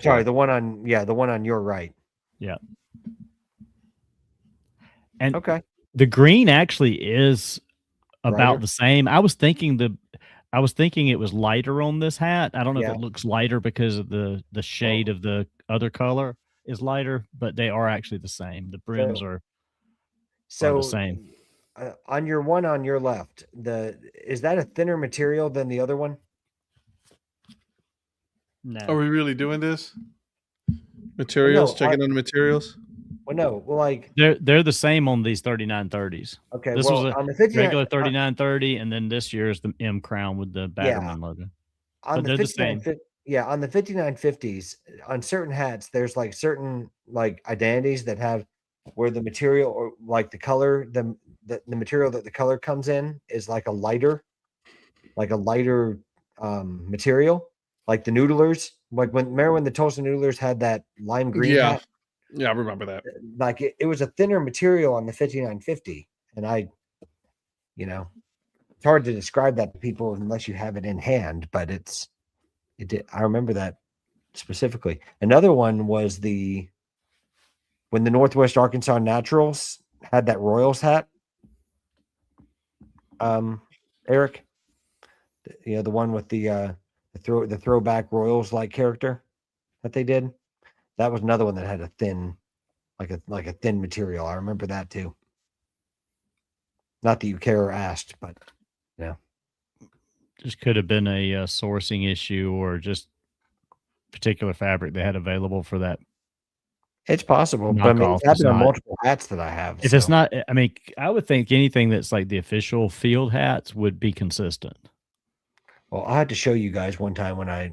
B: Sorry, the one on your right.
F: Yeah. And
B: okay,
F: the green actually is about the same. I was thinking it was lighter on this hat. I don't know if it looks lighter because of the shade of the other color is lighter, but they are actually the same. The brims are the same.
B: On your one on your left, is that a thinner material than the other one?
F: No.
A: Are we really doing this? Materials? Checking on the materials?
B: Well, no, well, like
F: they're the same on these 3930s.
B: Okay,
F: this
B: well,
F: was a
B: on the 59,
F: regular 3930, and then this year is the M Crown with the Batterman logo.
B: On
F: But they're the same.
B: On the 5950s, on certain hats, there's like certain like identities that have where the material or like the color, the material that the color comes in is like a lighter material, like the Noodlers. Like remember when the Tulsa Noodlers had that lime green hat?
A: Yeah, I remember that.
B: Like it was a thinner material on the 5950, and it's hard to describe that to people unless you have it in hand, but I remember that specifically. Another one was when the Northwest Arkansas Naturals had that Royals hat. Eric, the one with the throwback Royals like character that they did. That was another one that had a thin, like a thin material. I remember that too. Not that you care or asked, but yeah.
F: Just could have been a sourcing issue or just particular fabric they had available for that.
B: It's possible, but I mean, it's happened on multiple hats that I have.
F: If it's not, I mean, I would think anything that's like the official field hats would be consistent.
B: Well, I had to show you guys one time when I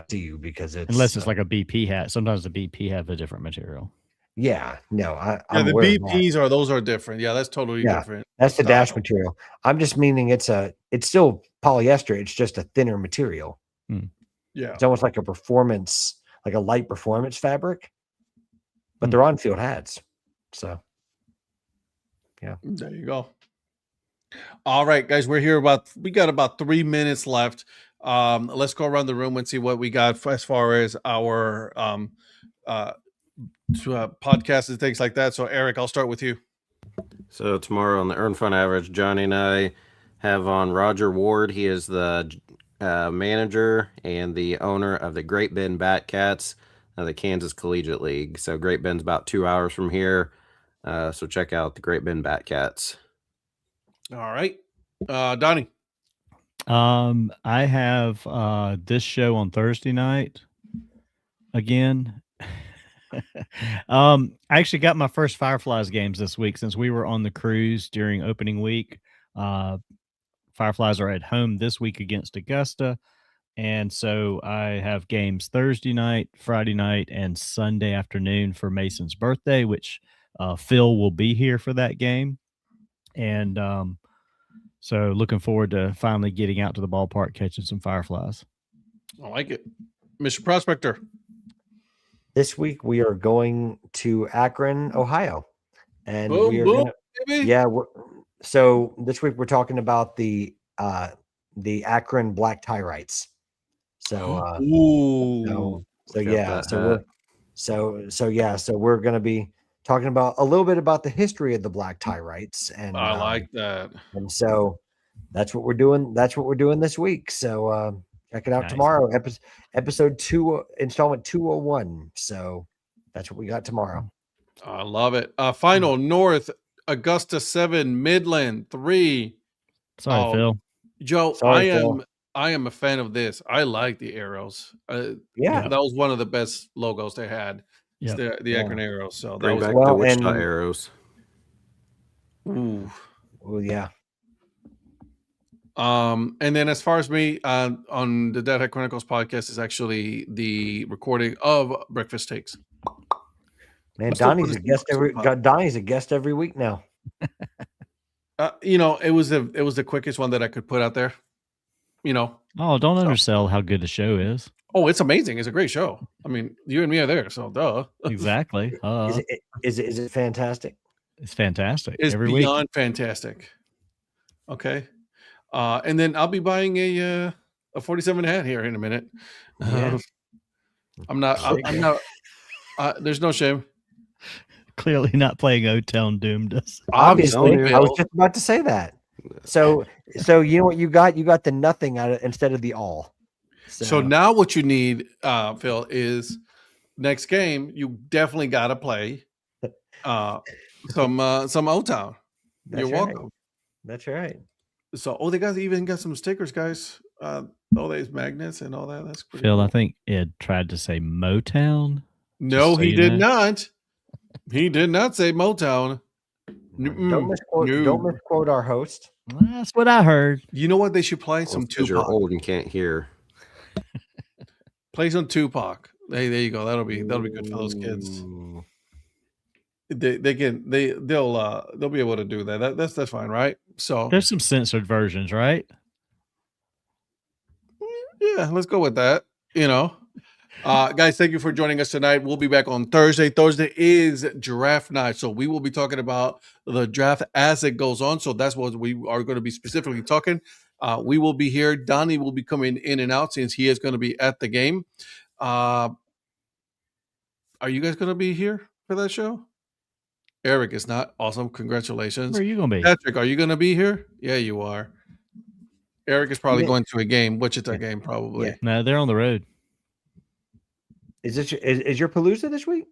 B: see you, because
F: unless it's like a BP hat. Sometimes the BP have a different material.
B: Yeah, no,
A: the BPs are different. Yeah, that's totally different.
B: That's the dash material. I'm just meaning it's still polyester. It's just a thinner material.
A: Yeah,
B: it's almost like a performance, like a light performance fabric, but they're on field hats. So, yeah,
A: there you go. All right, guys, we got about 3 minutes left. Let's go around the room and see what we got as far as our podcasts and things like that. So, Eric, I'll start with you.
C: So tomorrow on the Earn Fund Average, Johnny and I have on Roger Ward. He is the manager and the owner of the Great Bend Batcats, the Kansas Collegiate League. So Great Bend's about 2 hours from here. So check out the Great Bend Batcats.
A: All right. Donnie.
F: I have this show on Thursday night again. I actually got my first Fireflies games this week since we were on the cruise during opening week. Fireflies are at home this week against Augusta. And so I have games Thursday night, Friday night, and Sunday afternoon for Mason's birthday, which Phil will be here for that game. And so looking forward to finally getting out to the ballpark, catching some Fireflies.
A: I like it. Mr. Prospector.
B: This week we are going to Akron, Ohio. And so this week we're talking about the Akron black tie rights. So we're going to be talking about a little bit about the history of the black tie rights, and
A: I like that.
B: And so that's what we're doing. That's what we're doing this week. So check it out tomorrow. Episode 2, installment 201. So that's what we got tomorrow.
A: I love it. Final North, Augusta 7, Midland 3.
F: Sorry, Phil.
A: Joe, Phil. I am a fan of this. I like the arrows. That was one of the best logos they had. Yep. The Akron arrows. So
C: bring back the Wichita arrows.
A: Ooh.
B: Oh yeah.
A: And then as far as me on the Dad Hat Chronicles podcast is actually the recording of Breakfast Takes.
B: Man, Donnie's a guest every week now.
A: It was the quickest one that I could put out there.
F: Oh, don't undersell how good the show is.
A: Oh, it's amazing. It's a great show. I mean, you and me are there, so duh.
F: Exactly.
B: Is it fantastic?
F: It's fantastic.
A: It's
F: every
A: beyond
F: week.
A: Fantastic. Okay. And then I'll be buying a 47 hat here in a minute.
B: Yeah.
A: I'm not there's no shame.
F: Clearly not playing O-Town Doomed us.
B: Obviously, I was just about to say that. So you know what you got? You got the nothing out of instead of the all.
A: So now what you need, Phil, is next game. You definitely got to play some O-Town. You're welcome.
B: That's right.
A: So they even got some stickers, guys. There's magnets and all that. That's pretty
F: Phil,
A: cool.
F: I think Ed tried to say Motown.
A: No, he did not. He did not say Motown.
B: Don't misquote our host.
F: That's what I heard.
A: You know what? They should play some
C: Because you're
A: Tupac.
C: old and can't hear.
A: Play some Tupac. Hey, there you go. That'll be good for those kids. They'll be able to do that. That's fine, right? So
F: there's some censored versions, right?
A: Yeah, let's go with that. Guys, thank you for joining us tonight. We'll be back on Thursday. Thursday is draft night, so we will be talking about the draft as it goes on. So that's what we are going to be specifically talking. We will be here. Donnie will be coming in and out since he is going to be at the game. Are you guys going to be here for that show? Eric is not. Awesome. Congratulations.
F: Where are you going to be?
A: Patrick, are you going to be here? Yeah, you are. Eric is probably going to a game. Wichita game, probably.
B: Yeah.
F: No, they're on the road.
B: Is your Palooza this week?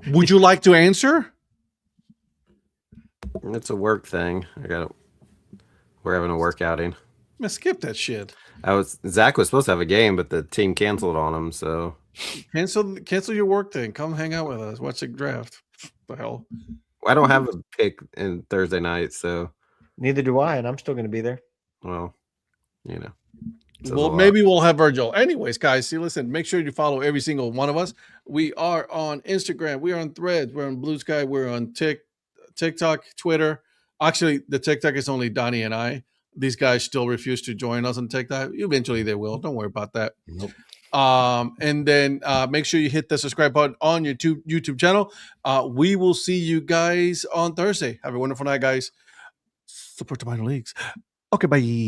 A: Would you like to answer?
C: It's a work thing. We're having a work outing.
A: Man, skip that shit.
C: Zach was supposed to have a game, but the team canceled on him. So
A: cancel your work thing. Come hang out with us. Watch the draft. The hell.
C: I don't have a pick in Thursday night, so
B: neither do I, and I'm still going to be there.
C: Well,
A: Well, maybe we'll have Virgil. Anyways, guys, listen, make sure you follow every single one of us. We are on Instagram. We are on Threads. We're on Blue Sky. We're on TikTok, Twitter. Actually, the TikTok is only Donnie and I. These guys still refuse to join us on TikTok. Eventually they will. Don't worry about that.
B: Nope.
A: And then make sure you hit the subscribe button on your YouTube channel. We will see you guys on Thursday. Have a wonderful night, guys. Support the minor leagues. Okay, bye.